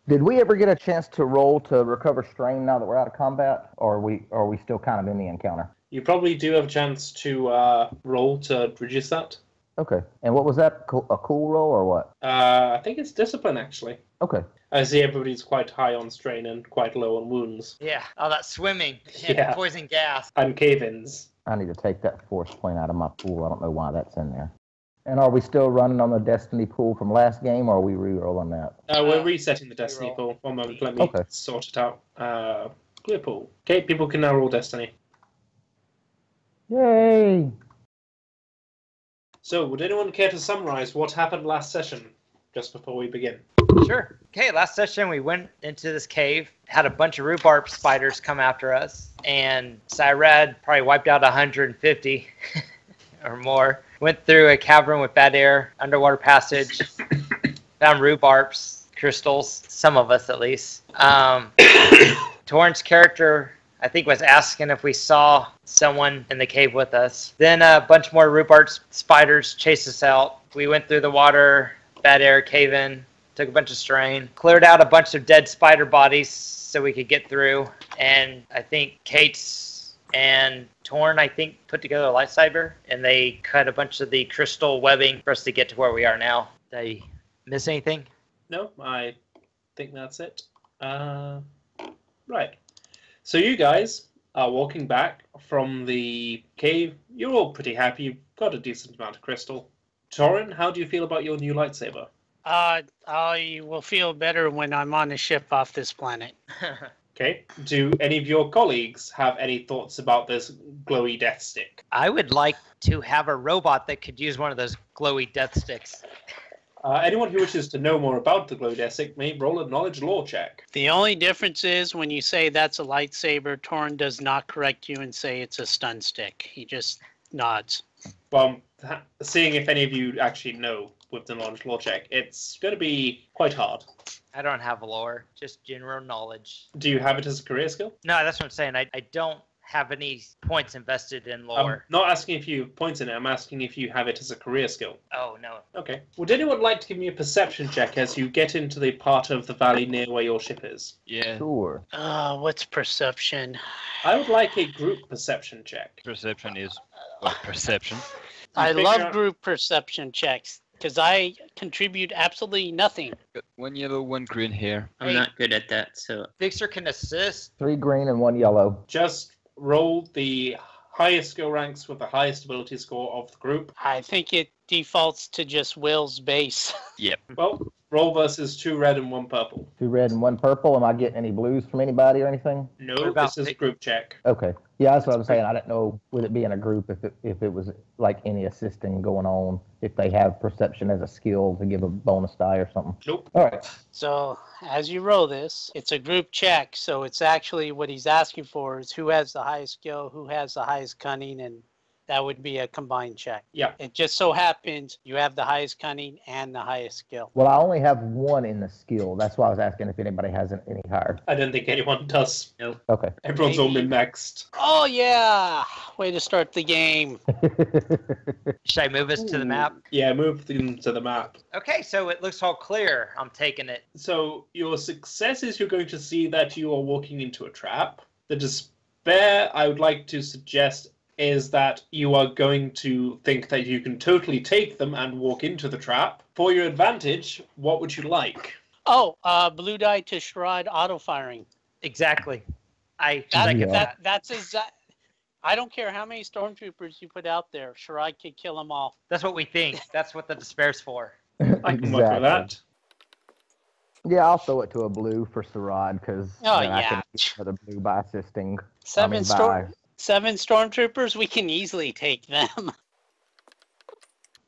Did we ever get a chance to roll to recover strain now that we're out of combat, or are we still kind of in the encounter? You probably do have a chance to roll to reduce that. Okay. And what was that? A cool roll or what? I think it's discipline, actually. Okay. I see everybody's quite high on strain and quite low on wounds. Yeah, all that swimming and Yeah. poison gas. And cave-ins. I need to take that force point out of my pool. I don't know why that's in there. And are we still running on the Destiny pool from last game, or are we re-rolling that? We're resetting the Destiny pool. One moment, let me sort it out. Clear pool. Okay, people can now roll Destiny. Yay! So, would anyone care to summarize what happened last session, just before we begin? Sure. Okay, last session we went into this cave, had a bunch of rhubarb spiders come after us, and Cyrad probably wiped out 150 or more. Went through a cavern with bad air, underwater passage, found rhubarbs, crystals, some of us at least. Torrent's character, I think, was asking if we saw someone in the cave with us. Then a bunch more rhubarb spiders chased us out. We went through the water, bad air, cave in, took a bunch of strain, cleared out a bunch of dead spider bodies so we could get through. And I think Kate's and Torn, I think, put together a lightsaber, and they cut a bunch of the crystal webbing for us to get to where we are now. Did I miss anything? No, I think that's it. Right. So you guys are walking back from the cave. You're all pretty happy. You've got a decent amount of crystal. Torin, how do you feel about your new lightsaber? I will feel better when I'm on a ship off this planet. Okay. Do any of your colleagues have any thoughts about this glowy death stick? I would like to have a robot that could use one of those glowy death sticks. Anyone who wishes to know more about the glowy death stick may roll a knowledge lore check. The only difference is when you say that's a lightsaber, Torn does not correct you and say it's a stun stick. He just nods. Well, seeing if any of you actually know with the knowledge lore check, it's going to be quite hard. I don't have lore, just general knowledge. Do you have it as a career skill? No, that's what I'm saying. I don't have any points invested in lore. I'm not asking if you have points in it. I'm asking if you have it as a career skill. Oh, no. Okay. Would anyone like to give me a perception check as you get into the part of the valley near where your ship is? Yeah. Sure. What's perception? I would like a group perception check. Perception is what perception. I love group perception checks because I contribute absolutely nothing. Got 1 yellow, 1 green here. I'm not good at that, so... Fixer can assist. 3 green and 1 yellow. Just roll the highest skill ranks with the highest ability score of the group. I think it defaults to just Will's base. Yep. Well, roll versus 2 red and 1 purple. 2 red and 1 purple. Am I getting any blues from anybody or anything? No, this is a group check. Okay. Yeah, that's what I'm saying. I didn't know, would it be in a group if it was like any assisting going on, if they have perception as a skill to give a bonus die or something. Nope. All right. So as you roll this, it's a group check. So it's actually what he's asking for is who has the highest skill, who has the highest cunning, and that would be a combined check. Yeah. It just so happens you have the highest cunning and the highest skill. Well, I only have 1 in the skill. That's why I was asking if anybody has any higher. I don't think anyone does. Nope. Okay. Everyone's all min-maxed. Oh, yeah. Way to start the game. Should I move us to the map? Yeah, move them to the map. Okay, so it looks all clear. I'm taking it. So your success is you're going to see that you are walking into a trap. The despair I would like to suggest is that you are going to think that you can totally take them and walk into the trap. For your advantage, what would you like? Oh, blue die to Sherrod auto firing. Exactly. That's exact. I don't care how many stormtroopers you put out there. Sherrod could kill them all. That's what we think. That's what the despair's for. I can work with that. Yeah, I'll throw it to a blue for Sarad because I yeah. can get another blue by assisting. Seven stormtroopers, we can easily take them.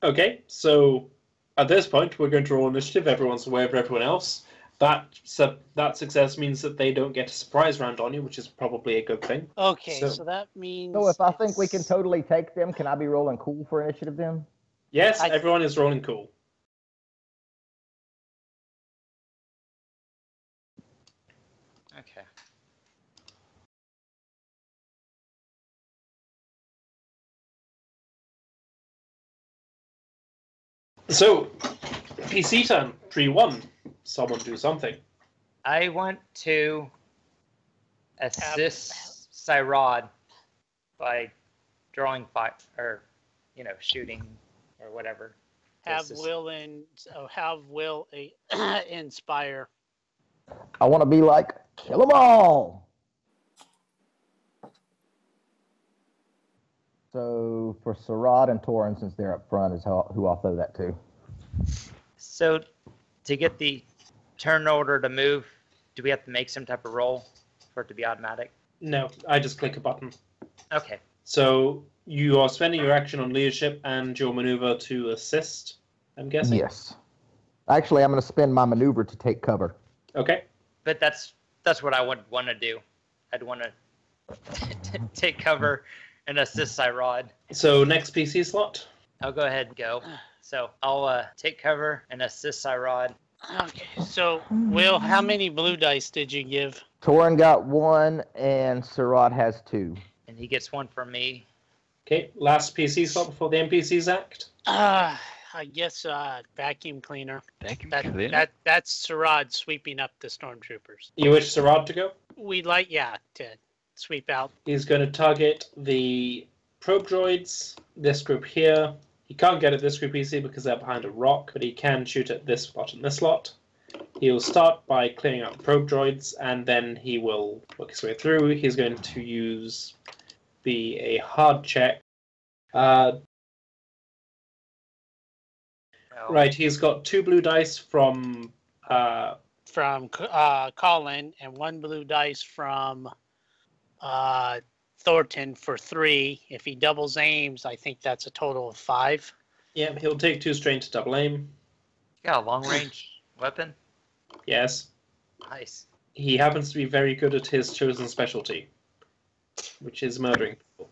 Okay, so at this point, we're going to roll initiative. Everyone's aware of everyone else. That success means that they don't get a surprise round on you, which is probably a good thing. Okay, so that means... So if I think we can totally take them, can I be rolling cool for initiative then? Yes, everyone is rolling cool. Okay. So, PC time, 3-1. Someone do something. I want to assist Cyrod by drawing fire, or, shooting, or whatever. Have Will inspire. I want to be like, kill them all. So for Sarad and Torin, since they're up front, is who I'll throw that to. So to get the turn order to move, do we have to make some type of roll for it to be automatic? No, I just click a button. Okay. So you are spending your action on leadership and your maneuver to assist, I'm guessing? Yes. Actually, I'm going to spend my maneuver to take cover. Okay. But that's what I would want to do. I'd want to take cover and assist Cyrod. So next PC slot? I'll go ahead and go. So I'll take cover and assist Cyrod. Okay, so Will, how many blue dice did you give? Torin got 1, and Sarad has 2. And he gets 1 from me. Okay, last PC slot before the NPCs act? I guess vacuum cleaner. Vacuum cleaner? That's Sarad sweeping up the stormtroopers. You wish Sarad to go? We'd like, to sweep out. He's going to target the probe droids, this group here. He can't get at this group easily because they're behind a rock, but he can shoot at this slot and this slot. He'll start by clearing out the probe droids, and then he will work his way through. He's going to use a hard check. Right, he's got 2 blue dice from Colin and 1 blue dice from Thornton for 3. If he doubles aims, I think that's a total of 5. Yeah, he'll take 2 strain to double aim. You got a long range weapon? Yes. Nice. He happens to be very good at his chosen specialty, which is murdering people.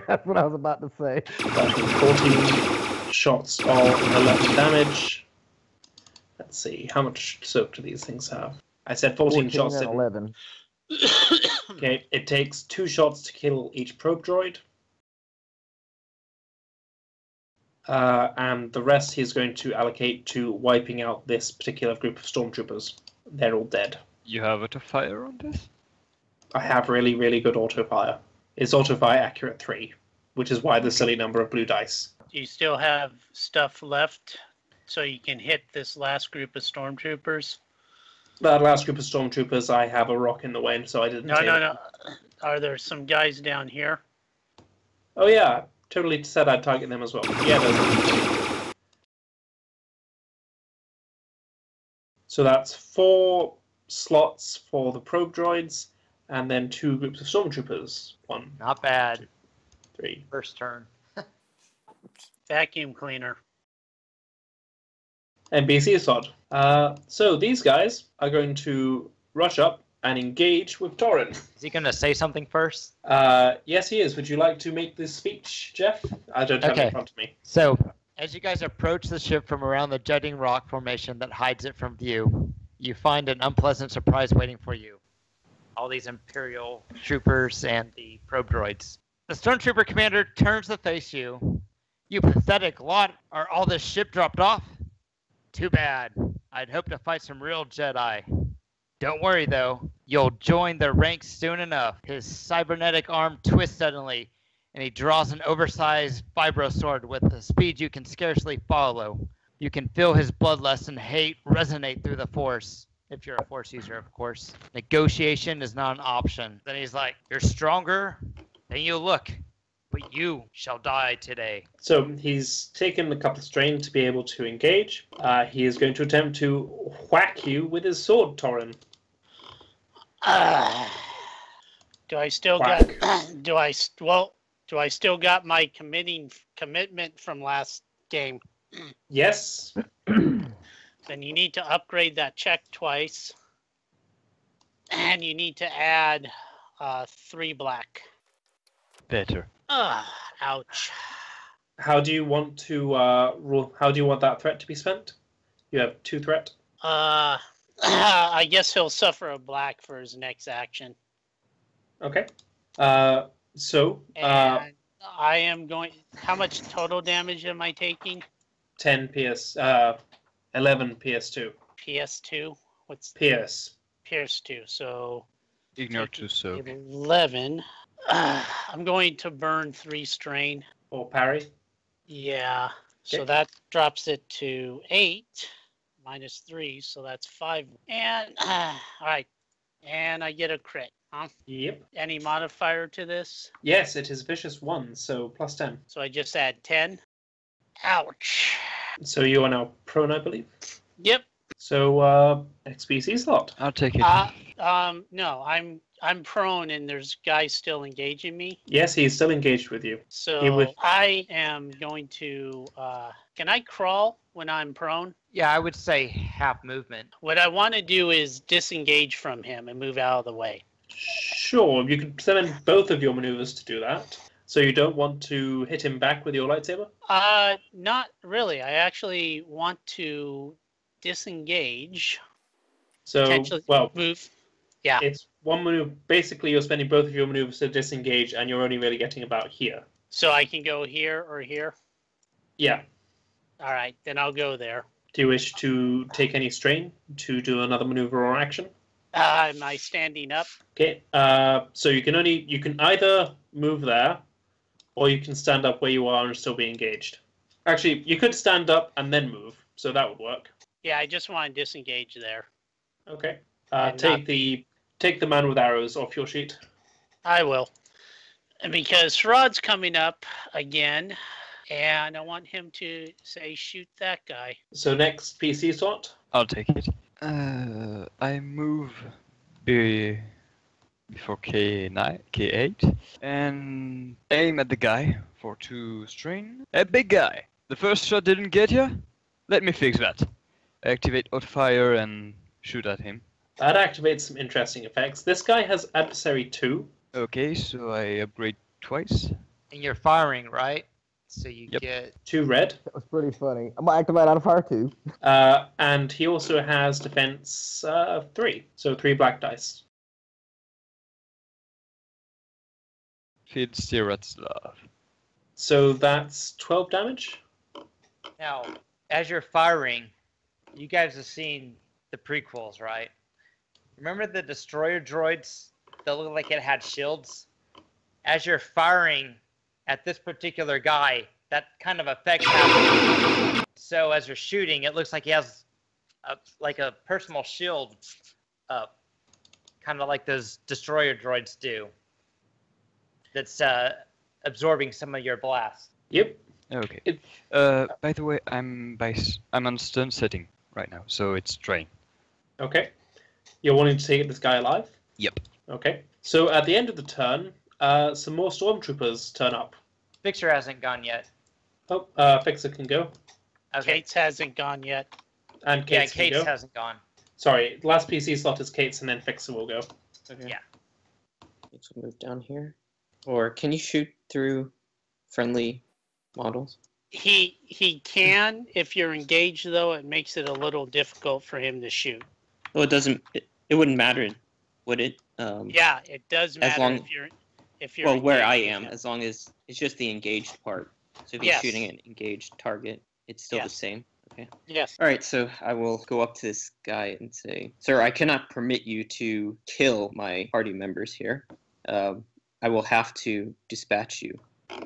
That's what I was about to say. That is 14 shots of 11 damage. Let's see, how much soak do these things have? I said 14 shots. And 11. Okay, it takes 2 shots to kill each probe droid. And the rest he's going to allocate to wiping out this particular group of stormtroopers. They're all dead. You have auto fire on this? I have really, really good auto-fire. It's auto-fire accurate 3, which is why the silly number of blue dice. Do you still have stuff left so you can hit this last group of stormtroopers? That last group of stormtroopers, I have a rock in the way, so I didn't. No. Are there some guys down here? Oh yeah, totally said I'd target them as well. Yeah, there's. So that's 4 slots for the probe droids, and then 2 groups of stormtroopers. 1. Not bad. 3. First turn. Vacuum cleaner. NPC slot. So these guys are going to rush up and engage with Torin. Is he going to say something first? Yes, he is. Would you like to make this speech, Jeff? I don't have it in front of me. So, as you guys approach the ship from around the jutting rock formation that hides it from view, you find an unpleasant surprise waiting for you. All these Imperial troopers and the probe droids. The stormtrooper commander turns to face you. You pathetic lot, are all this ship dropped off? Too bad. I'd hoped to fight some real Jedi. Don't worry, though. You'll join their ranks soon enough. His cybernetic arm twists suddenly, and he draws an oversized vibro sword with a speed you can scarcely follow. You can feel his bloodlust and hate resonate through the Force. If you're a Force user, of course. Negotiation is not an option. Then he's like, you're stronger than you look, but you shall die today. So he's taken a couple of strain to be able to engage. He is going to attempt to whack you with his sword, Torin. Do I still Whack. got? Do I still got my commitment from last game? Yes. Then you need to upgrade that check twice, and you need to add 3 black. Better. Ouch. How do you want to How do you want that threat to be spent? You have 2 threat. I guess he'll suffer a black for his next action. Okay. And I am going. How much total damage am I taking? 10 PS. 11 PS2. PS2. What's Pierce. Pierce 2? So Ignore to soak. 11. I'm going to burn 3 strain. Or parry. Yeah. So Okay. that drops it to 8 minus 3. So that's 5. And all right. And I get a crit. Huh? Yep. Any modifier to this? Yes, it is vicious 1, so plus 10. So I just add 10. Ouch. So you are now prone, I believe. Yep. So next PC slot. I'll take it. No, I'm prone and there's guys still engaging me. Yes, he is still engaged with you. So I am going to. Can I crawl when I'm prone? Yeah, I would say half movement. What I want to do is disengage from him and move out of the way. Sure, you can spend both of your maneuvers to do that. So you don't want to hit him back with your lightsaber? Not really. I actually want to disengage. So, Potentially well, move. Yeah. it's one maneuver. Basically, you're spending both of your maneuvers to disengage, and you're only really getting about here. So I can go here or here. Yeah. All right, then I'll go there. Do you wish to take any strain to do another maneuver or action? Am I standing up? Okay. So you can either move there, or you can stand up where you are and still be engaged. Actually, you could stand up and then move, so that would work. Yeah, I just want to disengage there. Okay. And Take the man with arrows off your sheet. I will. Because Sherrod's coming up again, and I want him to say, shoot that guy. So next PC slot. I'll take it. I move before K8 and aim at the guy for 2 strain. A big guy. The first shot didn't get you? Let me fix that. Activate auto fire and shoot at him. That activates some interesting effects. This guy has adversary 2. Okay, so I upgrade twice. And you're firing, right? So you Yep. get 2 red. That was pretty funny. I'm gonna activate out of fire too. And he also has defense 3. So 3 black dice. Feed Stiratslav. So that's 12 damage. now as you're firing, you guys have seen the prequels, right? Remember the destroyer droids that looked like it had shields? As you're firing at this particular guy, that kind of effect happens. So as you're shooting, it looks like he has like a personal shield up, kind of like those destroyer droids do. That's absorbing some of your blast. Yep. Okay. By the way, I'm on stun setting right now, so it's drain. Okay. You're wanting to take this guy alive? Yep. Okay. So at the end of the turn, some more stormtroopers turn up. Fixer hasn't gone yet. Oh, Fixer can go. Okay. Kate's hasn't gone yet. And Yeah, Kate's can Kate's go. hasn't gone. Sorry, last PC slot is Kate's and then Fixer will go. Okay. Yeah. Let's move down here. Or can you shoot through friendly models? He can. If you're engaged, though, it makes it a little difficult for him to shoot. Well, it doesn't. It wouldn't matter, would it? Yeah, it does matter long- if you're Well, where I engaged am, with him. as long as it's just the engaged part. So if he's Yes. shooting an engaged target, it's still the Yes. same. Okay. Yes. All right. So I will go up to this guy and say, "Sir, I cannot permit you to kill my party members here. I will have to dispatch you."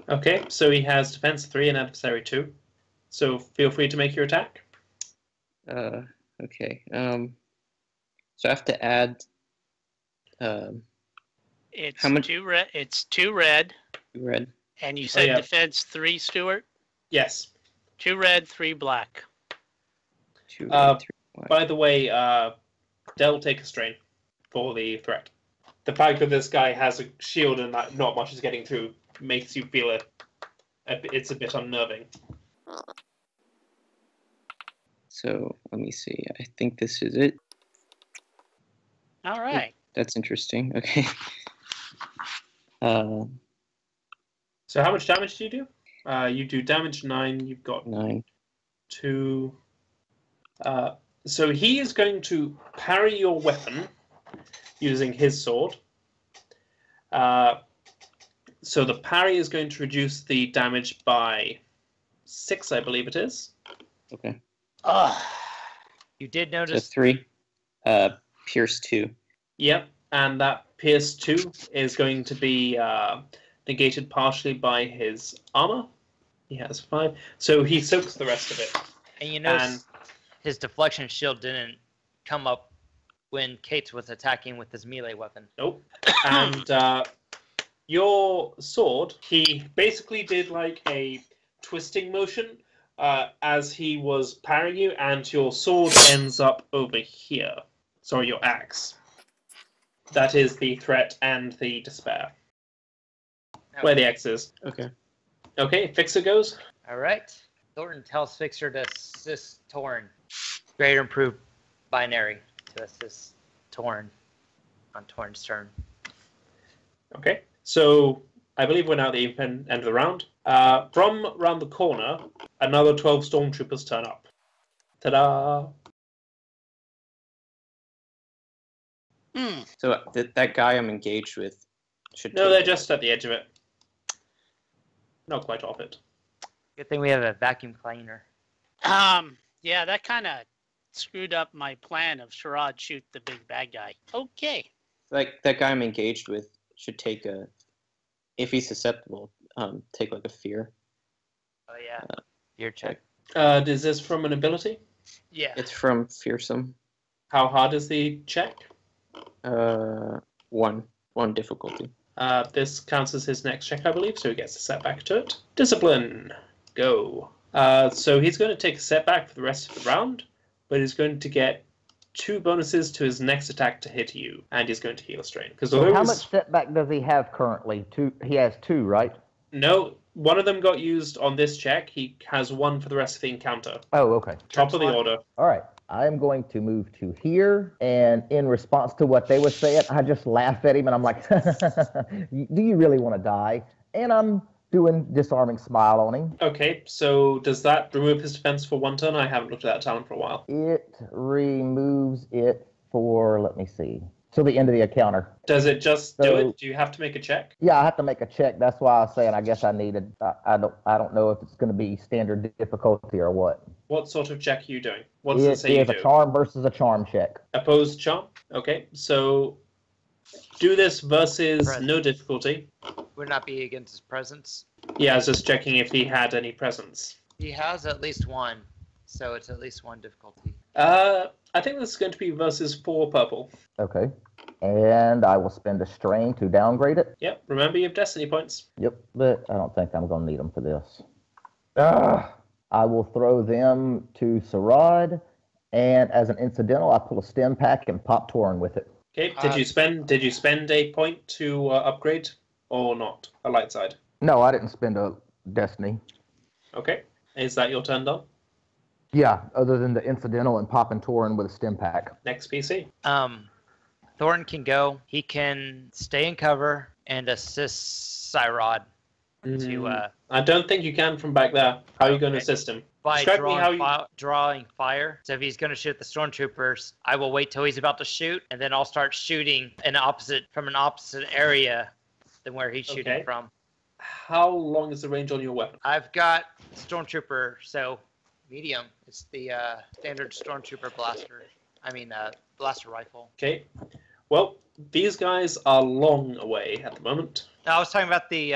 Okay, so he has defense 3 and adversary 2. So feel free to make your attack. Okay. So I have to add. It's How much- 2 red. It's 2 red, Red. and you said yeah. defense 3, Stuart. Yes. 2 red, 3 black. 2 Uh, red, 3 black. By the way, Dell take a strain for the threat. The fact that this guy has a shield and that not much is getting through makes you feel it's a bit unnerving. So let me see. I think this is it. All right. That's interesting. Okay. So how much damage do you do? You do damage 9. You've got 9. 2. So he is going to parry your weapon using his sword. So the parry is going to reduce the damage by 6, I believe it is. Okay. You did So notice 3. Pierce 2. Yep, and that Pierce 2 is going to be negated partially by his armor. He has 5. So he soaks the rest of it. And you notice his deflection shield didn't come up when Kate's was attacking with his melee weapon. Nope. And your sword, he basically did like a twisting motion as he was parrying you, and your sword ends up over here. Sorry, your axe. That is the threat and the despair. Okay. Where the X is. Okay. Okay, Fixer goes. All right. Thornton tells Fixer to assist Torn. Greater improved binary to assist Torn on Torn's turn. Okay, so I believe we're now at the end of the round. From around the corner, another 12 stormtroopers turn up. Ta-da! So that guy I'm engaged with should. No, they're just at the edge of it. Not quite off it. Good thing we have a vacuum cleaner. Yeah, that kind of screwed up my plan of Sherrod shoot the big bad guy. Okay. Like that guy I'm engaged with should take a, if he's susceptible, take like a fear. Oh yeah, your check. Is this from an ability? Yeah. It's from fearsome. How hard is the check? 1 difficulty. This counts as his next check, I believe, so he gets a setback to it. Discipline. Go. So he's going to take a setback for the rest of the round, but he's going to get 2 bonuses to his next attack to hit you, and he's going to heal a strain. So how much setback does he have currently? 2. He has 2, right? No, one of them got used on this check. He has 1 for the rest of the encounter. Oh, okay. Top of the order. All right. I am going to move to here, and in response to what they were saying, I just laugh at him, and I'm like, do you really want to die? And I'm doing disarming smile on him. Okay, so does that remove his defense for 1 turn? I haven't looked at that talent for a while. It removes it for, let me see, till the end of the encounter. Does it just do it? Do you have to make a check? Yeah, I have to make a check. That's why I was saying I guess I needed. I don't know if it's going to be standard difficulty or what. What sort of check are you doing? What does it say It you is do? a charm versus a charm check. Opposed charm? Okay, so do this versus no difficulty. Would not be against his presence. Yeah, I was just checking if he had any presence. He has at least 1, so it's at least 1 difficulty. I think this is going to be versus 4 purple. Okay. And I will spend a strain to downgrade it. Yep, remember you have destiny points. Yep, but I don't think I'm going to need them for this. I will throw them to Sarad, and as an incidental, I pull a stem pack and pop Torin with it. Okay, did you spend a point to upgrade or not? A light side. No, I didn't spend a destiny. Okay, is that your turn, Don? Yeah, other than the incidental and popping Torin with a stem pack. Next PC. Thornton can go. He can stay in cover and assist Cyrod to I don't think you can from back there. How are you going to assist him? by Describe me how drawing fire. So if he's going to shoot the stormtroopers, I will wait till he's about to shoot, and then I'll start shooting from an opposite area than where he's shooting from. How long is the range on your weapon? I've got stormtrooper, so medium. It's the standard stormtrooper blaster. Blaster rifle. Okay. Well, these guys are long away at the moment. No, I was talking about the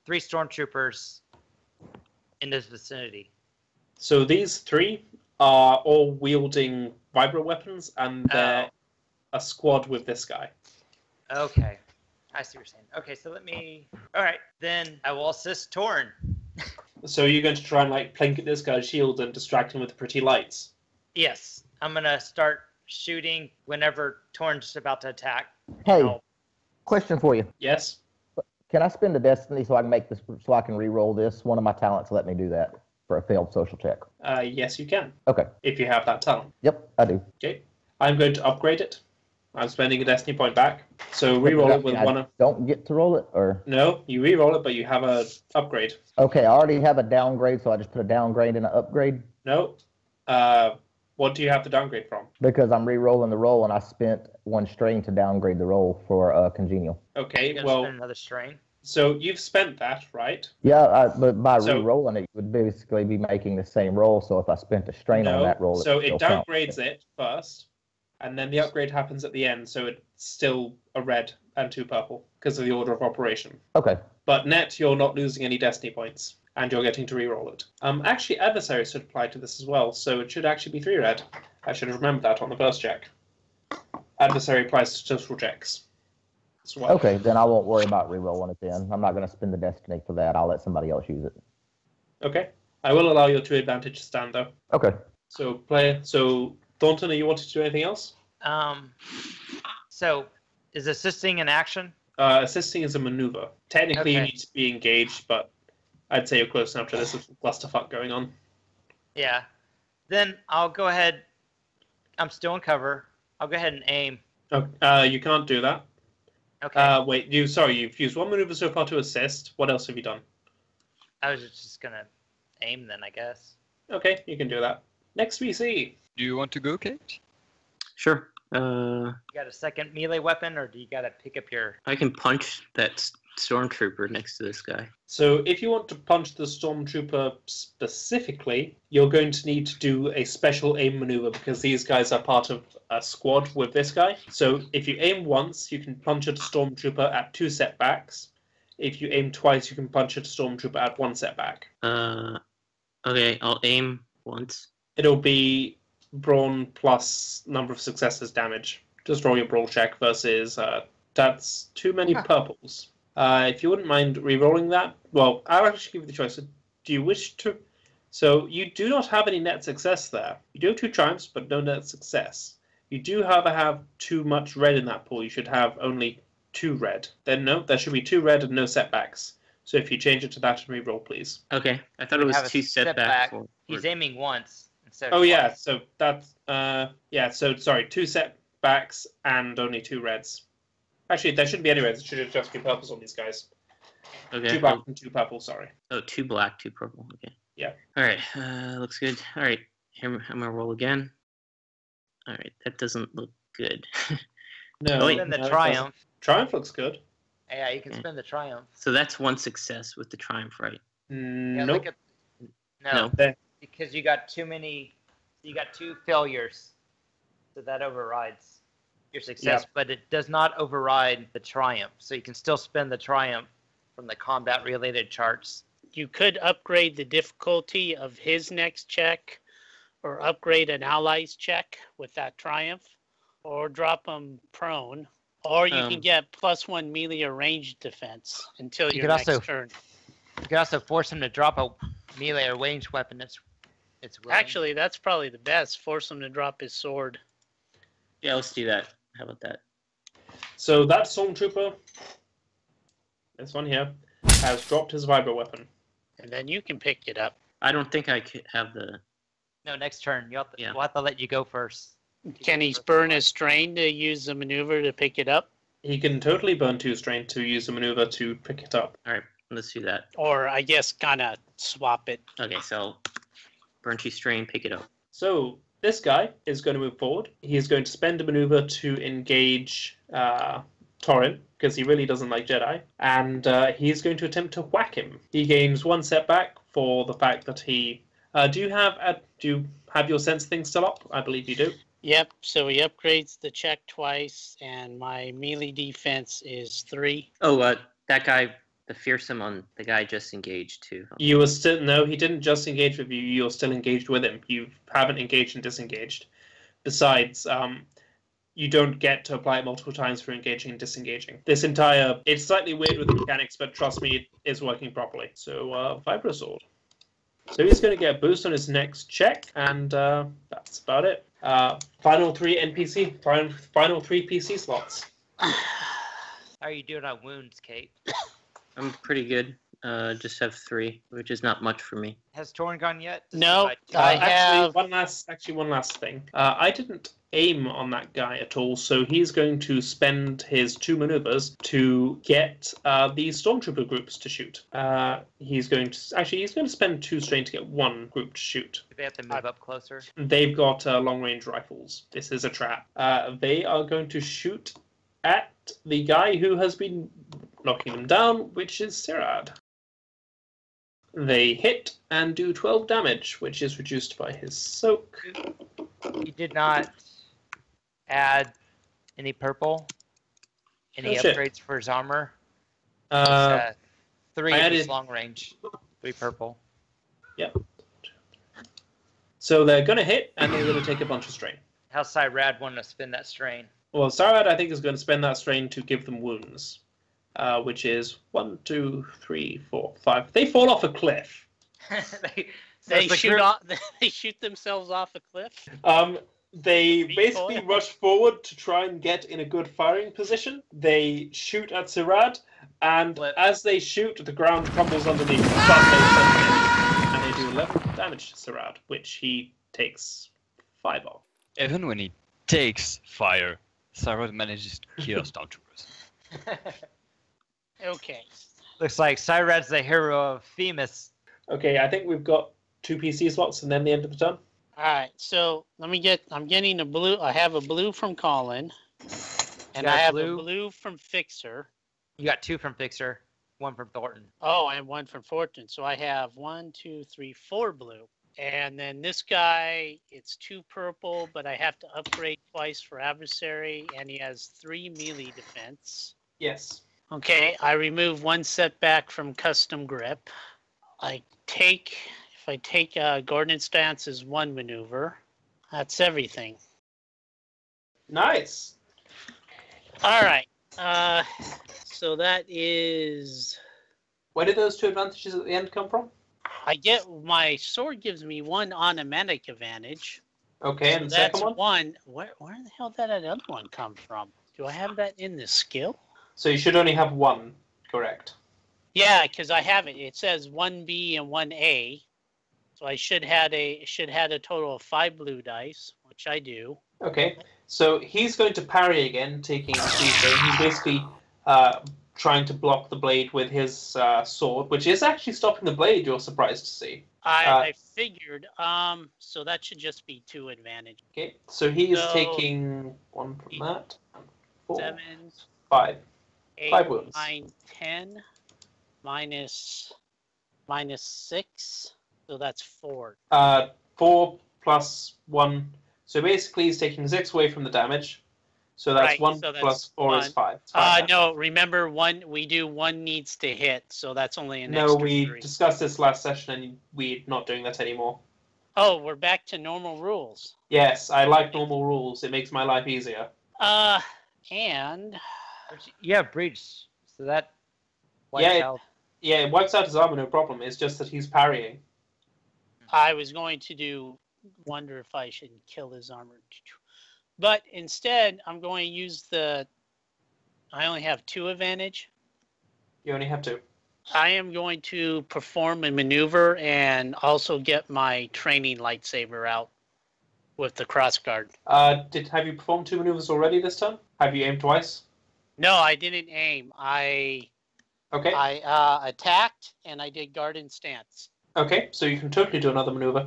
3 stormtroopers in this vicinity. So these 3 are all wielding vibro weapons, and they're a squad with this guy. Okay. I see what you're saying. Okay, so all right, then I will assist Torn. So you're going to try and plink at this guy's shield and distract him with the pretty lights? Yes. I'm going to start shooting whenever Torn's about to attack. Hey, question for you. Yes? Can I spend a destiny so I can make this, so I can re-roll this? One of my talents let me do that for a failed social check. Yes, you can. Okay. If you have that talent. Yep, I do. Okay. I'm going to upgrade it. I'm spending a destiny point back. So re-roll it with one of... Don't get to roll it, or? No, you re-roll it, but you have a upgrade. Okay, I already have a downgrade, so I just put a downgrade and an upgrade? No. What do you have to downgrade from? Because I'm re-rolling the roll, and I spent 1 strain to downgrade the roll for congenial. Okay, You're well... spend another strain? So you've spent that, right? Yeah, but by re-rolling it, you would basically be making the same roll, so if I spent a strain on that roll... So it downgrades it first, And then the upgrade happens at the end, so it's still a red and 2 purple because of the order of operation. Okay. But net, you're not losing any destiny points, and you're getting to reroll it. Actually, adversaries should apply to this as well, so it should actually be 3 red. I should have remembered that on the first check. Adversary applies to total checks as well. Okay, then I won't worry about re-rolling it then. I'm not going to spend the destiny for that. I'll let somebody else use it. Okay. I will allow your 2 advantage to stand, though. Okay. So, Thornton, are you wanting to do anything else? So, is assisting an action? Assisting is a maneuver. Technically, you need to be engaged, but I'd say you're close enough to this clusterfuck going on. Yeah. Then I'll go ahead. I'm still in cover. I'll go ahead and aim. Oh, you can't do that. Okay. Wait, you've used 1 maneuver so far to assist. What else have you done? I was just going to aim then, I guess. Okay, you can do that. Next VC. Do you want to go, Kate? Sure. You got a second melee weapon, or do you got to pick up your... I can punch that stormtrooper next to this guy. So if you want to punch the stormtrooper specifically, you're going to need to do a special aim maneuver because these guys are part of a squad with this guy. So if you aim once, you can punch at a stormtrooper at 2 setbacks. If you aim twice, you can punch at a stormtrooper at 1 setback. Okay, I'll aim once. It'll be brawn plus number of successes damage. Just roll your brawl check versus that's too many purples. If you wouldn't mind re-rolling that, well, I'll actually give you the choice. Do you wish to? So you do not have any net success there. You do have 2 triumphs, but no net success. You do, however, have too much red in that pool. You should have only 2 red. Then no, there should be 2 red and no setbacks. So if you change it to that and re-roll, please. Okay, I thought it was 2 setbacks. He's aiming once instead of Oh, twice. yeah, so that's, so sorry, 2 setbacks and only 2 reds. Actually, there shouldn't be any reds. It should just be purples on these guys. Okay. 2 black and 2 purple, sorry. Oh, 2 black, 2 purple. Okay. Yeah. All right, looks good. All right, here I'm gonna roll again. All right, that doesn't look good. No, Oh, wait. Spend the no, it triumph. doesn't. Triumph looks good. Yeah, you can spend the triumph. So that's 1 success with the triumph, right? Yeah, Nope. look at, No. There. because you got too many. You got 2 failures, so that overrides your success, but it does not override the triumph. So you can still spend the triumph from the combat-related charts. You could upgrade the difficulty of his next check, or upgrade an ally's check with that triumph, or drop him prone, or you can get +1 melee or ranged defense until You your could next also- turn. You can also force him to drop a melee or ranged weapon. It's willing. Actually, that's probably the best. Force him to drop his sword. Yeah, let's do that. How about that? So that stormtrooper, this one here, has dropped his vibro weapon. And then you can pick it up. I don't think I could have the... No, next turn. We'll Yeah. have to let you go first. Can he burn his strain to use the maneuver to pick it up? He can totally burn 2 strain to use the maneuver to pick it up. All right, let's do that. Or I guess kind of swap it. Okay, so burn 2 strain, pick it up. So this guy is going to move forward. He's going to spend a maneuver to engage Torrin, because he really doesn't like Jedi, and he's going to attempt to whack him. He gains 1 setback for the fact that he... do you have your sense thing still up? I believe you do. Yep, so he upgrades the check twice, and my melee defense is 3. Oh, that guy, the fearsome on the guy just engaged too. You were still... No, he didn't just engage with you. You're still engaged with him. You haven't engaged and disengaged. Besides, you don't get to apply it multiple times for engaging and disengaging. It's slightly weird with the mechanics, but trust me, it is working properly. So, Vibro Sword. So he's going to get a boost on his next check, and that's about it. Final 3 PC slots. How are you doing on wounds, Kate? I'm pretty good. Just have 3, which is not much for me. Has Torn gone yet? No, I have... One last thing. I didn't aim on that guy at all, so he's going to spend his 2 maneuvers to get the stormtrooper groups to shoot. He's going to spend 2 strain to get 1 group to shoot. Do they have to move up closer? They've got long-range rifles. This is a trap. They are going to shoot at the guy who has been knocking them down, which is Sirad. They hit and do 12 damage, which is reduced by his soak. He did not add any purple? Any Oh, shit. upgrades for his armor? I 3 if added- it's long range. 3 purple. So they're going to hit, and they're going to take a bunch of strain. How's Cyrad want to spend that strain? Well, Sarad, I think, is going to spend that strain to give them wounds, which is 1, 2, 3, 4, 5. They fall off a cliff. They shoot themselves off a cliff. They Recoil. basically rush forward to try and get in a good firing position. They shoot at Sarad, and as they shoot, the ground crumbles underneath. And they do 11 damage to Sarad, which he takes 5 of. Even when he takes fire, Cyrod manages to kill stormtroopers. Okay. Looks like Cyrad's the hero of Phemis. Okay, I think we've got 2 PC slots and then the end of the turn. All right. So I'm getting a blue. I have a blue from Colin, and got I have blue? a blue from Fixer. You got 2 from Fixer, 1 from Thornton. Oh, and 1 from Fortune. So I have 1, 2, 3, 4 blue. And then this guy, it's 2 purple, but I have to upgrade twice for adversary, and he has 3 melee defense. Yes. Okay, I remove 1 setback from custom grip. If I take Gordon stance as 1 maneuver. That's everything. Nice. All right. So that is. Where did those 2 advantages at the end come from? I get my sword gives me 1 automatic advantage. Okay, and the second one? 1. Where the hell did that other one come from? Do I have that in the skill? So you should only have 1, correct? Yeah, because I have it. It says 1B and 1A. So I should had a total of 5 blue dice, which I do. Okay, so he's going to parry again, taking Tuesday. He's basically trying to block the blade with his sword, which is actually stopping the blade, you're surprised to see. I figured. So that should just be 2 advantage. Okay, so he is So- taking 1 from that. 4, 7, 5. 8, 5 wounds. 9, 10, minus 6. So that's 4. 4 plus 1. So basically he's taking 6 away from the damage. So that's Right, 1 so that's plus 4 is 1. 5. It's 5 No, remember 1 needs to hit, so that's only an No, extra we 3. discussed this last session and we're not doing that anymore. Oh, we're back to normal rules. Yes, I like normal rules. It makes my life easier. And You have breach, so that wipes Yeah, out. Yeah, it wipes out his armor, no problem. It's just that he's parrying. I was going to wonder if I should kill his armor. But instead, I'm going to use I only have 2 advantage. You only have 2. I am going to perform a maneuver and also get my training lightsaber out with the crossguard. Have you performed 2 maneuvers already this turn? Have you aimed twice? No, I didn't aim. Okay. I attacked and I did guard and stance Okay, so you can totally do another maneuver.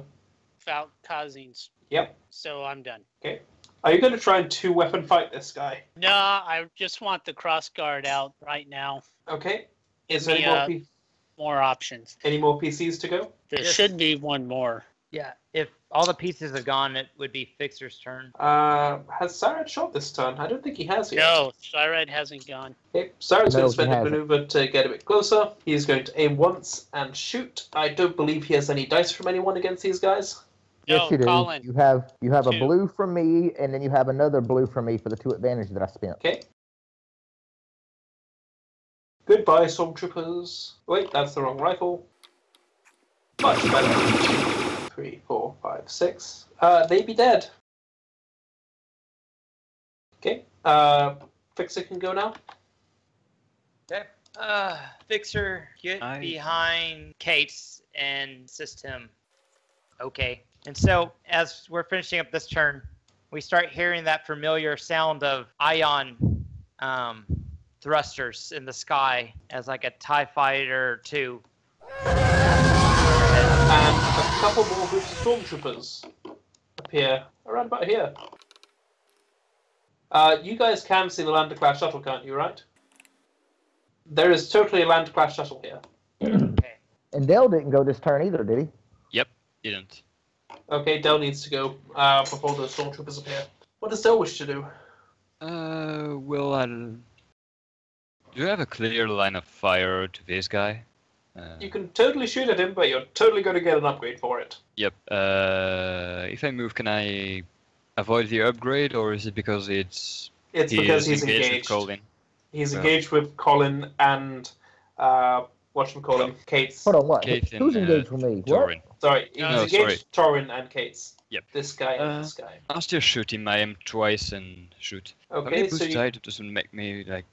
without causing. Yep. So I'm done. Okay. Are you going to try and 2-weapon fight this guy? No, I just want the crossguard out right now. Okay. Is Give there me, more options. any more PCs to go? There Yes. should be 1 more. Yeah, if all the pieces have gone, it would be Fixer's turn. Has Sarad shot this turn? I don't think he has yet. No, Cyrad hasn't gone. Okay, Sarad's No, going to he spend a hasn't. maneuver to get a bit closer. He's going to aim once and shoot. I don't believe he has any dice from anyone against these guys. No, Yes, you do. Colin. You have a 2. blue from me, and then you have another blue from me for the 2 advantage that I spent. Okay. Goodbye, stormtroopers. Wait, that's the wrong rifle. Much better. 3, 4, 5, 6. They be dead. Okay. Fixer can go now. Okay. Fixer, get behind Kate's and assist him. Okay. And so, as we're finishing up this turn, we start hearing that familiar sound of ion thrusters in the sky as like a TIE fighter or 2. And a couple more groups of stormtroopers appear around about here. You guys can see the Lander-class shuttle, can't you, right? There is totally a Lander-class shuttle here. Okay. And Dell didn't go this turn either, did he? Yep, didn't. Okay, Del needs to go before the stormtroopers appear. What does Del wish to do? Well, do you have a clear line of fire to this guy? You can totally shoot at him, but you're totally going to get an upgrade for it. Yep. If I move, can I avoid the upgrade, or is it because It's because he's with engaged. Colin? He's engaged with Colin and whatchamacallit, Kate's. Hold on, what? Kate Who's and, engaged with me? What? Torin. Sorry, he's No, engaged Torin and Kate's. Yep. This guy and this guy. I'll still shoot him. I aim twice and shoot. Okay, Maybe so boost died doesn't make me like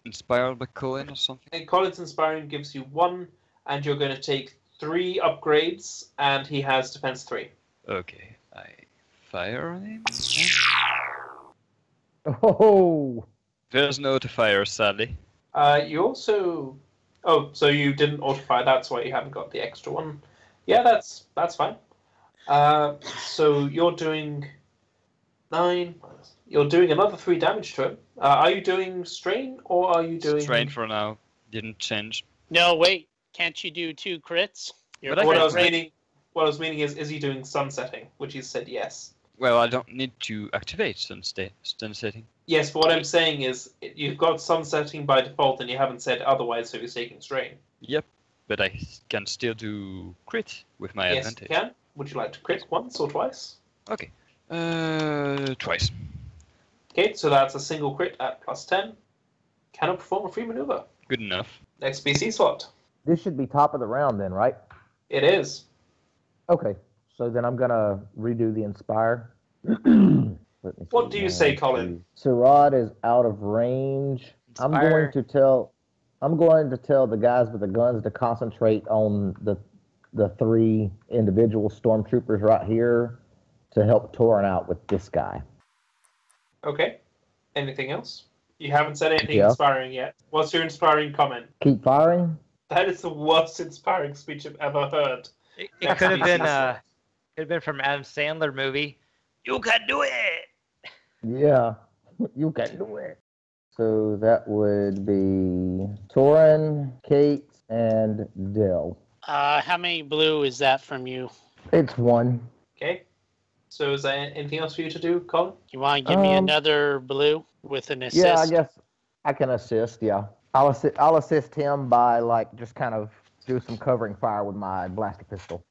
inspired by Colin or something. and Colin's inspiring gives you 1, and you're going to take 3 upgrades, and he has defense 3. Okay, I fire on him. Oh, There's no to fire, sadly. You also... Oh, so you didn't auto-fire, that's why you haven't got the extra one. Yeah, that's fine. So you're doing 9... You're doing another 3 damage to him. Are you doing strain, or are you doing... Strain for now. Didn't change. No, wait. Can't you do 2 crits? You're But I What can I was crit. meaning... What I was meaning is he doing sunsetting? Which he said yes. Well, I don't need to activate stun setting. Yes, but what I'm saying is you've got sunsetting by default, and you haven't said otherwise, so he's taking strain. Yep, but I can still do crit with my Yes, advantage. you can. Would you like to crit once or twice? Okay. Twice. Okay, so that's a single crit at +10. Cannot perform a free maneuver. Good enough. Next BC slot. this should be top of the round then, right? It is. Okay, so then I'm gonna redo the inspire. Let me What see, do you say, Colin? Sirad is out of range. I'm going to tell the guys with the guns to concentrate on the 3 individual stormtroopers right here to help Torin out with this guy. Okay. Anything else? You haven't said anything Yeah. inspiring yet. What's your inspiring comment? Keep firing. That is the worst inspiring speech I've ever heard. It Next could have BC been slot. could have been from Adam Sandler movie. You can do it. Yeah, you can do it. So that would be Torin, Kate, and Dill. How many blue is that from you? It's 1. Okay. So is there anything else for you to do, Colin? You want to give me another blue with an assist? Yeah, I guess I can assist. Yeah, I'll assist him by just kind of do some covering fire with my blaster pistol.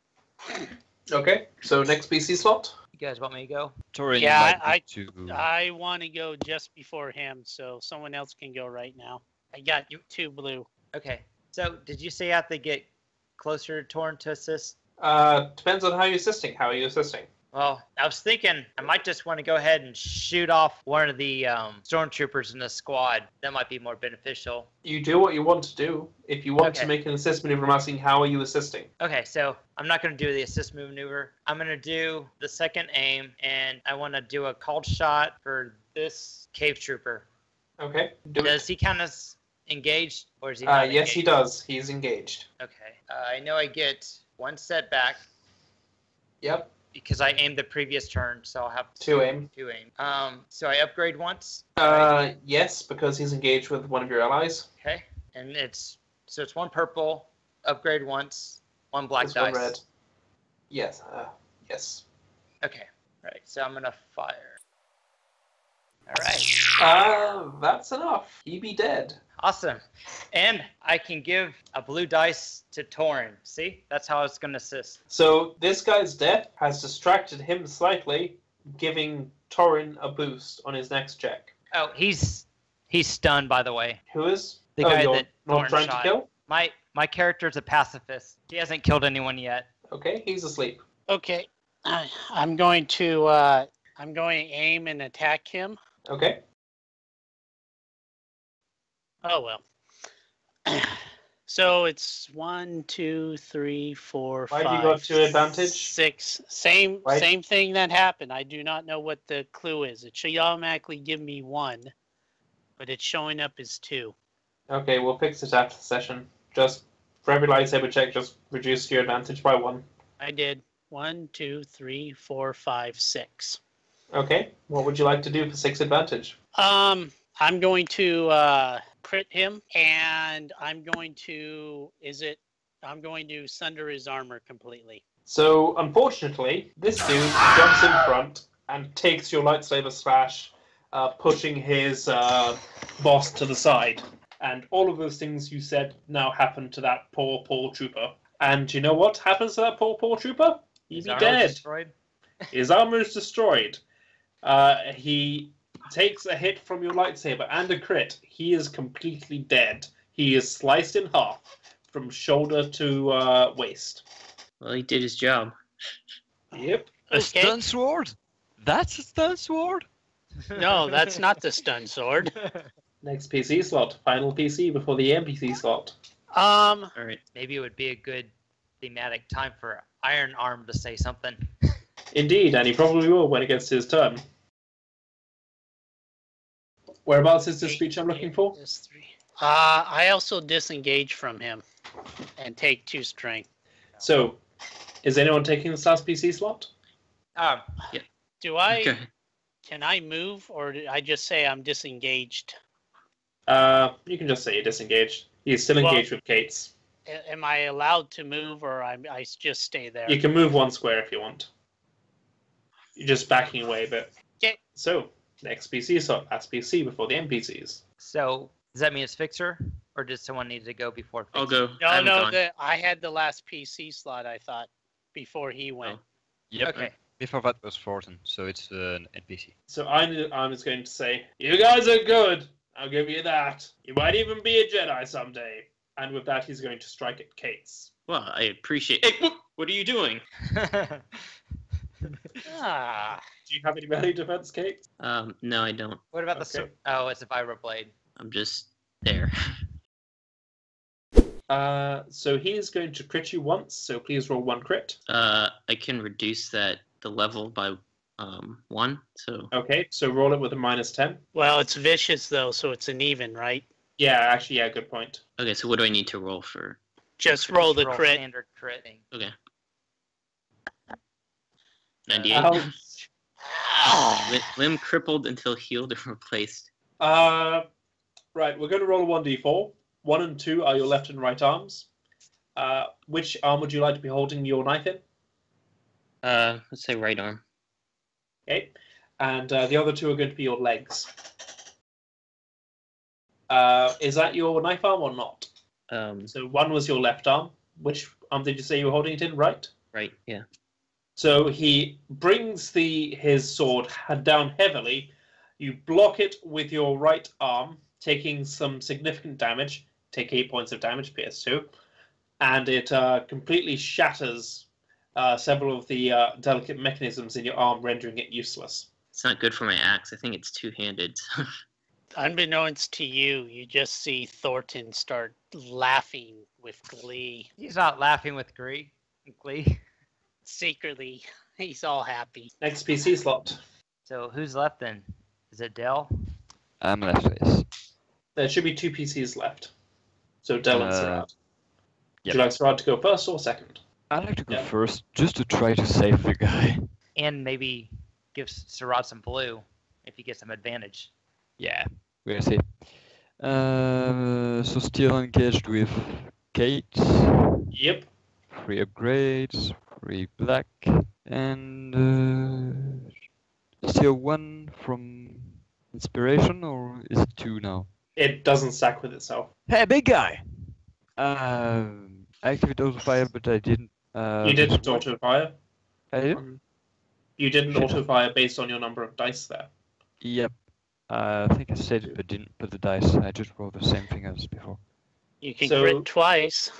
Okay. So next BC slot. You guys want me to go? Torin, Yeah, you might need to... I want to go just before him, so someone else can go right now. I got 2 blue. Okay. So did you say I have to get closer to Torn to assist? Depends on how you're assisting. How are you assisting? Well, I was thinking I might just want to go ahead and shoot off one of the stormtroopers in the squad. That might be more beneficial. You do what you want to do. If you want to Okay. make an assist maneuver, I'm asking how are you assisting? Okay, so I'm not going to do the assist maneuver. I'm going to do the second aim, and I want to do a called shot for this cave trooper. Okay. Do it. Does he count as engaged, or is he not Yes, he engaged? does. He's engaged. Okay. I know I get 1 setback Yep. because I aimed the previous turn, so I'll have 2 aim. 2 aim. So I upgrade once. Yes, because he's engaged with one of your allies. Okay, and it's 1 purple, upgrade once, 1 black This dice. one red. Yes. Yes. Okay, right. So I'm gonna fire. All right, That's enough. He be dead. awesome. And I can give a blue dice to Torin. See, that's how it's gonna assist. So this guy's death has distracted him slightly, giving Torin a boost on his next check. Oh, he's stunned, by the way. Who is? The guy you're that not Torin trying shot. to kill? My character's a pacifist. He hasn't killed anyone yet. Okay, he's asleep. Okay, I'm going to aim and attack him. Okay. Oh well. So it's 1, 2, 3, 4, Why 5. have you got 2 advantage? 6. Same Why- same thing that happened. I do not know what the clue is. It should automatically give me 1, but it's showing up as 2. Okay, we'll fix it after the session. Just for every lightsaber check, just reduce your advantage by 1. I did 1, 2, 3, 4, 5, 6. Okay. What would you like to do for 6 advantage? I'm going to crit him, and I'm going to sunder his armor completely. So, unfortunately, this dude jumps in front and takes your lightsaber slash, pushing his boss to the side. And all of those things you said now happen to that poor trooper. And you know what happens to that poor trooper? He'd be dead. Destroyed? His armor is destroyed. He takes a hit from your lightsaber and a crit. He is completely dead. He is sliced in half from shoulder to waist. Well, he did his job. Yep. A stun sword? That's a stun sword? No, that's not the stun sword. Next PC slot. Final PC before the NPC slot. All right. Maybe it would be a good thematic time for Iron Arm to say something. Indeed, and he probably will when it gets to his turn. Whereabouts is the speech I'm looking for? I also disengage from him and take 2 strength. So, is anyone taking this last PC slot? Do I? Okay. Can I move, or did I just say I'm disengaged? You can just say you're disengaged. He's still engaged with Kate's. Am I allowed to move, or I just stay there? You can move 1 square if you want. You're just backing away a bit. Okay. So, next PC slot. Last PC before the NPCs. So, does that mean it's Fixer? Or does someone need to go before Fixer? I'll go. No, I had the last PC slot, I thought, before he went. Yep. Okay. Before that was Fortin, so it's an NPC. So I'm just going to say, you guys are good. I'll give you that. You might even be a Jedi someday. And with that, he's going to strike at Kate's. Well, I appreciate. Hey, what are you doing? Ah. Do you have any melee defense, Kate? No, I don't. What about the... Oh, it's a vibroblade. I'm just there. So he is going to crit you once, so please roll 1 crit. I can reduce the level by 1, so... Okay, so roll it with a -10. Well, it's vicious, though, so it's an even, right? Yeah, actually, yeah, good point. Okay, so what do I need to roll for? Just roll the crit. Standard crit. Okay. 98. Limb crippled until healed or replaced. Right, we're going to roll a 1d4. 1 and 2 are your left and right arms. Which arm would you like to be holding your knife in? Let's say right arm. Okay. And the other 2 are going to be your legs. Is that your knife arm or not? So 1 was your left arm. Which arm did you say you were holding it in? Right? Right, yeah. So he brings his sword down heavily. You block it with your right arm, taking some significant damage. Take 8 points of damage, PS2. And it completely shatters several of the delicate mechanisms in your arm, rendering it useless. It's not good for my axe. I think it's two-handed. Unbeknownst to you, you just see Thornton start laughing with glee. He's not laughing with glee. Secretly, he's all happy. Next PC slot. So who's left then? Is it Dell? I'm left, yes. There should be 2 PCs left. So Del and Sarad. Would Yep. you like Sarad to go first or second? I'd like to go Yeah. first, just to try to save the guy. And maybe give Sarad some blue if he gets some advantage. Yeah, we'll see. So still engaged with Kate. Yep. 3 upgrades, 3 black, and still 1 from inspiration, or is it 2 now? It doesn't stack with itself. Hey, big guy! I activated auto fire, but I didn't. You didn't auto fire. I didn't? You didn't Shit. auto fire based on your number of dice there. Yep. I think I said it, but didn't put the dice. I just rolled the same thing as before. You can So- crit twice.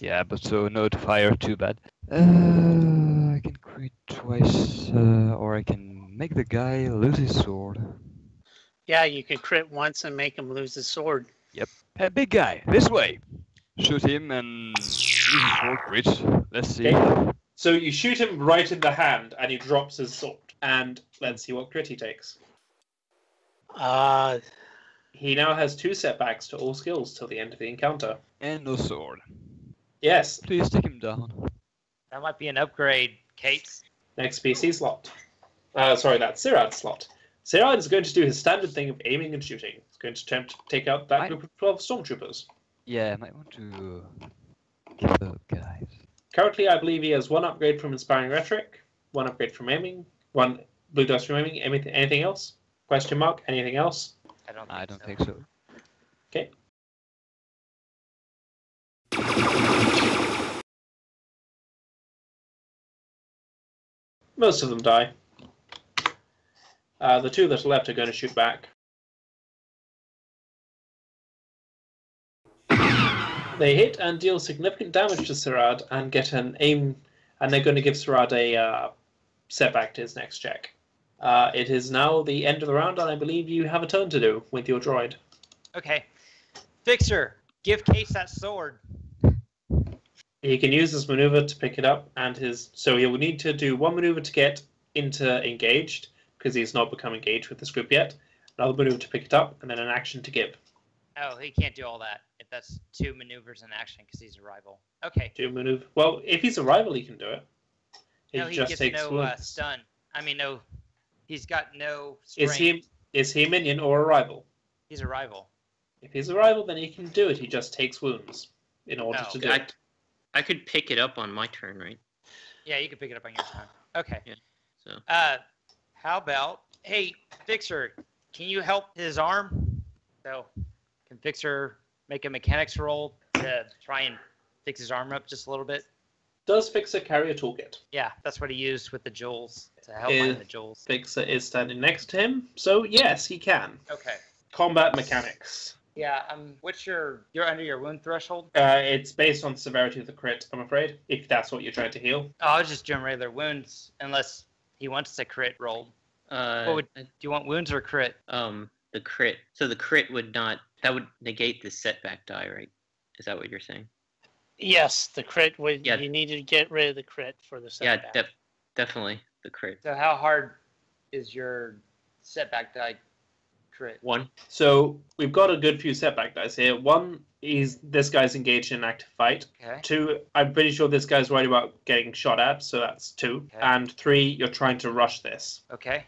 Yeah, but so no to fire, too bad. I can crit twice, or I can make the guy lose his sword. Yeah, you can crit once and make him lose his sword. Hey, big guy, this way! Shoot him and lose his sword, crit. Let's see. Okay. So you shoot him right in the hand, and he drops his sword. And let's see what crit he takes. He now has 2 setbacks to all skills till the end of the encounter. And no sword. Yes. Please take him down. That might be an upgrade, Kate. Next PC slot. Sorry, that's Sirad's slot. Sirad is going to do his standard thing of aiming and shooting. He's going to attempt to take out that group of 12 stormtroopers. Yeah, I might want to kill those guys. Currently, I believe he has 1 upgrade from Inspiring Rhetoric, 1 upgrade from aiming, 1 Blue dice remaining. Anything else? Question mark? Anything else? I don't think so. Okay. Most of them die. The two that are left are going to shoot back. They hit and deal significant damage to Sarad and get an aim, and they're going to give Sarad a setback to his next check. It is now the end of the round, and I believe you have a turn to do with your droid. Okay. Fixer, give Case that sword. He can use his maneuver to pick it up, so he will need to do one maneuver to get into engaged, because he's not become engaged with this group yet. Another maneuver to pick it up, and then an action to give. Oh, he can't do all that. If that's 2 maneuvers in action because he's a rival. Okay. Do maneuver. Well, if he's a rival, he can do it. No, he just gets takes no wounds. stun. I mean, no. He's got no strength. Is he a minion or a rival? He's a rival. If he's a rival, then he can do it. He just takes wounds in order to do it. I could pick it up on my turn, right? Yeah, you can pick it up on your turn. Okay. Yeah. So. How about, hey, Fixer, can you help his arm? So, can Fixer make a mechanics roll to try and fix his arm up just a little bit? Does Fixer carry a toolkit? Yeah, that's what he used with the jewels to help find the jewels. Fixer is standing next to him, so yes, he can. Okay. Combat mechanics. Yeah, what's you're under your wound threshold? It's based on severity of the crit, I'm afraid, if that's what you're trying to heal. Oh, I was just doing regular wounds, unless he wants to crit roll. Do you want wounds or crit? The crit. So the crit would negate the setback die, right? Is that what you're saying? Yes, the crit would. Yeah. You need to get rid of the crit for the setback. Yeah, definitely the crit. So how hard is your setback die crit? 1. So we've got a good few setback dice here. 1 is this guy's engaged in an active fight. Okay. 2, I'm pretty sure this guy's worried about getting shot at, so that's 2. Okay. And 3, you're trying to rush this. Okay.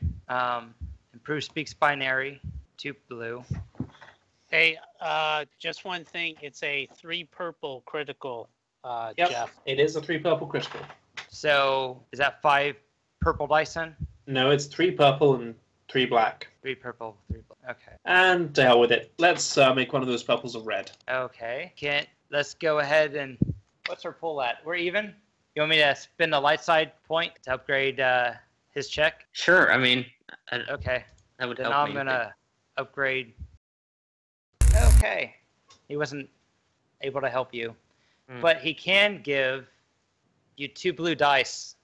Improve speaks binary. 2 blue. Hey, just one thing. It's a 3 purple critical, Yep. Jeff. It is a 3 purple critical. So is that 5 purple dice then? No, it's 3 purple and 3 black. 3 purple, 3 black. Okay. And to hell with it. Let's make one of those purples a red. Okay. Let's go ahead and what's our pull at? We're even. You want me to spend the light side point to upgrade his check? Sure. I mean, Okay. that would Then help I'm me. gonna upgrade. Okay. He wasn't able to help you, but he can give you 2 blue dice.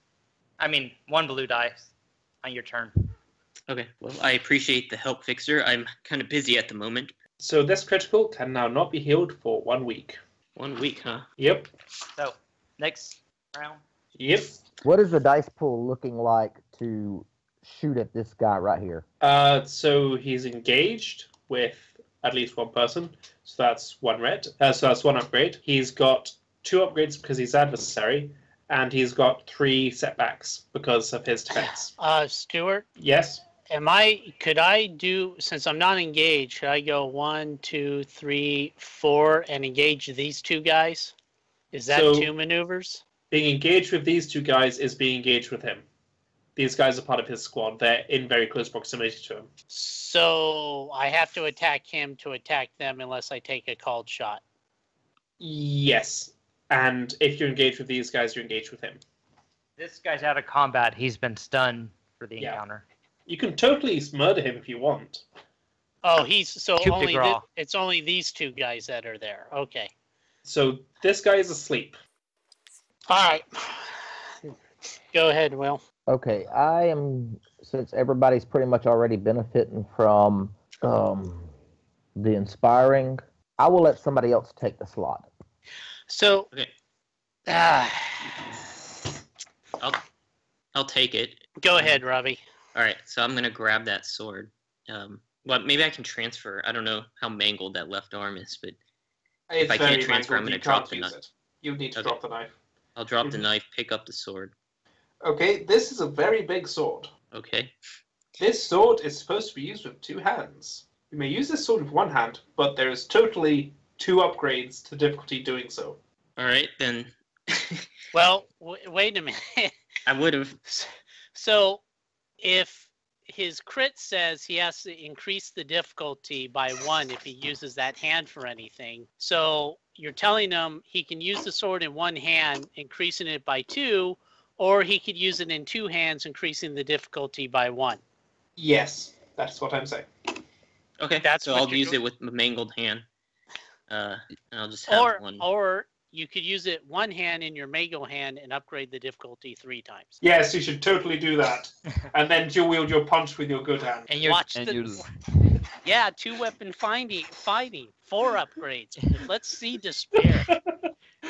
I mean, 1 blue dice on your turn. Okay. Well, I appreciate the help, Fixer. I'm kind of busy at the moment. So this critical can now not be healed for 1 week. 1 week, huh? Yep. So next round. Yep. What is the dice pool looking like to shoot at this guy right here? So he's engaged with at least 1 person. So that's 1 red. So that's 1 upgrade. He's got 2 upgrades because he's adversary, and he's got 3 setbacks because of his defense. Stuart, Yes. could I do, since I'm not engaged, should I go 1, 2, 3, 4 and engage these 2 guys? Is that So- 2 maneuvers? Being engaged with these 2 guys is being engaged with him. These guys are part of his squad. They're in very close proximity to him. So I have to attack him to attack them unless I take a called shot. Yes. And if you're engaged with these guys, you're engaged with him. This guy's out of combat. He's been stunned for the Yeah. encounter. You can totally murder him if you want. Oh, he's so Coup de only grace. it's only these 2 guys that are there. Okay. So this guy is asleep. All right. Go ahead, Will. Okay, since everybody's pretty much already benefiting from the inspiring, I will let somebody else take the slot. So, Okay. ah, I'll take it. go ahead, Robbie. All right. So I'm gonna grab that sword. Well, maybe I can transfer. I don't know how mangled that left arm is, but If I can't transfer, I'm gonna drop the knife. You need to Okay. drop the knife. I'll drop the knife, pick up the sword. Okay, this is a very big sword. Okay. This sword is supposed to be used with 2 hands. You may use this sword with 1 hand, but there is totally 2 upgrades to difficulty doing so. All right, then. Well, wait a minute. I would have. So, if his crit says he has to increase the difficulty by 1 if he uses that hand for anything. So you're telling him he can use the sword in one hand, increasing it by 2, or he could use it in 2 hands, increasing the difficulty by 1. Yes, that's what I'm saying. Okay, That's so what I'll you're use doing. it with my mangled hand. And I'll just have one. Or you could use it one hand in your Mago hand and upgrade the difficulty 3 times. Yes, you should totally do that. And then dual wield your punch with your good hand. And you're Watch And the you yeah, 2-weapon fighting, 4 upgrades. Let's see despair.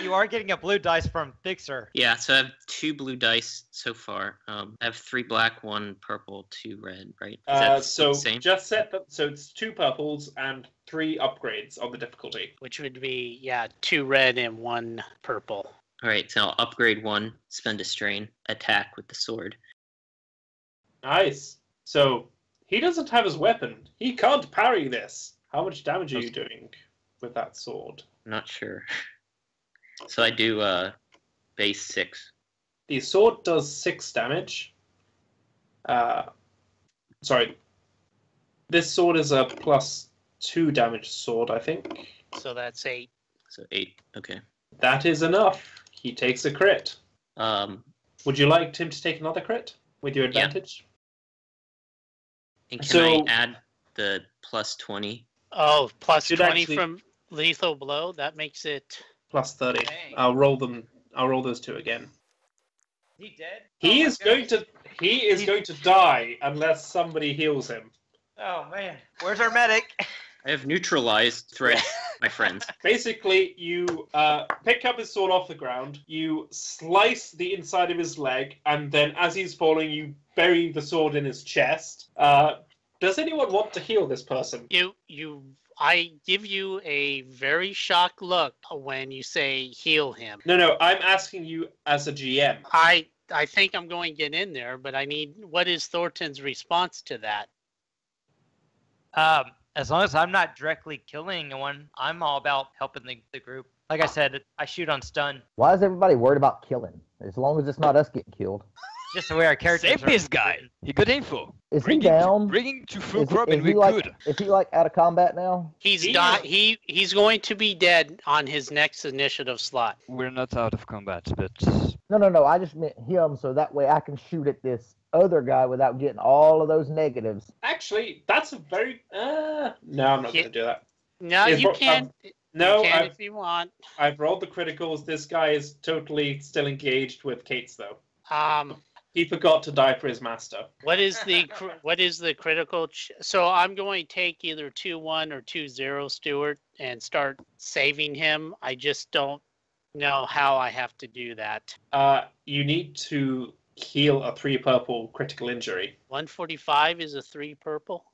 you are getting a blue dice from Fixer. Yeah, so I have 2 blue dice so far. I have 3 black, 1 purple, 2 red, right? Is that So the same? just set that. So it's 2 purples and 3 upgrades on the difficulty. Which would be 2 red and 1 purple. All right, so I'll upgrade 1, spend a strain, attack with the sword. Nice. So he doesn't have his weapon. He can't parry this. How much damage are you doing with that sword? I'm not sure. So I do base 6. The sword does 6 damage. Sorry. This sword is a +2 damage sword, I think. So that's 8. So 8. Okay. That is enough. He takes a crit. Would you like him to take another crit with your advantage? And can So- I add the +20? Oh, plus Should 20 actually- from lethal blow. That makes it. +30. Dang. I'll roll those 2 again. Is he dead? He Oh, is my going goodness. to going to die unless somebody heals him. Oh man, where's our medic? I have neutralized threat, my friends. Basically, you pick up his sword off the ground, you slice the inside of his leg, and then as he's falling, you bury the sword in his chest. Does anyone want to heal this person? I give you a very shocked look when you say heal him. No, I'm asking you as a GM. I think I'm going to get in there, but what is Thornton's response to that? As long as I'm not directly killing anyone, I'm all about helping the group. Like I said, I shoot on stun. Why is everybody worried about killing? As long as it's not us getting killed. Just the way our characters Save are this guy. written. He got info. Is Bring he him down? Bringing to full Is crop he and we're like, good. is he like out of combat now? He's He not. is- He's going to be dead on his next initiative slot. We're not out of combat, but No. I just meant him, so that way I can shoot at this other guy without getting all of those negatives. Actually, that's a very... no, I'm not going to do that. No, Is you what- can. No, you can I've, if you want. I've rolled the criticals. This guy is totally still engaged with Kate's, though. He forgot to die for his master. What is the critical? So I'm going to take either 2-1 or 2-0 Stewart and start saving him. I just don't know how I have to do that. You need to heal a 3 purple critical injury. 145 is a 3 purple.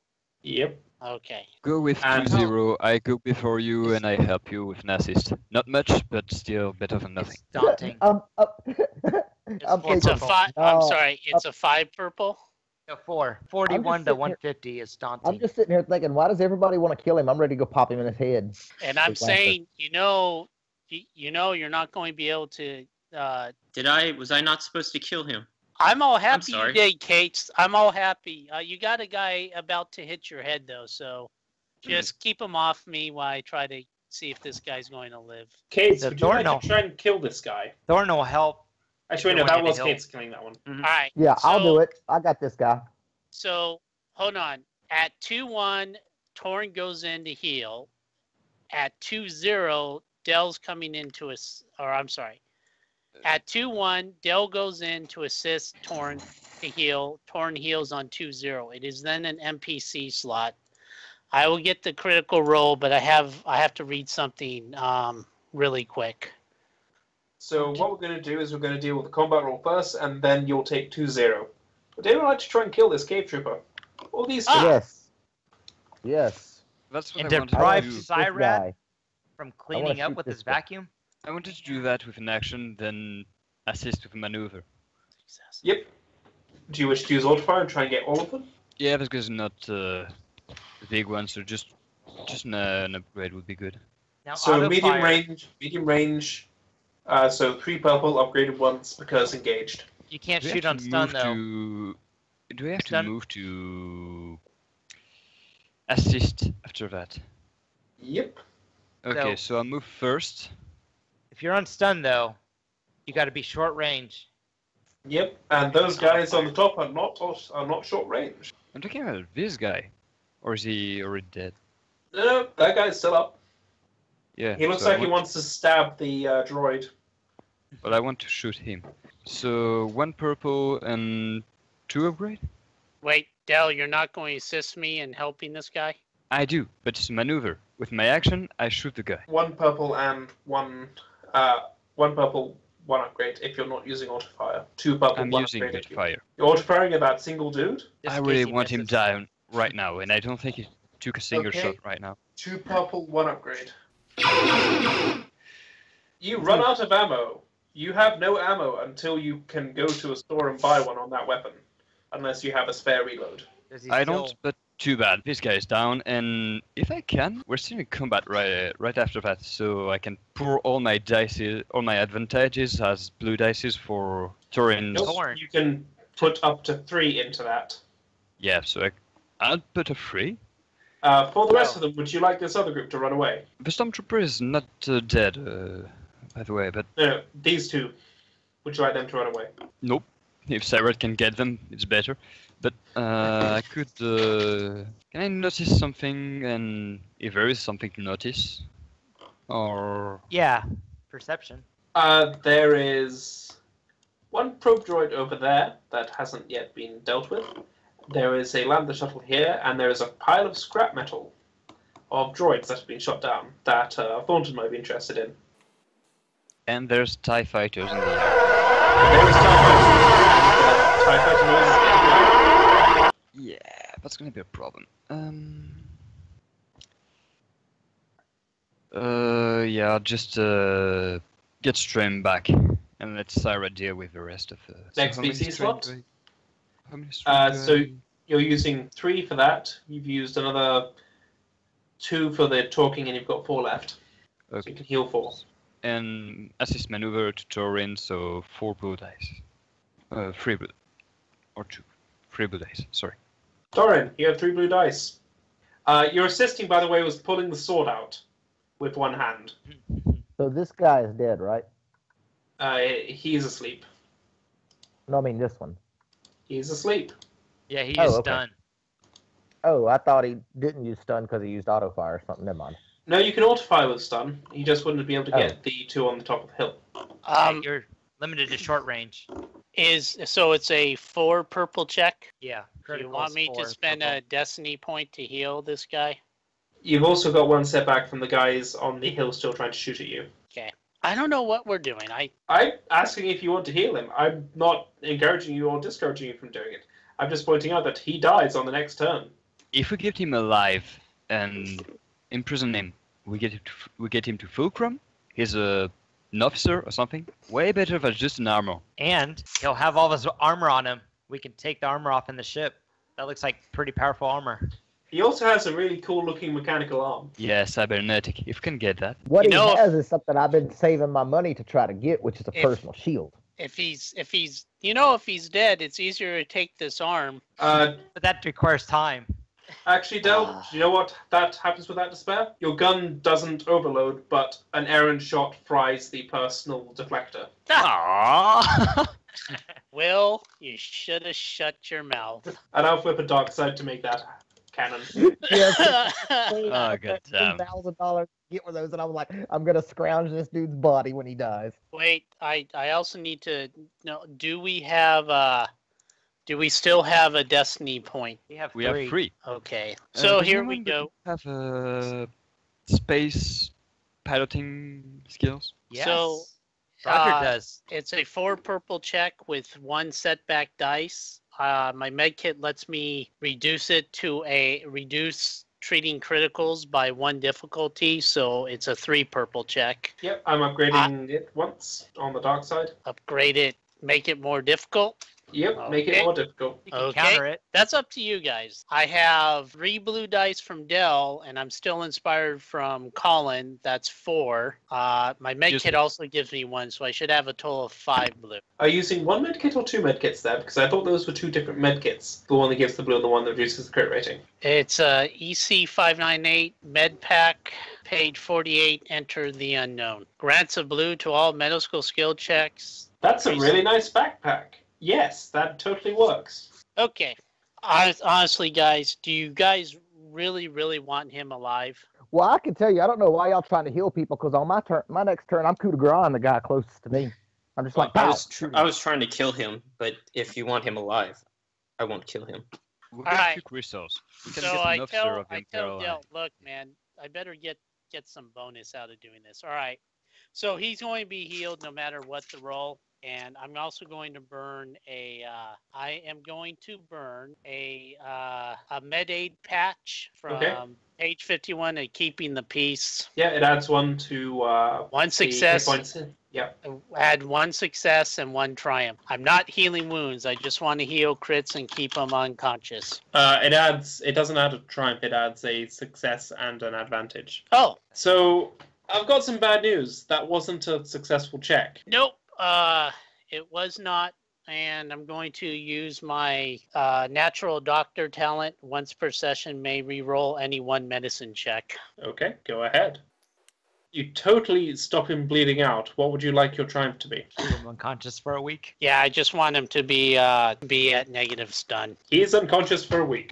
Yep. Okay. go with And- 2-0. I go before you and I help you with an assist. Not much, but still better than nothing. It's daunting. I'm It's a thinking, 5. I'm no, sorry. It's a 5 purple. No, 4. 41 to sitting here- 150 is daunting. I'm just sitting here thinking, why does everybody want to kill him? I'm ready to go pop him in his head. And I'm Exactly. saying, you're not going to be able to. Was I not supposed to kill him? I'm all happy you sorry. did, Kate. I'm all happy. You got a guy about to hit your head, though, so just keep him off me while I try to see if this guy's going to live. Kate, The would you like Thorno. to try and kill this guy? Thorn will help. Actually, You're no, that wanting to was heal. Kate's killing that one. All right. Yeah, I'll so- do it. I got this guy. So, hold on. At 2-1, Torn goes in to heal. At 2-0, Dell's coming in to At 2-1, Dell goes in to assist Torn to heal. Torn heals on 2-0. It is then an NPC slot. I will get the critical roll, but I have to read something really quick. So what we're going to do is we're going to deal with the combat roll first, and then you'll take 2-0. Would anyone like to try and kill this cave trooper? All these two. Yes. That's what And I wanted deprive to do. This Cyrad guy. from cleaning up shoot with this his guy. vacuum. I wanted to do that with an action, then assist with a maneuver. Yep. Do you wish to use Ultrafire and try and get all of them? Yeah, because not the big one, so just an upgrade would be good. Now, So auto medium fire, range. So 3 purple upgraded once because engaged. You can't We shoot have on to stun move though. to Do we have to Stun. move to assist after that? Yep. Okay, so I'll move first. If you're on stun, though, you got to be short range. Yep. And those guys on the top are not short range. I'm talking about this guy. Or is he already dead? No, that guy's still up. Yeah. He looks so I like he want- wants to stab the droid. But I want to shoot him. So 1 purple and 2 upgrade? Wait, Del, you're not going to assist me in helping this guy? I do, but it's a maneuver. With my action, I shoot the guy. 1 purple and 1 purple, 1 upgrade if you're not using autofire. 2 purple, I'm 1 using upgrade if you... fire. You're autofiring at that single dude? Just I in really case he want him misses. down right now, and I don't think he took a single Okay. shot right now. 2 purple, 1 upgrade. You run out of ammo. You have no ammo until you can go to a store and buy one on that weapon. Unless you have a spare reload. Does he I still- don't, but too bad. This guy is down, and if I can, we're still in combat right after that, so I can pour all my dice, all my advantages as blue dices for Torin. Nope, Torn. you can put up to 3 into that. Yeah, so I'll put a 3. For the rest of them, would you like this other group to run away? The Stormtrooper is not dead, by the way, but No, these 2. Would you like them to run away? nope. If Cyrus can get them, it's better. But I could. Can I notice something? And if there is something to notice, or Yeah, perception. There is 1 probe droid over there that hasn't yet been dealt with. There is a lander shuttle here, and there is a pile of scrap metal of droids that have been shot down that Thornton might be interested in. and there's TIE fighters in the air. There is TIE fighter noises everywhere. Yeah, that's gonna be a problem. Yeah, I'll just get Stream back and let Syra deal with the rest of the. Next how many species Stream slot? do I- How many Stream do So I- you're using 3 for that. You've used another 2 for the talking, and you've got 4 left. So Okay. you can heal 4. And assist maneuver to Torin, so 4 blue dice. 3 blue. Or 2. 3 blue dice, sorry. Doran, you have 3 blue dice. Your assisting, by the way, was pulling the sword out with 1 hand. So this guy is dead, right? He's asleep. No, I mean this one. He's asleep. Yeah, he Oh, is okay. done. Oh, I thought he didn't use stun because he used auto fire or something. Never mind. No, you can auto-fire with stun. You just wouldn't be able to get the 2 on the top of the hill. Yeah, you're limited to short range. So it's a 4 purple check. Yeah. Do you criticals want me to for spend purple. a destiny point to heal this guy? You've also got 1 setback from the guys on the hill still trying to shoot at you. I don't know what we're doing. I'm asking if you want to heal him. I'm not encouraging you or discouraging you from doing it. I'm just pointing out that he dies on the next turn. If we keep him alive and imprison him, we get him to fulcrum. He's an officer or something. Way better than just an armor. And he'll have all his armor on him. We can take the armor off in the ship. That looks like pretty powerful armor. He also has a really cool-looking mechanical arm. Yeah, cybernetic. If we can get that. What You he know, has is something I've been saving my money to try to get, which is a If- personal shield. If he's if he's dead, it's easier to take this arm. But that requires time. Actually, Del, do you know what that happens with that despair? Your gun doesn't overload, but an errant shot fries the personal deflector. Aww. Will, you should have shut your mouth. And I'll flip a dark side to make that canon. Yes. Oh, god damn. $10,000 to get one of those, and I'm like, I'm gonna scrounge this dude's body when he dies. Wait, I also need to know, do we still have a destiny point? We have We have 3. Okay. So does here we anyone go. Have space piloting skills? Yes. So, Roger uh, does. It's a 4 purple check with 1 setback dice. My med kit lets me reduce treating criticals by 1 difficulty, so it's a 3 purple check. Yep, I'm upgrading it once on the dark side. Upgrade it, make it more difficult. Yep, make it Okay. more difficult. You can Okay. counter it. That's up to you guys. I have 3 blue dice from Dell, and I'm still inspired from Colin. That's 4. My med Yes. kit also gives me 1, so I should have a total of 5 blue. Are you using 1 medkit or 2 medkits there? Because I thought those were 2 different medkits. The one that gives the blue and the one that reduces the crit rating. It's EC 598 med pack, page 48. Enter the unknown. Grants a blue to all medical skill checks. That's a really nice backpack. Yes, that totally works. Okay. Honestly, guys, do you guys really want him alive? Well, I can tell you, I don't know why y'all trying to heal people, because on my next turn, I'm coup de grace on the guy closest to me. I'm just like, I pow. was trying to kill him, but if you want him alive, I won't kill him. We've All got right. few crystals. We can So get I enough tell syrup in Imperial. Del, look, man, I better get some bonus out of doing this. All right. So he's going to be healed no matter what the roll. And I'm also going to burn I am going to burn a med aid patch from page 51 and keeping the peace. Yeah, it adds 1 to 1 the success. hit points. Yeah. Add 1 success and 1 triumph. I'm not healing wounds. I just want to heal crits and keep them unconscious. It doesn't add a triumph, it adds a success and an advantage. Oh, So I've got some bad news. That wasn't a successful check. nope. It was not. And I'm going to use my natural doctor talent. Once per session, may re-roll any 1 medicine check. Okay, go ahead. You totally stop him bleeding out. What would you like your triumph to be? Leave him unconscious for a week. Yeah, I just want him to be at negative stun. He's unconscious for a week.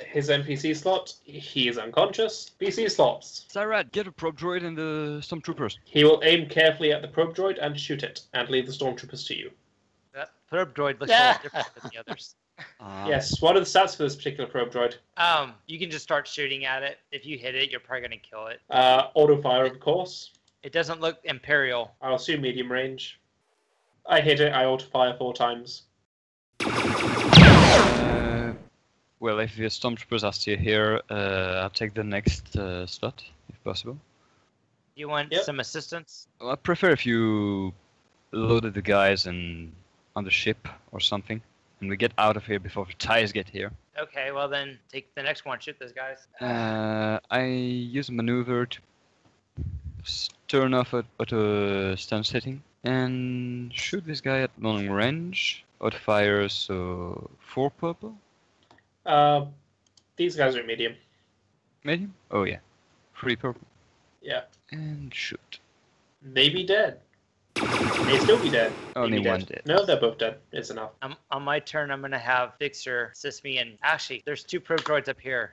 His NPC slot, he is unconscious. PC slots. Cyrad, get a probe droid and the stormtroopers. He will aim carefully at the probe droid and shoot it, and leave the stormtroopers to you. That probe droid looks a little different than the others. Yes, what are the stats for this particular probe droid? You can just start shooting at it. If you hit it, you're probably gonna kill it. Auto fire, of course. It doesn't look Imperial. I'll assume medium range. I hit it, I auto fire 4 times. Well, if the stormtroopers are still here, I'll take the next slot, if possible. You want Yep. some assistance? Well, I prefer if you loaded the guys on the ship or something, and we get out of here before the TIEs get here. Okay, well then take the next one. Shoot those guys. I use a maneuver to turn off auto stun setting and shoot this guy at long range. Auto fire, so 4 purple. These guys are medium. Medium? Oh yeah, 3 purple. Yeah. And shoot. Maybe dead. May still be dead. Only Maybe one dead. No, they're both dead. It's enough. On my turn, I'm gonna have Fixer assist me, and actually, there's 2 probe droids up here.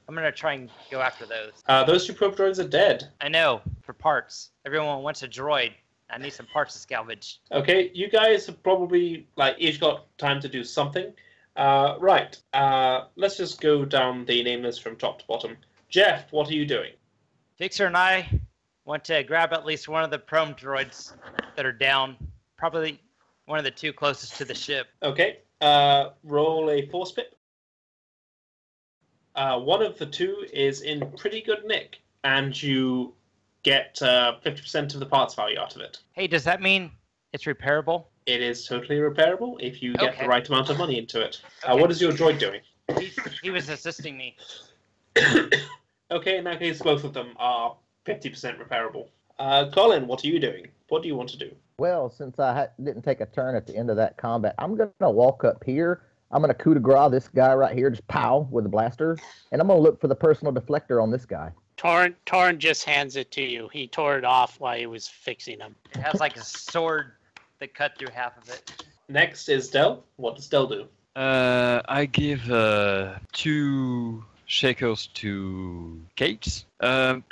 I'm gonna try and go after those. Those 2 probe droids are dead. I know, for parts. Everyone wants a droid. I need some parts to salvage. Okay, you guys have probably each got time to do something. Right. Let's just go down the name list from top to bottom. Jeff, what are you doing? Fixer and I want to grab at least one of the probe droids that are down. Probably one of the 2 closest to the ship. Okay. Roll a force pip. One of the 2 is in pretty good nick, and you get 50% of the parts value out of it. Hey, does that mean it's repairable? It is totally repairable if you get Okay. the right amount of money into it. Okay. What is your droid doing? He was assisting me. Okay, in that case, both of them are 50% repairable. Colin, what are you doing? What do you want to do? Well, since I didn't take a turn at the end of that combat, I'm going to walk up here. I'm going to coup de grace this guy right here, just pow, with the blaster. And I'm going to look for the personal deflector on this guy. Torn just hands it to you. He tore it off while he was fixing them. It has like a sword that cut through half of it. Next is Del. What does Del do? I give 2 shakers to Kate.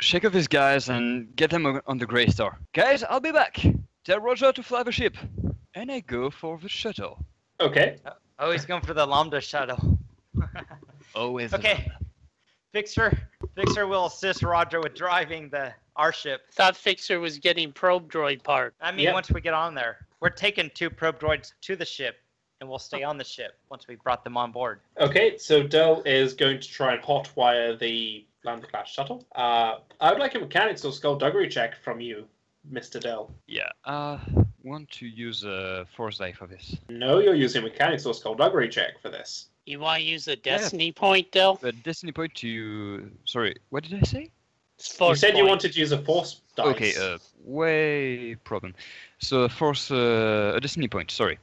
Shake off these guys and get them on the Grey Star. Guys, I'll be back. Tell Roger to fly the ship. And I go for the shuttle. Okay. Oh, he's going for the Lambda shuttle. Always. Okay. Fixer will assist Roger with driving our ship. Thought Fixer was getting probe droid part. I mean, Yep. once we get on there, we're taking 2 probe droids to the ship, and we'll stay on the ship once we brought them on board. Okay, so Del is going to try and hotwire the Lambda class shuttle. I would like a mechanics or skullduggery check from you, Mr. Del. Yeah. want to use a force die for this. No, you're using mechanics or skullduggery check for this. You want to use a destiny point, Del? But destiny point to... Sorry, what did I say? You said you wanted to use a force dice. Okay, way problem. So force a destiny point. Sorry.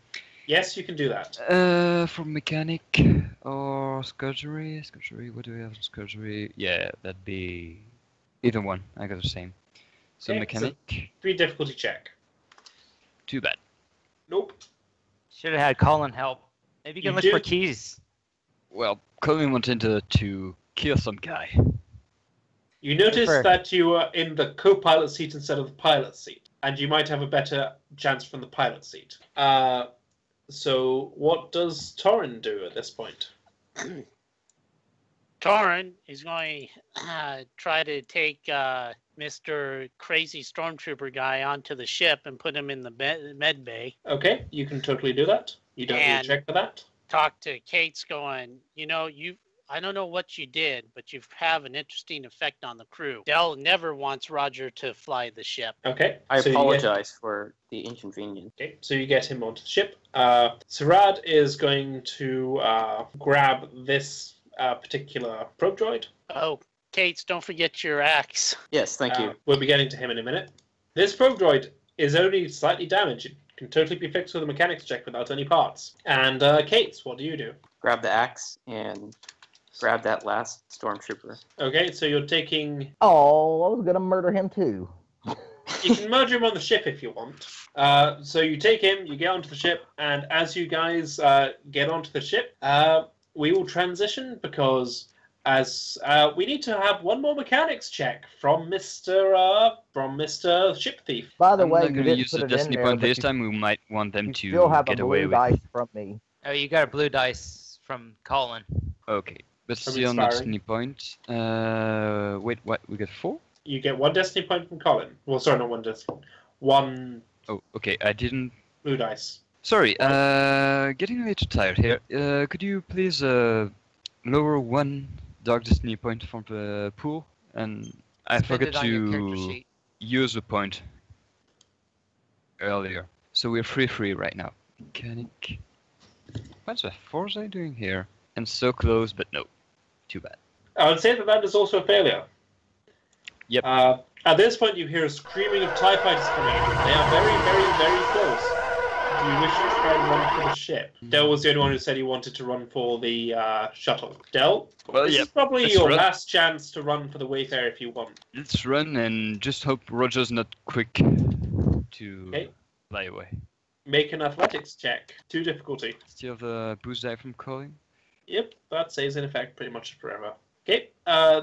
Yes, you can do that. For mechanic or skullduggery. Skullduggery. What do we have in skullduggery? Yeah, that'd be either one. I got the same. So Okay, mechanic. so 3 difficulty check. Too bad. Nope. Should have had Colin help. Maybe you can You look do? for keys. Well, Colin wanted to kill some guy. You notice Fair. that you are in the co-pilot seat instead of the pilot seat, and you might have a better chance from the pilot seat. So what does Torrin do at this point? Torrin is going to try to take Mr. Crazy Stormtrooper guy onto the ship and put him in the med bay. Okay, you can totally do that. You don't need And- to check for that. Talk to Kate's going, I don't know what you did, but you have an interesting effect on the crew. Del never wants Roger to fly the ship. Okay. I so you get- apologize for the inconvenience. Okay, so you get him onto the ship. Sarad is going to grab this particular probe droid. Oh, Kate's, don't forget your axe. Yes, thank you. We'll be getting to him in a minute. This probe droid is only slightly damaged. It can totally be fixed with a mechanics check without any parts. And Kate, what do you do? Grab the axe and grab that last stormtrooper. Okay, so you're taking... Oh, I was gonna murder him too. You can murder him on the ship if you want. So you take him, you get onto the ship, and as you guys get onto the ship, we will transition because as we need to have one more mechanics check from Mr. Ship Thief. By the I'm way, not you going to didn't use put the it in destiny there, point but this you, time. We might want them you to still have a get away blue with. dice from me. Oh, you got a blue dice from Colin. Okay, let's From see on the inspiring. destiny point. Wait, what? We got 4? You get 1 destiny point from Colin. Well, sorry, not 1 destiny point. 1 Oh, okay. I didn't. blue dice. Sorry. Getting a little tired here. Could you please lower 1 dark destiny point from the pool? And I Spend forgot it on your character to sheet. use a point earlier. So we're free right now. Mechanic. What's the force I doing here? And so close, but no. Too bad. I would say that that is also a failure. Yep. At this point, you hear a screaming of TIE fighters coming in. They are very, very, very close. Do you wish to try and run for the ship? Del was the only one who said he wanted to run for the shuttle. Del? Well, This yeah. is probably let's your run. last chance to run for the Wayfarer if you want. Let's run and just hope Roger's not quick to Okay. fly away. Make an athletics check. 2 difficulty. Still the boost die from Colin? Yep, that stays in effect pretty much forever. Okay,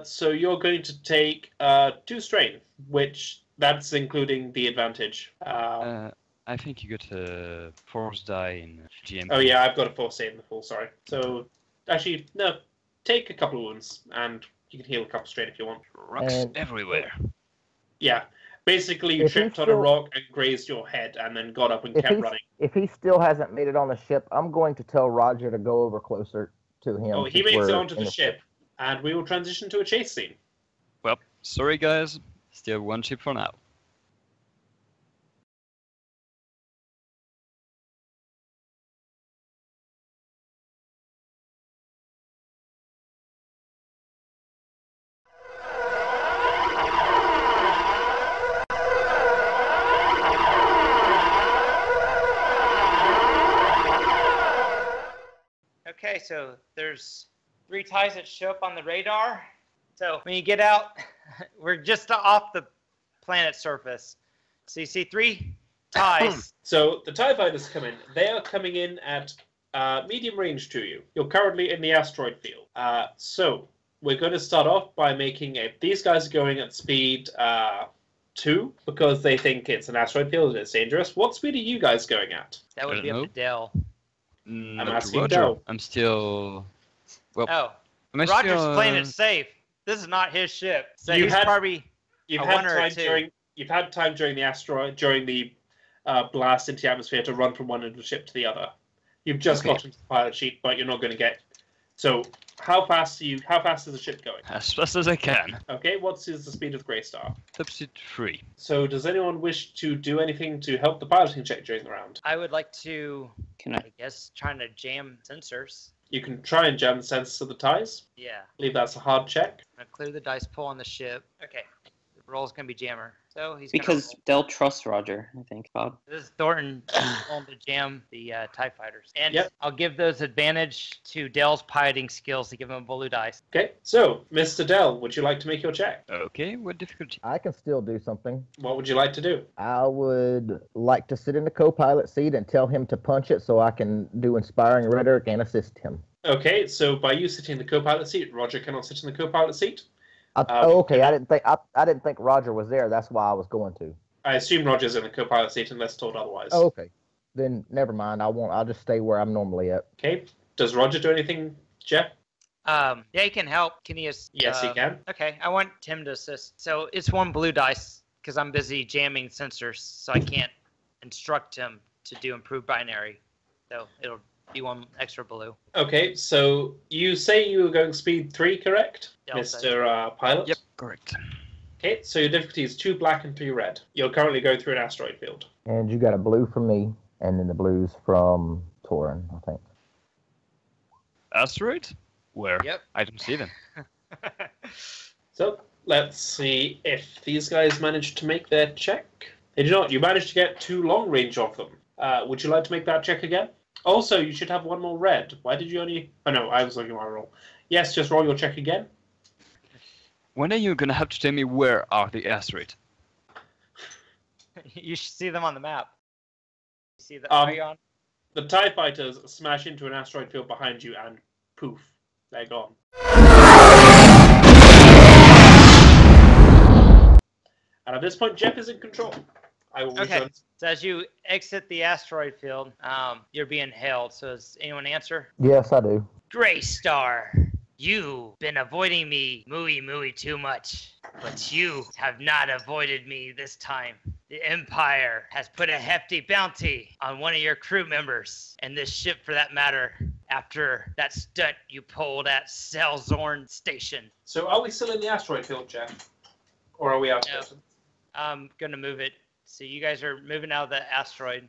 so you're going to take 2 strain, which that's including the advantage. I think you got a force die in GM. Oh yeah, I've got a 4 save in the full, sorry. So, actually, no, take a couple of wounds, and you can heal a couple strain if you want. Rocks And- everywhere. Yeah, basically you If tripped he's on a still- rock and grazed your head, and then got up and If kept he's, running. if he still hasn't made it on the ship, I'm going to tell Roger to go over closer to him. Oh, he since makes it we're onto in the ship, and we will transition to a chase scene. Well, sorry guys. Still 1 ship for now. Okay, so there's 3 ties that show up on the radar. So when you get out, we're just off the planet's surface. So you see 3 ties. So the TIE fighters come in. They are coming in at medium range to you. You're currently in the asteroid field. So we're going to start off by making a... These guys are going at speed 2 because they think it's an asteroid field and it's dangerous. What speed are you guys going at? That would I be don't up to Dell. Not asking Roger. Del. I'm still. Well, Oh, am I Roger's still, playing it safe. This is not his ship. So You he's had- probably You've A had 1 or a time 2. during the asteroid during the blast into the atmosphere to run from one end of the ship to the other. You've just Okay. got into the pilot sheet, but you're not going to get So how fast is the ship going? As fast as I can. Okay, what is the speed of the Greystar? Top speed 3. So does anyone wish to do anything to help the piloting check during the round? I would like to, Can I? I guess, trying to jam sensors. You can try and jam the sensors of the ties. Yeah. I believe that's a hard check. I'm gonna clear the dice pool on the ship. Okay. The roll's gonna be jammer. So he's Because gonna they'll trust Roger, I think, Bob. this is Thornton going to jam the TIE fighters. And Yep. I'll give those advantage to Dell's piloting skills to give him a blue dice. Okay, so Mr. Dell, would you like to make your check? Okay, what difficulty? I can still do something. What would you like to do? I would like to sit in the co-pilot seat and tell him to punch it so I can do inspiring rhetoric and assist him. Okay, so by you sitting in the co-pilot seat, Roger cannot sit in the co-pilot seat. Okay. I didn't think Roger was there. That's why I was going to. I assume Roger's in the co-pilot seat unless told otherwise. Oh, okay. Then never mind. I'll just stay where I'm normally at. Okay, does Roger do anything, Jeff? Yeah, he can help. Can he assist? Yes, he can. Okay, I want Tim to assist. So it's one blue dice because I'm busy jamming sensors, so I can't instruct him to do improved binary. So it'll be one extra blue. Okay, so you say you were going speed 3, correct? Yeah, I'll Mr. Pilot? Yep, correct. Okay, so your difficulty is 2 black and 3 red. You're currently going through an asteroid field. And you got a blue from me, and then the blues from Torin, I think. Asteroid? Where? Yep. I don't see them. So, let's see if these guys managed to make their check. They did not. You managed to get 2 long range of them. Would you like to make that check again? Also, you should have 1 more red. Why did you only... Oh, no, I was looking at my roll. Yes, just roll your check again. When are you gonna have to tell me where are the asteroids? You should see them on the map. You see the Um, ion? The TIE fighters smash into an asteroid field behind you and poof, they're gone. And at this point, Jeff is in control. I will Okay. return. So as you exit the asteroid field, you're being hailed. So does anyone answer? Yes, I do. Greystar, you've been avoiding me mooey too much, but you have not avoided me this time. The Empire has put a hefty bounty on one of your crew members, and this ship for that matter, after that stunt you pulled at Selzorn Station. So are we still in the asteroid field, Jeff? Or are we out No. of it? I'm going to move it. So you guys are moving out of the asteroid.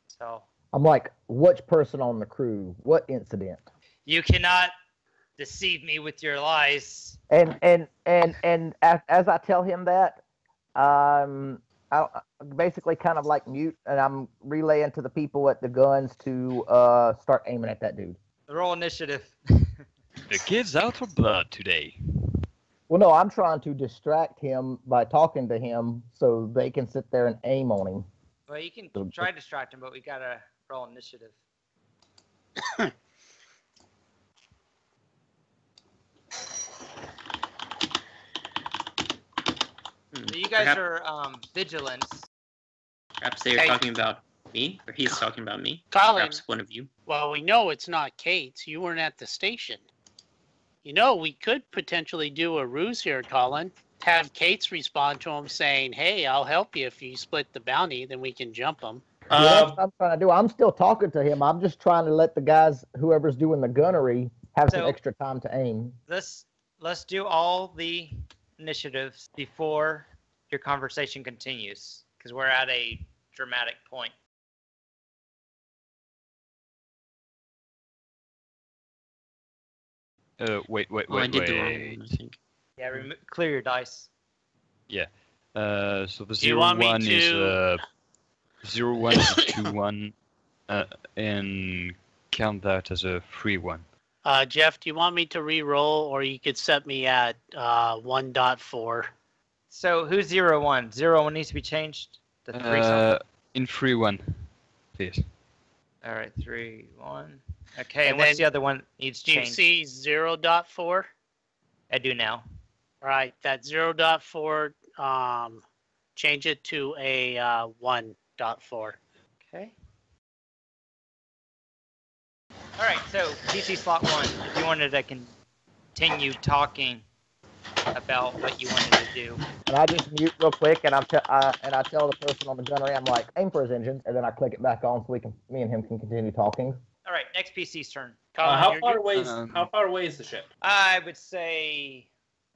So I'm like, which person on the crew? What incident? you cannot deceive me with your lies. And as I tell him that, I basically kind of like mute, and I'm relaying to the people at the guns to start aiming at that dude. Roll initiative. The kid's out for blood today. Well, no, I'm trying to distract him by talking to him so they can sit there and aim on him. Well, you can try to distract him, but we got to roll initiative. So you guys are vigilance. Perhaps they are talking about me, or he's talking about me. Colin, Perhaps one of you. well, we know it's not Kate's. You weren't at the station. You know, we could potentially do a ruse here, Colin. Have Kate's respond to him saying, hey, I'll help you if you split the bounty, then we can jump him. Yeah, that's what I'm trying to do. I'm still talking to him. I'm just trying to let the guys, whoever's doing the gunnery, have some So- extra time to aim. Let's do all the initiatives before your conversation continues, because we're at a dramatic point. Wait. Well, I did the wrong one, I think. Yeah, clear your dice. So the Do you want me 01 is to- 01 is a 2-1, and count that as a 3-1. Jeff, do you want me to re-roll, or you could set me at 1.4? So who's 01? 01 needs to be changed to 3 something. In 3-1, please. All right, 3, 1. Okay, and And what's then the other one needs Do you changed? see 0.4? I do now. Right, that 0.4, change it to a 1.4. Okay. All right, so PC slot 1, if you wanted to continue talking about what you wanted to do. And I just mute real quick, and I tell the person on the gunnery, I'm like, aim for his engines, and then I click it back on so me and him can continue talking. All right, next PC's turn. Colin, How you're far good? away is how far away is the ship? I would say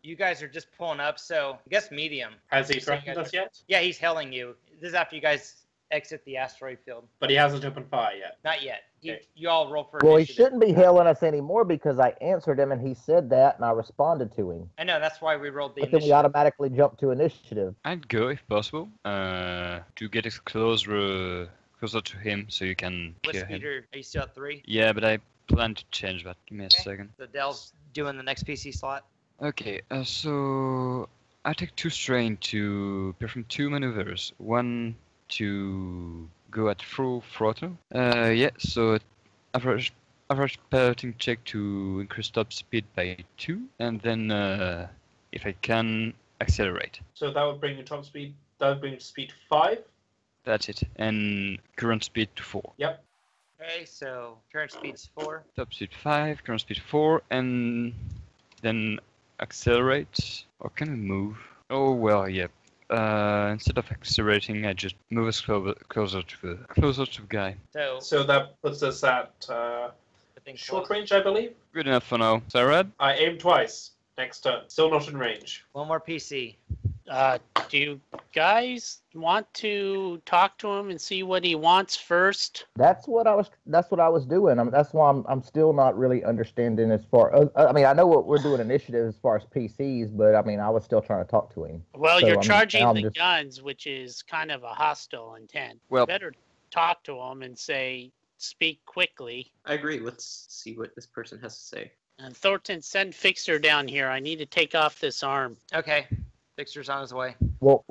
you guys are just pulling up, so I guess medium. Has he So you threatened guys us yet? Yeah, he's hailing you. This is after you guys exit the asteroid field. But he hasn't opened fire yet. Not yet. Okay. You all roll for Well, he initiative. shouldn't be hailing us anymore because I answered him and he said that and I responded to him. I know, that's why we rolled the But then we initiative. automatically jumped to initiative. I'd go if possible. To get as closer to him so you can What kill speed him. are you still at 3? Yeah, but I plan to change that. Give me a Okay. second. So Dell's doing the next PC slot. Okay, so I take 2 strain to perform 2 maneuvers. One to go at full throttle. Yeah, so average piloting check to increase top speed by 2, and then if I can accelerate. So that would bring your top speed. That would bring your speed to 5. That's it, and current speed to 4. Yep. Okay, so current speed's 4. Top speed 5, current speed 4, and then accelerate. Or can we move? Oh well, yeah. Instead of accelerating, I just move us closer to the guy. So that puts us at I think short close. range, I believe. Good enough for now. Sarad? I aim twice. Next turn. Still not in range. One more PC. Do you guys want to talk to him and see what he wants first? That's what I was doing. That's why I'm still not really understanding as far. I mean, I know what we're doing initiative as far as PCs, but I mean, I was still trying to talk to him. Well, So, you're I mean, charging I'm the just- guns, which is kind of a hostile intent. Well- Better talk to him and say, speak quickly. I agree. Let's see what this person has to say. And Thornton, send Fixer down here. I need to take off this arm. Okay. Fixer's on his way. Well,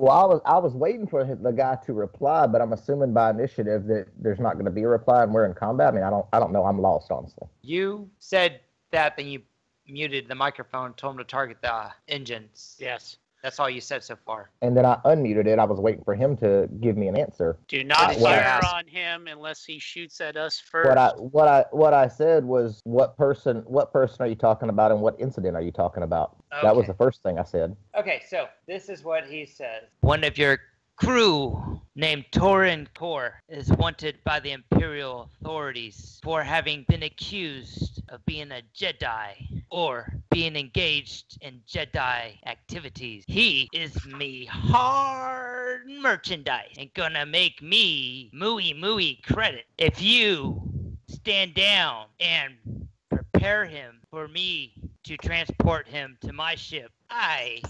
I was waiting for the guy to reply, but I'm assuming by initiative that there's not going to be a reply and we're in combat. I mean, I don't know. I'm lost, honestly. You said that, then you muted the microphone, told him to target the engines. Yes. That's all you said so far. And then I unmuted it. I was waiting for him to give me an answer. Do not did you fire ask? on him unless he shoots at us first. What I said was, what person are you talking about, and what incident are you talking about? That was Okay. the first thing I said. Okay, so this is what he says. One of your crew named Torin Kor is wanted by the Imperial authorities for having been accused of being a Jedi or being engaged in Jedi activities. He is me hard merchandise and gonna make me mooey credit. If you stand down and prepare him for me to transport him to my ship, I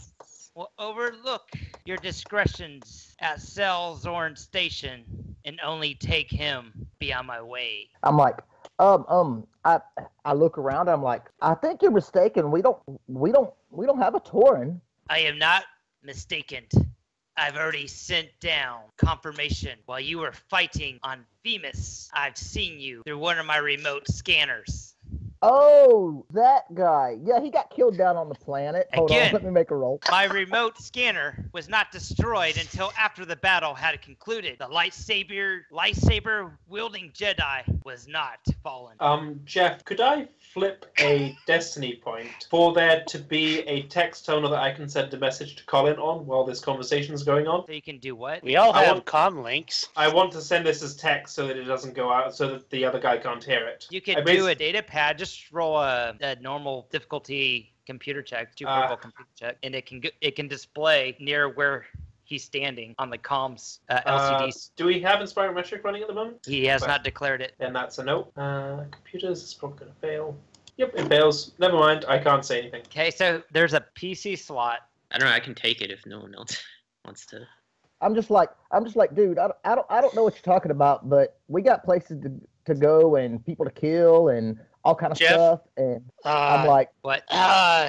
will overlook your discretions at Selzorn Station and only take him beyond my way. I'm like, I look around. I'm like, I think you're mistaken. We don't have a Tauren. I am not mistaken. I've already sent down confirmation while you were fighting on Phemis. I've seen you through one of my remote scanners. Oh, that guy. Yeah, he got killed down on the planet. Hold Again. on, let me make a roll. My remote scanner was not destroyed until after the battle had concluded. The lightsaber wielding Jedi was not fallen. Jeff, could I flip a destiny point for there to be a text toner that I can send a message to Colin on while this conversation is going on? So you can do what? We all I have want- comm links. I want to send this as text so that it doesn't go out, so that the other guy can't hear it. You I can basi- do a data pad. Just roll a normal difficulty computer check, computer check, and it can display near where he's standing on the comms LCDs. Do we have Inspiring Metric running at the moment? He has not declared it. Then that's a no. Computers is probably going to fail. Yep, it fails. Never mind. I can't say anything. Okay, so there's a PC slot. I don't know. I can take it if no one else wants to. I'm just like, dude, I don't know what you're talking about, but we got places to go and people to kill and all kind of Jeff? stuff. And I'm like, What?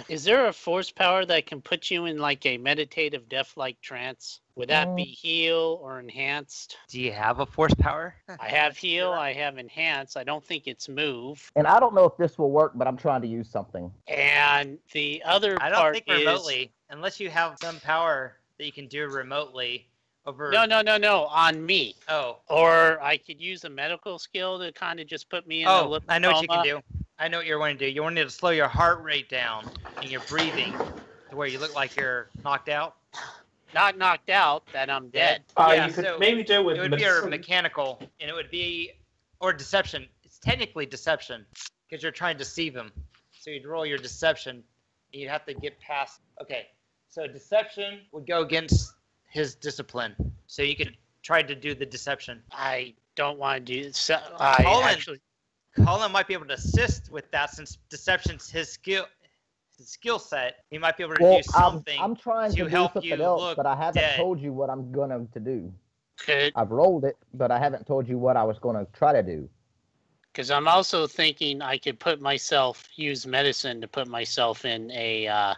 Is there a force power that can put you in like a meditative death-like trance? Would that be heal or enhanced? Do you have a force power? I have heal, I have enhance. I don't think it's move. and I don't know if this will work, but I'm trying to use something. And the other I don't part think is remotely, unless you have some power that you can do remotely over. no, on me. Oh. Or I could use a medical skill to kind of just put me in a Oh, little I know what you can coma. do. I know what you're wanting to do. You want to slow your heart rate down and your breathing to where you look like you're knocked out. Not knocked out, that I'm dead. Yeah, you could so maybe do it with It would be a mechanical, and it would be, or deception. It's technically deception because you're trying to deceive him. So you'd roll your deception. And you'd have to get past. Okay, so deception would go against his discipline. So you could try to do the deception. I don't want to do. Colin might be able to assist with that since deception's his skill set. He might be able to do something. I'm trying to help do something you else, look but I haven't dead. told you what I'm going to do. Could, I've rolled it, but I haven't told you what I was going to try to do. because I'm also thinking I could use medicine to put myself in a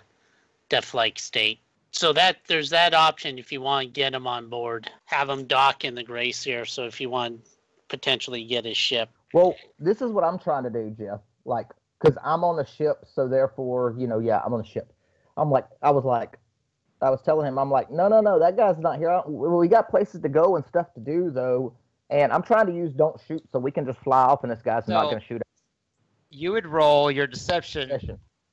death-like state. So there's that option if you want to get him on board. Have him dock in the Grace here, so if you want to potentially get his ship. Well, this is what I'm trying to do, Jeff. Like, because I'm on the ship, so therefore, I'm on the ship. I was telling him, I'm like, no, that guy's not here. We got places to go and stuff to do, though. And I'm trying to use don't shoot so we can just fly off and this guy's not going to shoot us. You would roll your deception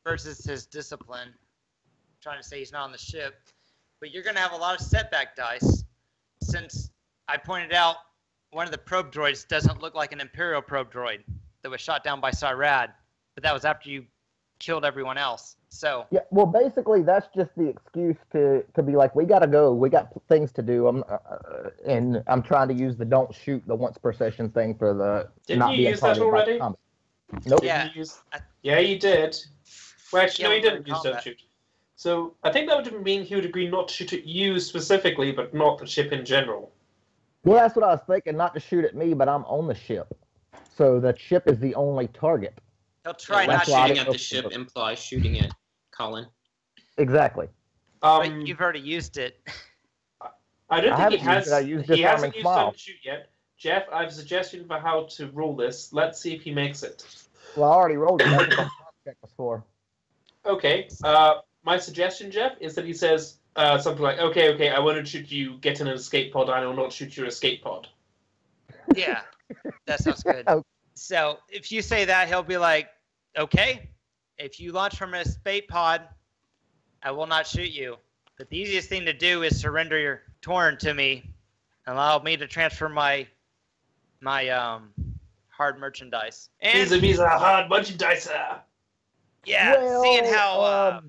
versus his discipline. I'm trying to say he's not on the ship. But you're going to have a lot of setback dice since I pointed out one of the probe droids doesn't look like an Imperial probe droid that was shot down by Cyrad. But that was after you killed everyone else. So yeah, well, basically that's just the excuse to be like, we gotta go, we got things to do. And I'm trying to use the don't shoot the once per session thing for the. Didn't you use that already? Nope. Yeah, you did. Well, actually, no, you didn't use don't shoot. So I think that would mean he would agree not to shoot at you specifically, but not the ship in general. Well, that's what I was thinking, not to shoot at me, but I'm on the ship, so the ship is the only target. He'll try not shooting at the ship implies shooting at Colin. Exactly. But you've already used it. I don't think he has. He hasn't used don't shoot yet. Jeff, I have a suggestion for how to roll this. Let's see if he makes it. Well, I already rolled it. That's what the check was for. Okay. My suggestion, Jeff, is that he says something like, "Okay, I want to shoot you. Get in an escape pod. I will not shoot your escape pod." Yeah, that sounds good. So if you say that, he'll be like, "Okay, if you launch from an escape pod, I will not shoot you. But the easiest thing to do is surrender your Torn to me, and allow me to transfer my hard merchandise." And these are hard merchandise. Yeah, well,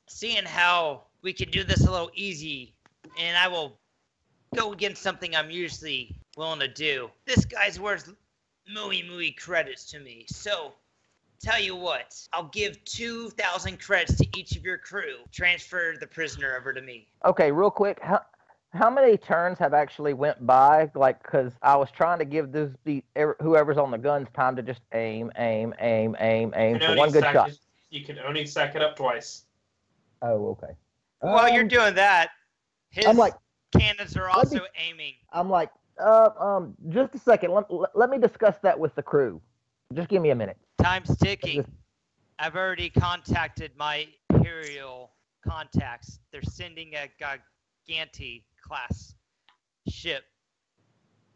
seeing how we can do this a little easy, and I will go against something I'm usually willing to do. This guy's worth muy credits to me. So, tell you what, I'll give 2,000 credits to each of your crew. Transfer the prisoner over to me. Okay, real quick, how many turns have actually went by? Like, because I was trying to give whoever's on the guns time to just aim for one good shot. You can only stack it up twice. Oh, okay. While you're doing that, his cannons are also aiming. I'm like, just a second. Let me discuss that with the crew. Just give me a minute. Time's ticking. I've already contacted my Imperial contacts. They're sending a Giganti-class ship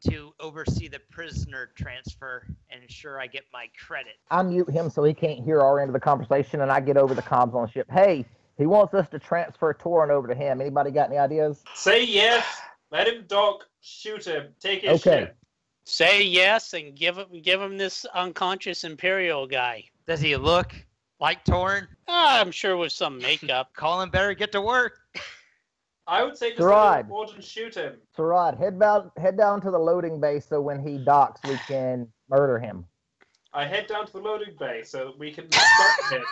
to oversee the prisoner transfer and ensure I get my credit. I mute him so he can't hear our end of the conversation, and I get over the comms on the ship. Hey, he wants us to transfer Torin over to him. Anybody got any ideas? Say yes. Let him dock. Shoot him. Take his ship. Say yes and give him this unconscious Imperial guy. Does he look like Torin? I'm sure with some makeup. Colin better get to work. I would say just let him board and shoot him. Sarad, head down to the loading bay so when he docks we can murder him. I head down to the loading bay so that we can stop him.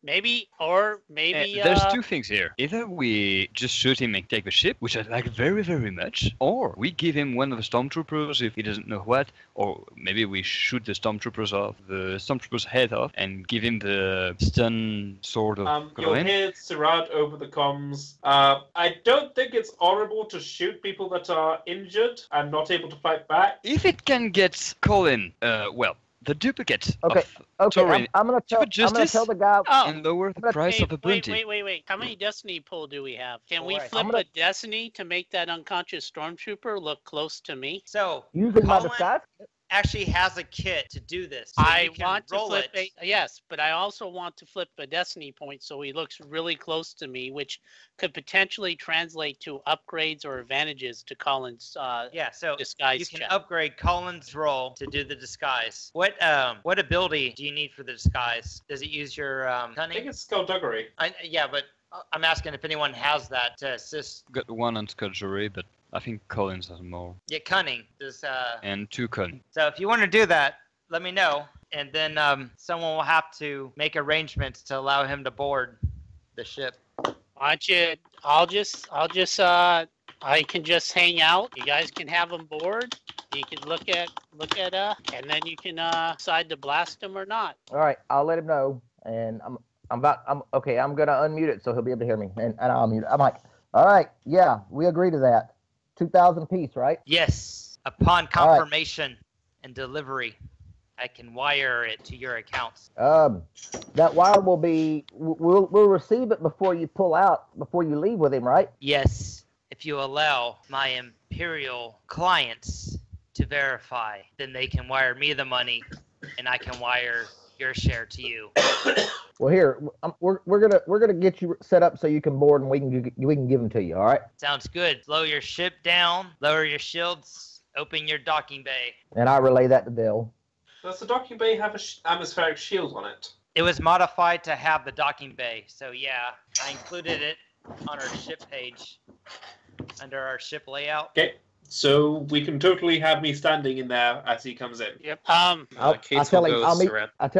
Maybe. There's two things here. Either we just shoot him and take the ship, which I like very, very much, or we give him one of the stormtroopers if he doesn't know what, or maybe we shoot the stormtrooper's head off, and give him the stun sword of You'll hear Sarad over the comms. I don't think it's honorable to shoot people that are injured and not able to fight back. If it can get Colin, the duplicate of Torin I'm gonna tell the guy and lower the price of the bounty. Wait. How many Destiny pull do we have? Can we flip a Destiny to make that unconscious stormtrooper look close to me? So using my disguise? actually has a kit to do this. So I you can want to roll flip it. yes, but I also want to flip a destiny point so he looks really close to me, which could potentially translate to upgrades or advantages to Colin's Yeah, so disguise you can check. upgrade Colin's roll to do the disguise. What ability do you need for the disguise? Does it use your I think cunning? it's skullduggery. Yeah, but I'm asking if anyone has that to assist. Got one on Skullduggery, but I think Collins has more. Yeah, cunning. Does And 2 cunning. So if you want to do that, let me know, and then someone will have to make arrangements to allow him to board the ship. Why don't you? I can just hang out. You guys can have him board. You can look at and then you can decide to blast him or not. All right, I'll let him know, and I'm okay. I'm gonna unmute it so he'll be able to hear me, and I'll mute it. I'm like, all right, yeah, we agree to that. 2,000 apiece, right? Yes. Upon confirmation and delivery, I can wire it to your accounts. That wire will be. We'll receive it before you pull out, before you leave with him, right? Yes. If you allow my Imperial clients to verify, then they can wire me the money, and I can wire your share to you. Well, here we're gonna get you set up so you can board, and we can give them to you. All right. Sounds good. Slow your ship down, lower your shields, open your docking bay. And I relay that to Dell. Does the docking bay have a atmospheric shield on it? It was modified to have the docking bay, so yeah, I included it on our ship page under our ship layout. Okay, so we can totally have me standing in there as he comes in. Yep. I tell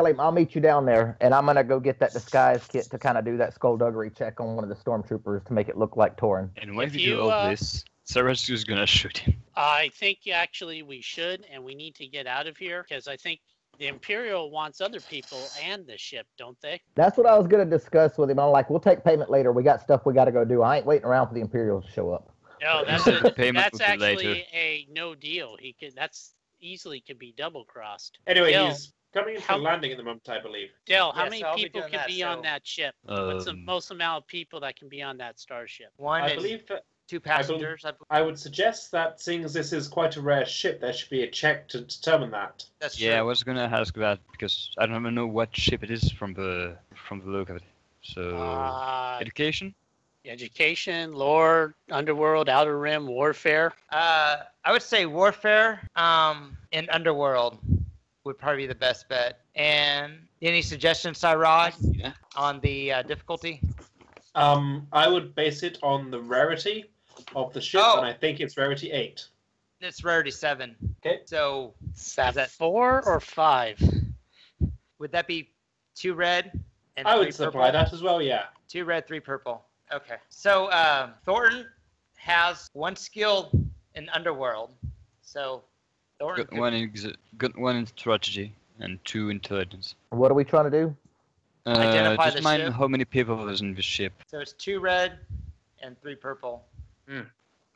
him I'll meet you down there, and I'm gonna go get that disguise kit to kind of do that skullduggery check on one of the stormtroopers to make it look like Torin. And when If we you, do all this, Sarah's just gonna shoot him. I think actually we should, and we need to get out of here because I think the Imperial wants other people and the ship, don't they? That's what I was gonna discuss with him. I'm like, we'll take payment later. We got stuff we got to go do. I ain't waiting around for the Imperials to show up. No, that's Payment that's will be actually later. a no deal. That's easily could be double crossed. Anyway, Dell, he's coming into how- the landing at the moment, I believe. Dell, how Yes, many I'll be people doing can that, be on so- that ship? What's the most amount of people that can be on that starship? One I and believe that 2 passengers. I would suggest that seeing as this is quite a rare ship, there should be a check to determine that. That's true. Yeah, I was gonna ask that because I don't even know what ship it is from the look of it. So education. Education, lore, underworld, outer rim, warfare. I would say warfare and underworld would probably be the best bet. And any suggestions, Cyrod, Yeah. on the difficulty? I would base it on the rarity of the ship, Oh. and I think it's rarity 8. It's rarity 7. Okay. So Is that that- 4 or 5? would that be 2 red and I 3 would supply purple? that as well, yeah. 2 red, 3 purple. Okay. So Thornton has 1 skill in underworld. So Thornton. Got one in strategy and 2 intelligence. What are we trying to do? Identify just the mind ship. how many people is in the ship. So it's 2 red and 3 purple.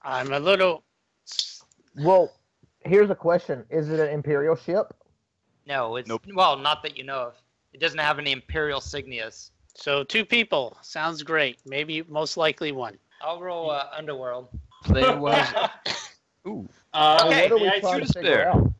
I'm a little. Well, here's a question: is it an Imperial ship? No, it's Nope. well, not that you know of. It doesn't have any Imperial signias. So 2 people sounds great. Maybe most likely 1. I'll roll underworld. Player was. Ooh. Okay, what are we may I trying to choose- figure there. out?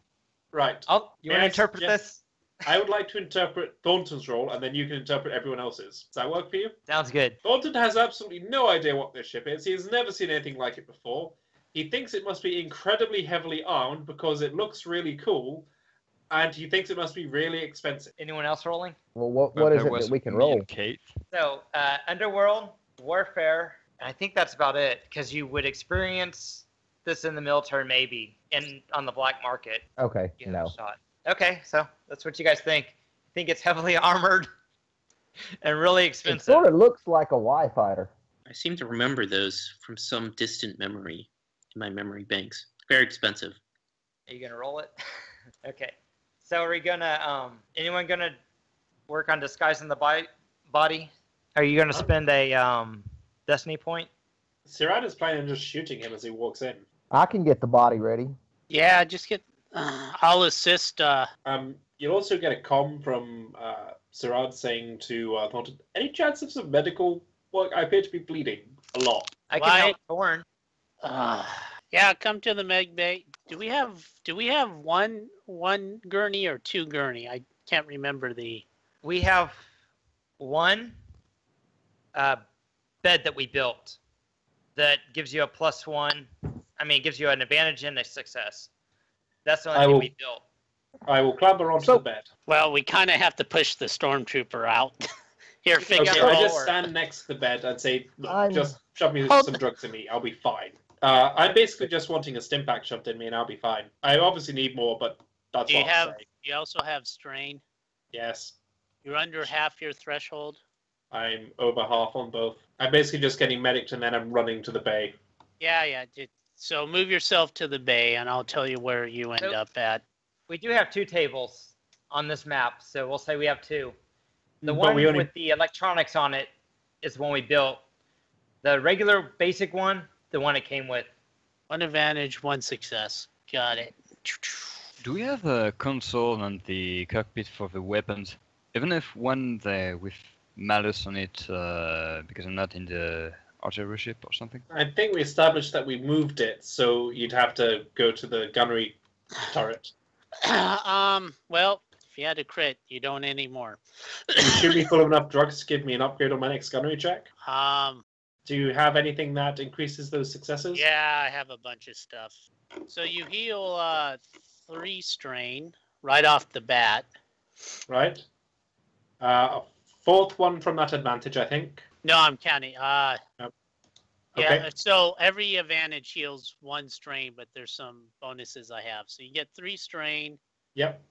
Right. Oh, you May want to I interpret suggest- this? I would like to interpret Thornton's role, and then you can interpret everyone else's. Does that work for you? Sounds good. Thornton has absolutely no idea what this ship is. He has never seen anything like it before. He thinks it must be incredibly heavily armed because it looks really cool, and he thinks it must be really expensive. Anyone else rolling? Well, what But is there it was that we can me roll? and Kate. So underworld, warfare. I think that's about it because you would experience this in the military, maybe, and on the black market. Okay, You have no. a shot. Okay, so that's what you guys think. I think it's heavily armored and really It expensive. sort of looks like a Y fighter. I seem to remember those from some distant memory in my memory banks. Very expensive. Are you gonna roll it? Okay. So are we gonna anyone gonna work on disguising the body? Are you gonna spend a destiny point? Sirad is planning on just shooting him as he walks in. I can get the body ready. Yeah, just get. I'll assist. You'll also get a comm from Sirad saying to Thornton, any chance of some medical work? I appear to be bleeding a lot. I can Why? help Thorn. Yeah, come to the med bay. Do we have one gurney or two gurney? I can't remember the. We have one bed that we built that gives you a +1. I mean, it gives you an advantage and a success. That's the only thing we built. I will clamber onto the bed. Well, we kind of have to push the stormtrooper out. Here, fix Okay, it. I just stand next to the bed and say, look, just shove me some drugs in me. I'll be fine. I'm basically just wanting a stim pack shoved in me and I'll be fine. I obviously need more, but that's all I'll say. You also have strain? Yes. You're under half your threshold? I'm over half on both. I'm basically just getting medicked and then I'm running to the bay. Yeah. So move yourself to the bay and I'll tell you where you end up at. We do have 2 tables on this map, so we'll say we have 2. The one with the electronics on it is the one we built. The regular basic one, the one it came with. 1 advantage, 1 success. Got it. Do we have a console and the cockpit for the weapons? Even if one there with malice on it, because I'm not in the artillery ship or something? I think we established that we moved it, so you'd have to go to the gunnery turret. Well, if you had a crit, you don't anymore. Should be full of enough drugs to give me an upgrade on my next gunnery check? Do you have anything that increases those successes? Yeah, I have a bunch of stuff. So you heal 3 strain right off the bat. Right. A 4th one from that advantage, I think. No, I'm counting. Nope. Yeah, Okay. so every advantage heals 1 strain, but there's some bonuses I have. So you get 3 strain. Yep.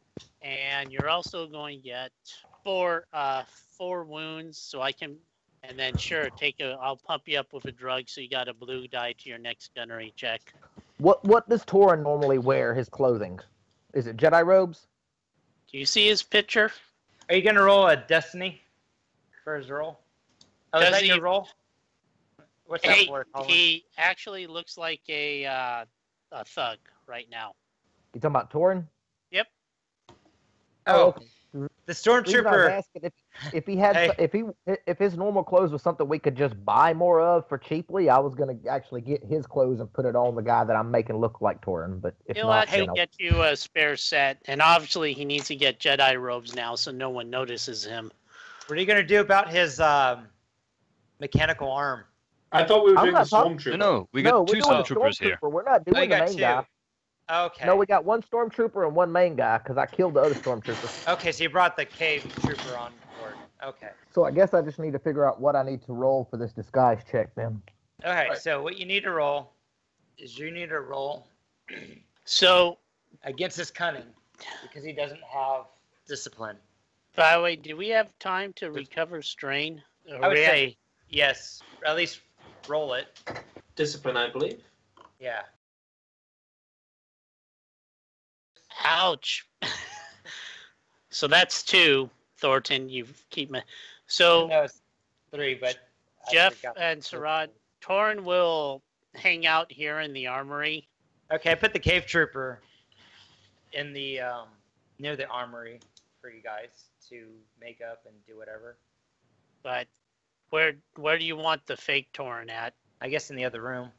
And you're also going to get 4 wounds, so I can, and then sure, I'll pump you up with a drug, so you got a blue die to your next gunnery check. What does Torin normally wear? His clothing? Is it Jedi robes? Do you see his picture? Are you gonna roll a destiny for his roll? Oh, is that your roll? What's that for? He actually looks like a thug right now. You talking about Torin? Yep. Oh, okay. The stormtrooper. If his normal clothes was something we could just buy more of for cheaply, I was gonna actually get his clothes and put it on the guy that I'm making look like Torin. But if He'll not, actually get you a spare set, and obviously he needs to get Jedi robes now, so no one notices him. What are you gonna do about his mechanical arm? I thought we were doing the stormtrooper. No, we got 2 stormtroopers here. We're not doing the main guy. Okay. No, we got 1 stormtrooper and 1 main guy because I killed the other stormtrooper. Okay, so you brought the cave trooper on board. Okay. So I guess I just need to figure out what I need to roll for this disguise check then. Okay, so what you need to roll is So against his cunning because he doesn't have discipline. By the way, do we have time to recover strain? I would say yes. Or at least roll it. Discipline, I believe. Yeah. Ouch. So that's 2, Thornton. You keep me. So No, it's 3, but Jeff and Sarad, Torin will hang out here in the armory. Okay, I put the cave trooper in the near the armory for you guys to make up and do whatever. But where do you want the fake Torin at? I guess in the other room.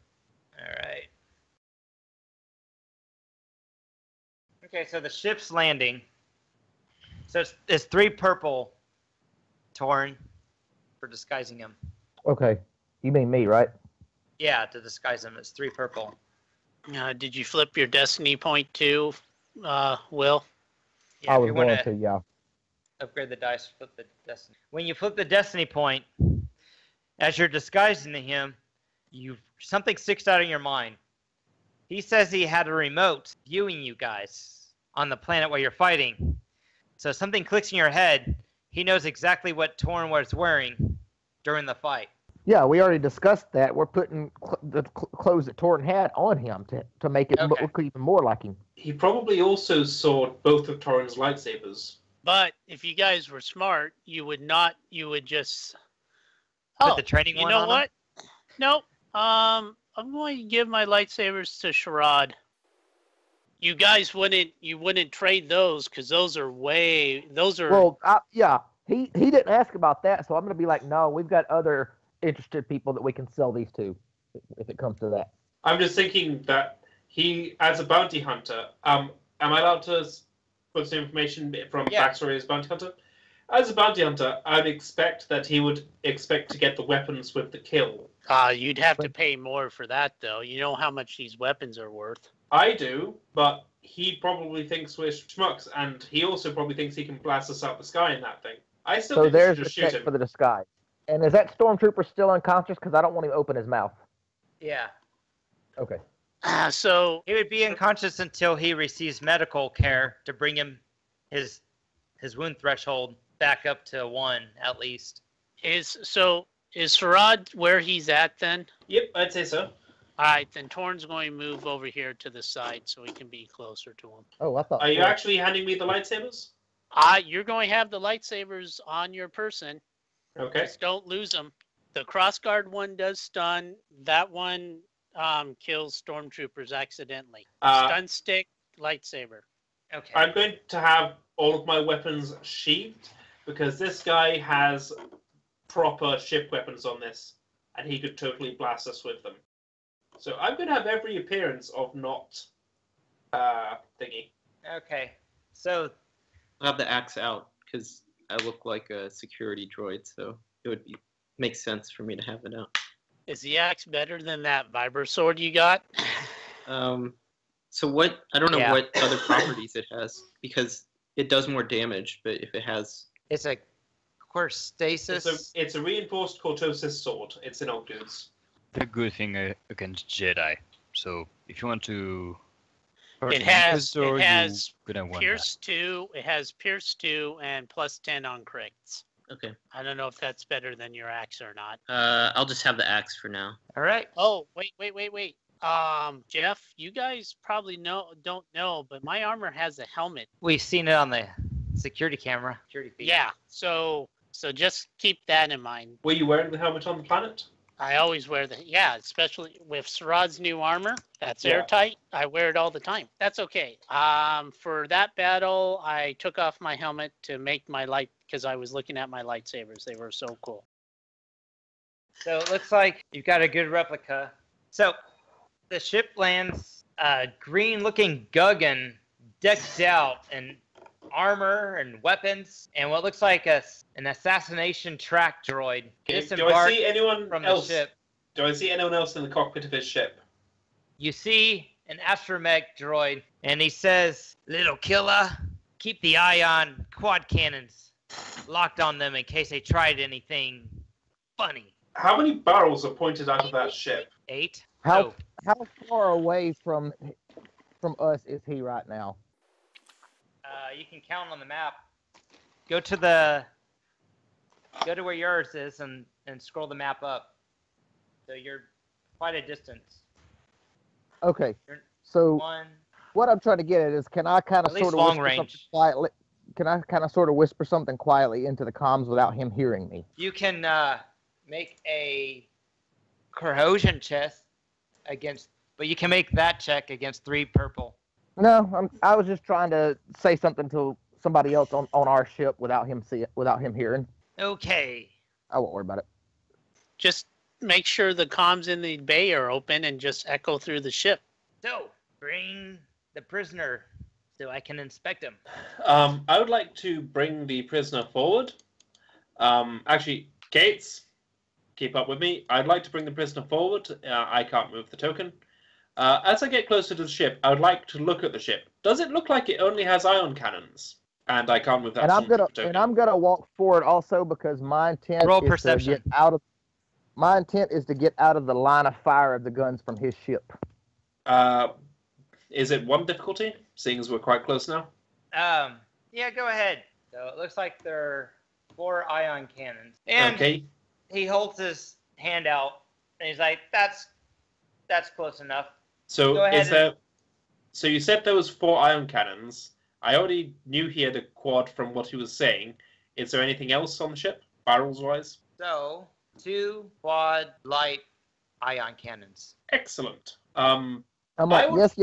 All right. Okay, so the ship's landing. So it's 3 purple Torin for disguising him. Okay. You mean me, right? Yeah, to disguise him, it's 3 purple. Did you flip your destiny point too, Will? Yeah, I was going to, yeah. Upgrade the dice, flip the destiny. When you flip the destiny point, as you're disguising him, something sticks out in your mind. He says he had a remote viewing you guys on the planet while you're fighting. So something clicks in your head. He knows exactly what Torin was wearing during the fight. Yeah, we already discussed that. We're putting the clothes that Torin had on him to make it look even more like him. He probably also saw both of Torin's lightsabers. But if you guys were smart, you would not. You would just. Put the training one on. You know what? Nope. I'm going to give my lightsabers to Sharad. You guys wouldn't trade those because those are. Well, yeah, he didn't ask about that, so I'm going to be like, no, we've got other interested people that we can sell these to, if it comes to that. I'm just thinking that he, as a bounty hunter, am I allowed to put some information from backstory as a bounty hunter? As a bounty hunter, I'd expect that he would expect to get the weapons with the kill. You'd have to pay more for that, though. You know how much these weapons are worth. I do, but he probably thinks we're schmucks, and he also probably thinks he can blast us out the sky in that thing. I still So think we there's should the just shoot check him. for the disguise. And is that stormtrooper still unconscious? Because I don't want him to open his mouth. Yeah. Okay. So He would be unconscious until he receives medical care to bring him his wound threshold back up to 1 at least. is Sarad where he's at then? Yep, I'd say so. All right, then Torn's going to move over here to the side so he can be closer to him. Oh, I thought. Are you actually handing me the lightsabers? You're going to have the lightsabers on your person. Okay. Just don't lose them. The crossguard one does stun. That one kills stormtroopers accidentally. Stun stick, lightsaber. Okay. I'm going to have all of my weapons sheathed because this guy has proper ship weapons on this, and he could totally blast us with them. So I'm going to have every appearance of not thingy. Okay. So I'll have the axe out because I look like a security droid, so it would make sense for me to have it out. Is the axe better than that vibro sword you got? So what? I don't know Yeah. what other properties it has because it does more damage. But if it has, it's a stasis. It's a reinforced cortosis sword. It's in old goods. The good thing against Jedi. So if you want to, It has you're gonna want Pierce 2. It has Pierce 2 and plus 10 on crits. okay, I don't know if that's better than your axe or not. I'll just have the axe for now. All right. Oh, wait. Jeff, you guys probably don't know, but my armor has a helmet. We've seen it on the security camera. Security feed. Yeah, so just keep that in mind. Were you wearing the helmet on the planet? I always wear especially with Sarad's new armor. That's Yeah. airtight. I wear it all the time. That's okay. For that battle, I took off my helmet to make my light because I was looking at my lightsabers. They were so cool. So it looks like you've got a good replica. So the ship lands, green-looking Guggen decked out in armor and weapons, and what looks like an assassination track droid. Do I Disembarked see anyone from else? the ship. Do I see anyone else in the cockpit of his ship? You see an astromech droid, and he says, "Little killer, keep the ion quad cannons locked on them in case they tried anything funny." How many barrels are pointed out of that ship? 8. How Oh, how far away from us is he right now? you can count on the map. Go to where yours is and scroll the map up. So you're quite a distance. Okay. You're So 1. what I'm trying to get at is, can I kind of At least sort of long whisper range. something quietly? Can I kind of sort of whisper something quietly into the comms without him hearing me? You can make a corrosion check but you can make that check against 3 purple. No, I was just trying to say something to somebody else on our ship without him hearing. Okay. I won't worry about it. Just make sure the comms in the bay are open and just echo through the ship. So bring the prisoner so I can inspect him. I would like to bring the prisoner forward. Actually, Gates, keep up with me. I'd like to bring the prisoner forward. I can't move the token. As I get closer to the ship, I would like to look at the ship. Does it look like it only has ion cannons? And I can't move that. And I'm gonna walk forward also because my intent Roll is perception. to get out of the line of fire of the guns from his ship. Is it 1 difficulty? Seeing as we're quite close now. Yeah, go ahead. So it looks like there are 4 ion cannons. And Okay. he holds his hand out and he's like, that's close enough. So Go ahead is there? So you said there was 4 ion cannons. I already knew he had a quad from what he was saying. Is there anything else on the ship, barrels wise? So 2 quad light ion cannons. Excellent. I'm like, yes.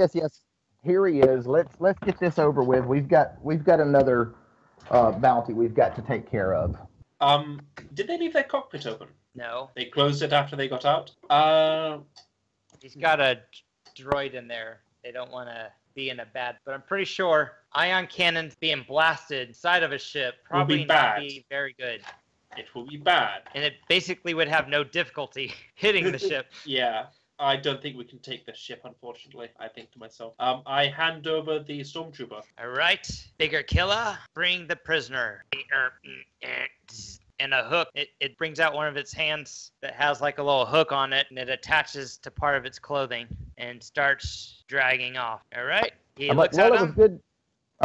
Here he is. Let's get this over with. We've got another bounty we've got to take care of. Did they leave their cockpit open? No. They closed it after they got out. He's got a droid in there. They don't want to be in a bad, but I'm pretty sure ion cannons being blasted inside of a ship probably not bad. be very good. It will be bad. And it basically would have no difficulty hitting the ship. Yeah. I don't think we can take the ship, unfortunately. I think to myself. I hand over the stormtrooper. All right, bigger killer, bring the prisoner. And a hook, it brings out one of its hands that has like a little hook on it, and it attaches to part of its clothing and starts dragging off. All right, he looks at him.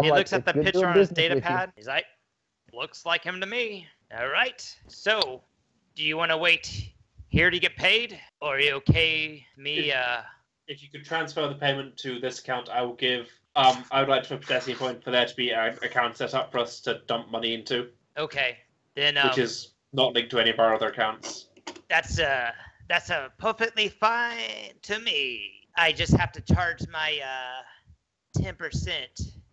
He looks at the picture on his data pad. He's like, looks like him to me. All right, so do you want to wait here to get paid, or are you okay me? If you could transfer the payment to this account, I will give. I would like to put a Destiny point for there to be an account set up for us to dump money into. Okay, then. Which is not linked to any of our other accounts. That's a perfectly fine to me. I just have to charge my 10%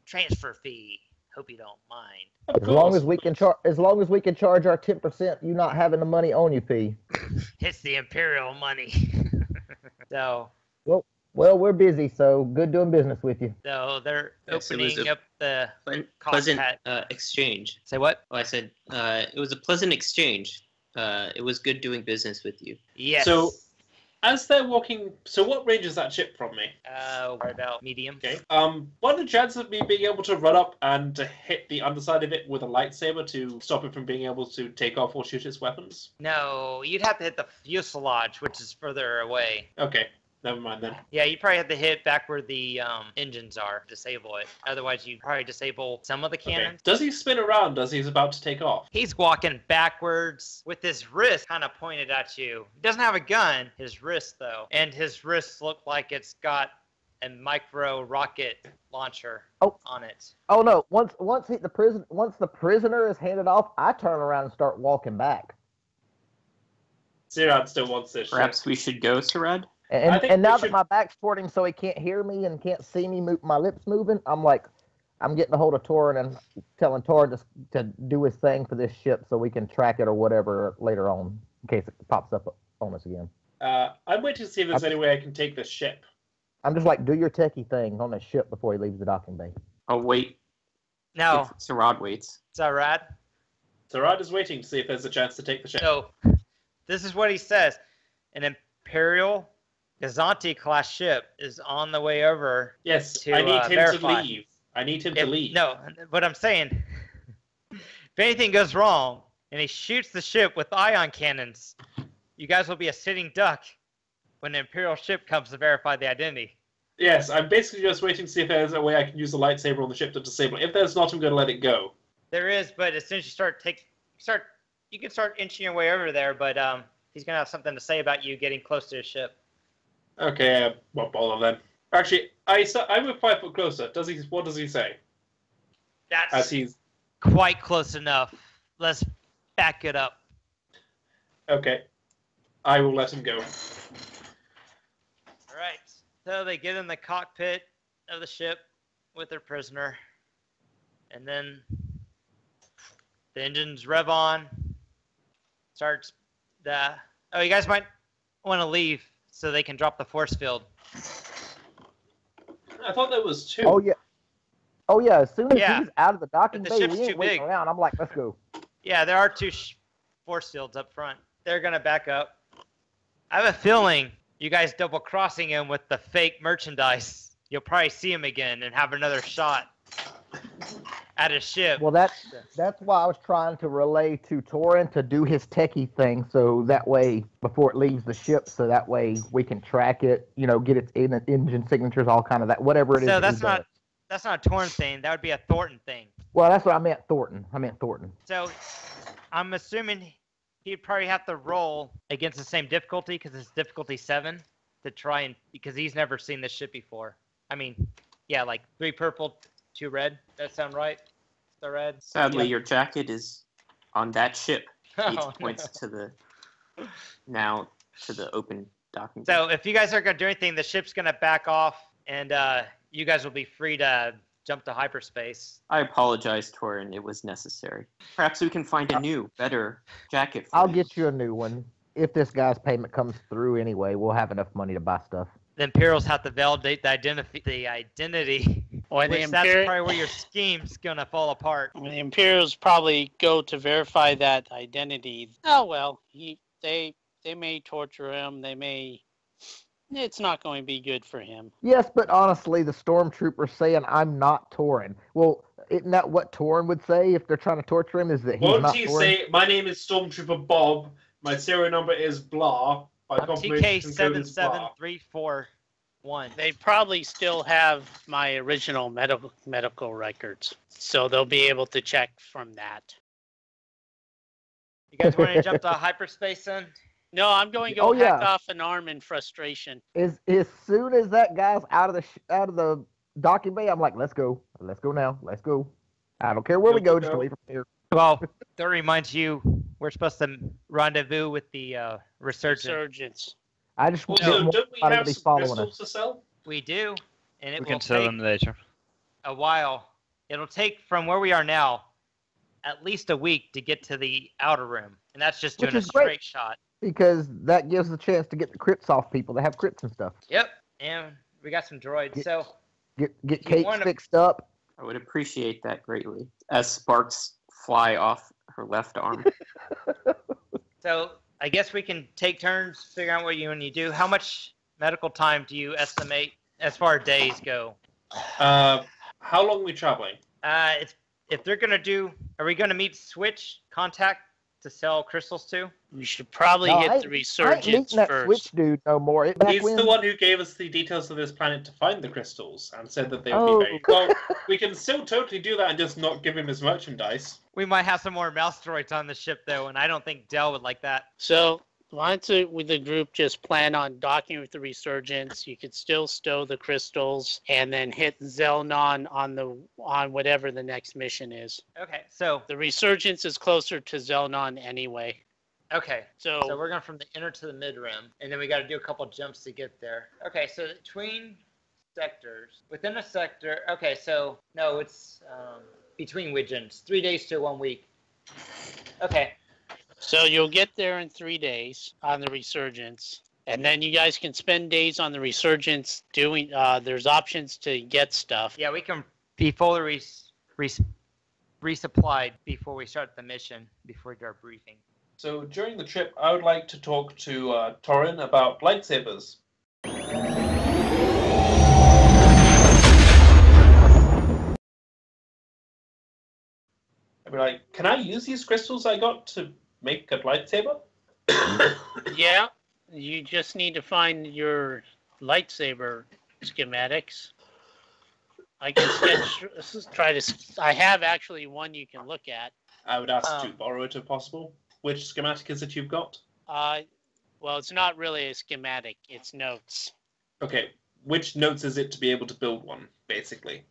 transfer fee. Hope you don't mind. As long as we can charge our 10%, you not having the money on you fee. It's the Imperial money. So. Well, we're busy, so good doing business with you. So they're Yes, opening up the pleasant cockpit. exchange. Say what? Oh, I said it was a pleasant exchange. It was good doing business with you. Yes. So, as they're walking, so what range is that ship from me? Right about medium. Okay. What are the chances of me being able to run up and to hit the underside of it with a lightsaber to stop it from being able to take off or shoot its weapons? No, you'd have to hit the fuselage, which is further away. Okay. Never mind then. Yeah, you probably have to hit back where the engines are, disable it. Otherwise, you probably disable some of the cannons. Okay. Does he spin around as he's about to take off? He's walking backwards with his wrist kind of pointed at you. He doesn't have a gun, his wrist though. And his wrists look like it's got a micro rocket launcher on it. Oh no! Once the prisoner is handed off, I turn around and start walking back. Sirad still wants this Perhaps we should go, Sirad? And now that my back's toward him so he can't hear me and can't see me, my lips moving, I'm getting a hold of Torin and telling Torin to do his thing for this ship so we can track it or whatever later on in case it pops up on us again. I'm waiting to see if there's any way I can take this ship. I'm just like, do your techie thing on the ship before he leaves the docking bay. I'll wait. No. If Sirad waits. Is that right? Sirad is waiting to see if there's a chance to take the ship. So, this is what he says. An Imperial Gazanti class ship is on the way over. Yes, to, I need him verify. to leave. I need him to leave. No, but I'm saying, if anything goes wrong and he shoots the ship with ion cannons, you guys will be a sitting duck when the Imperial ship comes to verify the identity. Yes, I'm basically just waiting to see if there's a way I can use the lightsaber on the ship to disable it. If there's not, I'm going to let it go. There is, but as soon as you can start inching your way over there, but he's going to have something to say about you getting close to his ship. Okay, won't bother then. Actually, I move 5 foot closer. What does he say? That's quite close enough. Let's back it up. Okay. I will let him go. All right. So they get in the cockpit of the ship with their prisoner. And then the engines rev on. Starts the... Oh, you guys might want to leave so they can drop the force field. I thought there was 2. Oh yeah. As soon as he's out of the docking The bay, ship's we ain't too waiting big. around. I'm like, let's go. Yeah, there are 2 force fields up front. They're going to back up. I have a feeling you guys double-crossing him with the fake merchandise. You'll probably see him again and have another shot at his ship. Well, that's why I was trying to relay to Torin to do his techie thing, so that way before it leaves the ship, so that way we can track it, get its engine signatures, all kind of that, whatever it is. So that's not a Torn thing. That would be a Thornton thing. Well, that's what I meant, Thornton. So I'm assuming he'd probably have to roll against the same difficulty because it's difficulty 7 to try and because he's never seen this ship before. I mean, yeah, like 3 purple, 2 red. That sound right? The red. Sadly, your jacket is on that ship. He Oh, points to the open docking. So if you guys aren't gonna do anything, the ship's gonna back off, and you guys will be free to jump to hyperspace. I apologize, Torin. It was necessary. Perhaps we can find a new, better jacket for I'll you. get you a new one. If this guy's payment comes through anyway, we'll have enough money to buy stuff. the Imperials have to validate the identity. Or Which that's probably where your scheme's gonna fall apart. the Imperials probably go to verify that identity. Oh well, they may torture him. They may. It's not going to be good for him. Yes, but honestly, the stormtrooper's saying I'm not Torin. Well, isn't that what Torin would say if they're trying to torture him? Is that he's Won't not he Torin? say, my name is Stormtrooper Bob, my serial number is blah, my I'm confirmation code is blah. TK77341. They probably still have my original medical records, so they'll be able to check from that. You guys want to jump to hyperspace then? No, I'm going to go hack off an arm in frustration. As soon as that guy's out of the docking bay, I'm like, let's go now, let's go. I don't care where we go, just away from here. Well, that reminds you, we're supposed to rendezvous with the resurgence. I just Also, don't we have some crystals to sell? We do, and it We will can sell take them later. a while. It'll take from where we are now at least a week to get to the outer room, and that's just doing a straight shot. Because that gives the chance to get the crits off people that have crits and stuff. Yep, and we got some droids, so get Kate fixed up. I would appreciate that greatly. As sparks fly off her left arm. So I guess we can take turns figuring out what you and you do. How much medical time do you estimate as far as days go? How long are we traveling? If they're gonna do, are we gonna meet Switch Contact to sell crystals to? We should probably hit the resurgence that first. Switch dude no more. He's the one who gave us the details of this planet to find the crystals and said that they would be very well. We can still totally do that and just not give him his merchandise. We might have some more mouse droids on the ship though, and I don't think Dell would like that. So why don't we, the group, just plan on docking with the resurgence? You could still stow the crystals and then hit Zelnon on whatever the next mission is. Okay, so the resurgence is closer to Zelnon anyway. Okay, so we're going from the inner to the mid rim, and then we got to do a couple jumps to get there. Okay, so between sectors, within a sector. Okay, so no, it's between widgets, 3 days to 1 week. Okay. So you'll get there in 3 days on the resurgence, and then you guys can spend days on the resurgence doing. There's options to get stuff. Yeah, we can be fully resupplied before we start the mission, before we do our briefing. So during the trip, I would like to talk to Torin about lightsabers. I'd be like, can I use these crystals I got to make a lightsaber? Yeah, you just need to find your lightsaber schematics. I can I have actually one you can look at. I would ask to borrow it if possible. Which schematic is it you've got? Well, it's not really a schematic. It's notes. Okay, which notes is it to be able to build one, basically?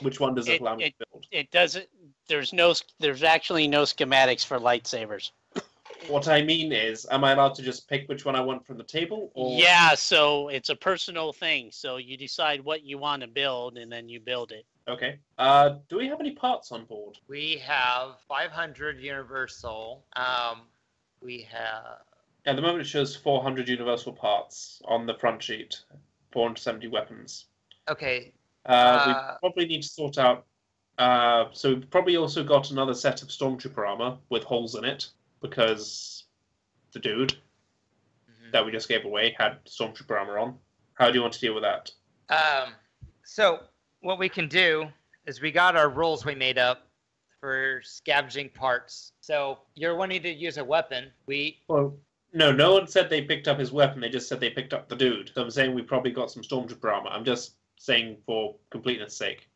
Which one does it allow me to build? It doesn't. There's actually no schematics for lightsabers. What I mean is, am I allowed to just pick which one I want from the table? Or... Yeah, so it's a personal thing. So you decide what you want to build, and then you build it. Okay. Do we have any parts on board? We have 500 universal. We have... At the moment it shows 400 universal parts on the front sheet. 470 weapons. Okay. We probably need to sort out... so we've probably also got another set of Stormtrooper armor with holes in it, because the dude that we just gave away had Stormtrooper armor on. How do you want to deal with that? So what we can do is we got our rules we made up for scavenging parts. So you're wanting to use a weapon. Well, no one said they picked up his weapon. They just said they picked up the dude. So I'm saying we probably got some Stormtrooper armor. I'm just saying for completeness sake.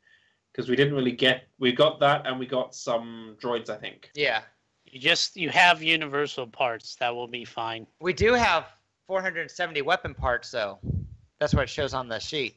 Because we didn't really get... We got that and we got some droids, I think. Yeah. You have universal parts. That will be fine. We do have 470 weapon parts, though. That's what it shows on the sheet.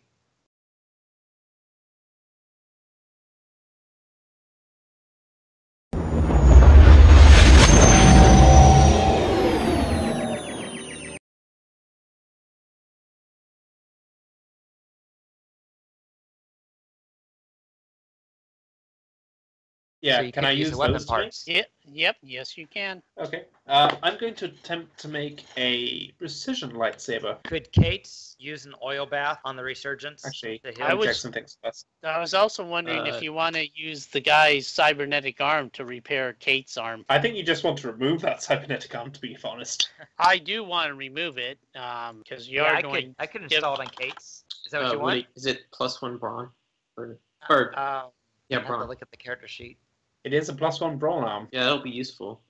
Yeah, So you can could I use use the weapon those to make? parts. Yep, yes you can. Okay. I'm going to attempt to make a precision lightsaber. Could Kate use an oil bath on the resurgence? Actually, to let heal? me check some things first. I was also wondering if you want to use the guy's cybernetic arm to repair Kate's arm. I think you just want to remove that cybernetic arm, to be honest. I do want to remove it, because you Yeah, are I going. could install it on Kate's. Is that what you want? Is it +1 brawn? Or I yeah, have to brawn. look at the character sheet. It is a +1 brawn arm. Yeah, that'll be useful.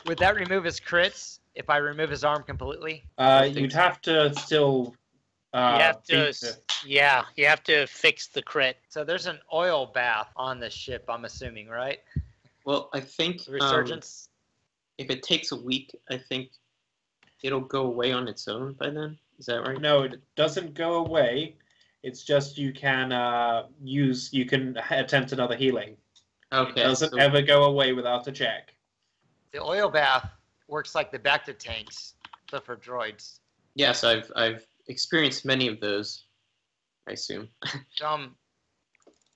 Would that remove his crits if I remove his arm completely? You'd have to still. You have to, beat the- yeah, you have to fix the crit. So there's an oil bath on the ship, I'm assuming, right? Well, I think The resurgence. if it takes a week, I think it'll go away on its own by then. Is that right? No, it doesn't go away. It's just you can you can attempt another healing. Okay. It doesn't so- ever go away without a check. The oil bath works like the Bacta tanks, but for droids. Yes, I've experienced many of those. I assume.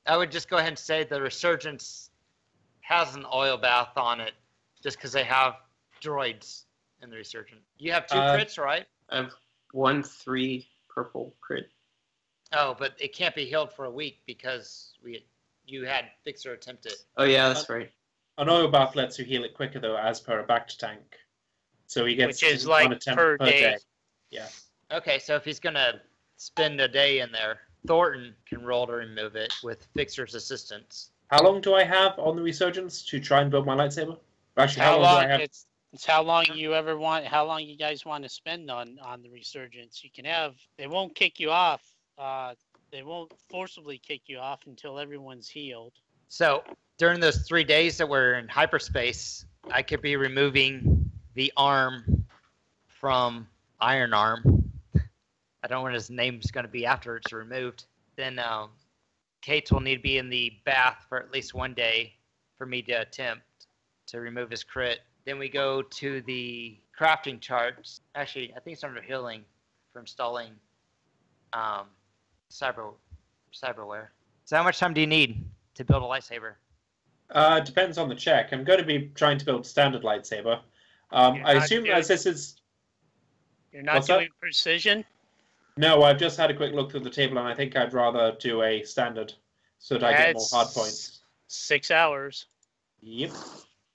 I would just go ahead and say the resurgence has an oil bath on it, just because they have droids in the resurgence. You have 2 crits, right? I have 1/3 purple crit. Oh, but it can't be healed for a week because you had Fixer attempt it. Oh yeah, that's right. An oil bath lets you heal it quicker, though, as per a Bacta tank. So he gets Which is one like attempt per day. Yeah. Okay, so if he's gonna spend a day in there, Thornton can roll to remove it with Fixer's assistance. How long do I have on the resurgence to try and build my lightsaber? Actually, how How long long? do I have? It's how long you ever want. How long you guys want to spend on the resurgence? You can have. They won't kick you off. They won't forcibly kick you off until everyone's healed. So during those 3 days that we're in hyperspace, I could be removing the arm from Iron Arm. I don't know what his name's going to be after it's removed. Then Kate will need to be in the bath for at least 1 day for me to attempt to remove his crit. Then we go to the crafting charts. Actually, I think it's under healing for installing cyberware. So how much time do you need to build a lightsaber? Depends on the check. I'm going to be trying to build standard lightsaber. I assume as this is... You're not What's that? doing precision. No, I've just had a quick look through the table, and I think I'd rather do a standard so that I get more That's hard points. 6 hours. Yep.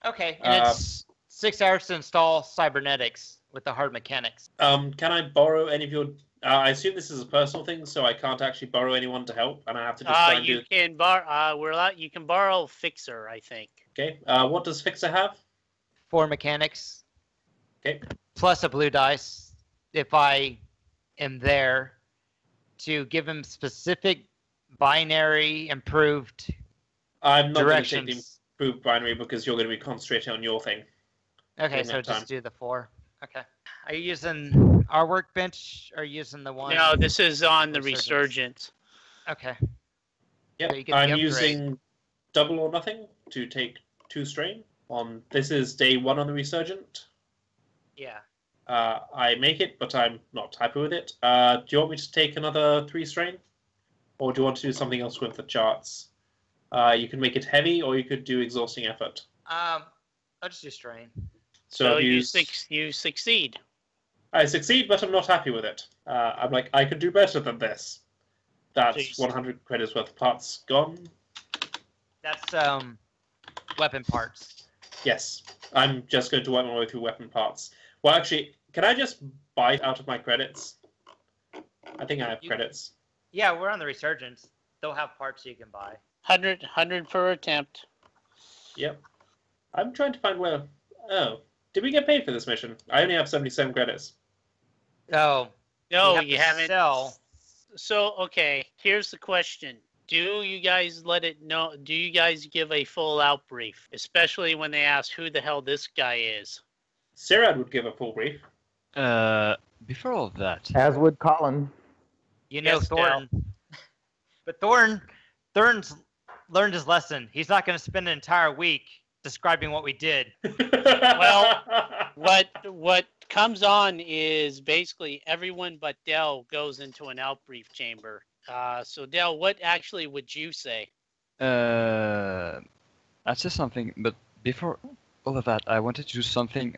Okay, and it's 6 hours to install cybernetics with the hard mechanics. Can I borrow any of your... I assume this is a personal thing, so I can't actually borrow anyone to help, and I have to just try and do... You can borrow. You can borrow Fixer, I think. Okay. What does Fixer have? 4 mechanics. Okay. Plus a blue dice if I am there to give him specific binary improved I'm not going to take the directions. improved binary because you're going to be concentrating on your thing. Okay, During so that time. just do the 4. Okay. Are you using our workbench or are you using the one? No, this is on the Resurgence. resurgence. Okay. Yep. So you get the I'm upgrade. using double or nothing to take 2 strain. This is day 1 on the Resurgent. Yeah. I make it, but I'm not happy with it. Do you want me to take another 3 strain? Or do you want to do something else with the charts? You can make it heavy, or you could do exhausting effort. I'll just do strain. So you use- succeed. I succeed, but I'm not happy with it. I'm like, I could do better than this. That's Jeez. 100 credits worth of parts gone. That's weapon parts. Yes, I'm just going to work my way through weapon parts. Well, actually, can I just buy out of my credits? I think I have credits. Yeah, we're on the resurgence. They'll have parts you can buy. 100 per attempt. Yep. I'm trying to find where... Oh, did we get paid for this mission? I only have 77 credits. Oh. No, have you to haven't. Sell. So, okay, here's the question. Do you guys let it know? Do you guys give a full out brief? Especially when they ask who the hell this guy is. Sirad would give a full brief. Before all that, As would Colin. You know Yes, Thornton. But Thornton's learned his lesson. He's not going to spend an entire week describing what we did. Well, What comes on is basically everyone but Dell goes into an out brief chamber. So Dell, what actually would you say? That's just something, but before all of that, I wanted to do something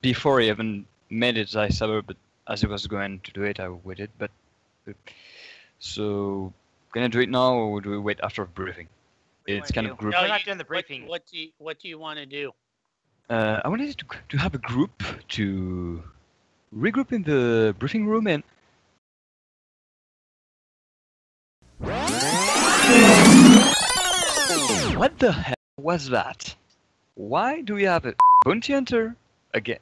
before I even made it Cyber, but as I was going to do it, I waited. But so, gonna do it now, or do we wait after briefing? It's kind of group. No, we're not doing the briefing. What do you want to do? I wanted to have a group to regroup in the briefing room and. What the hell was that? Why do we have a bounty hunter again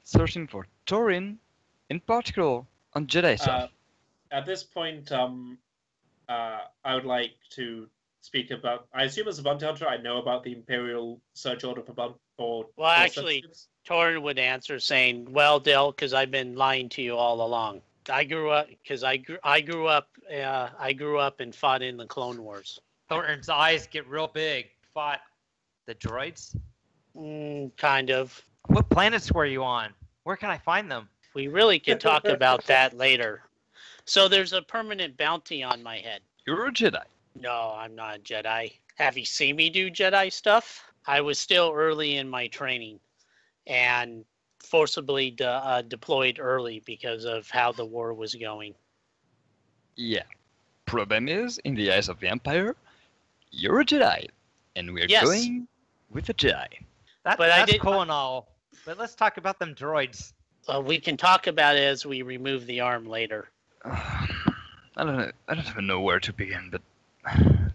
searching for Torin, in particular on Jedi stuff? At this point, I would like to speak about. I assume as a bounty hunter, I know about the Imperial search order for. Well, actually, Torin would answer saying, "Well, Del, because I've been lying to you all along. I grew up and fought in the Clone Wars." Thornton's eyes get real big. Fought the droids? Kind of. What planets were you on? Where can I find them? We really can talk about that later. So there's a permanent bounty on my head. You're a Jedi. No, I'm not a Jedi. Have you seen me do Jedi stuff? I was still early in my training and forcibly deployed early because of how the war was going. Yeah. Problem is, in the eyes of the Empire, you're a Jedi, and we're going with a Jedi. That's cool and all, but let's talk about them droids. We can talk about it as we remove the arm later. I don't even know where to begin, but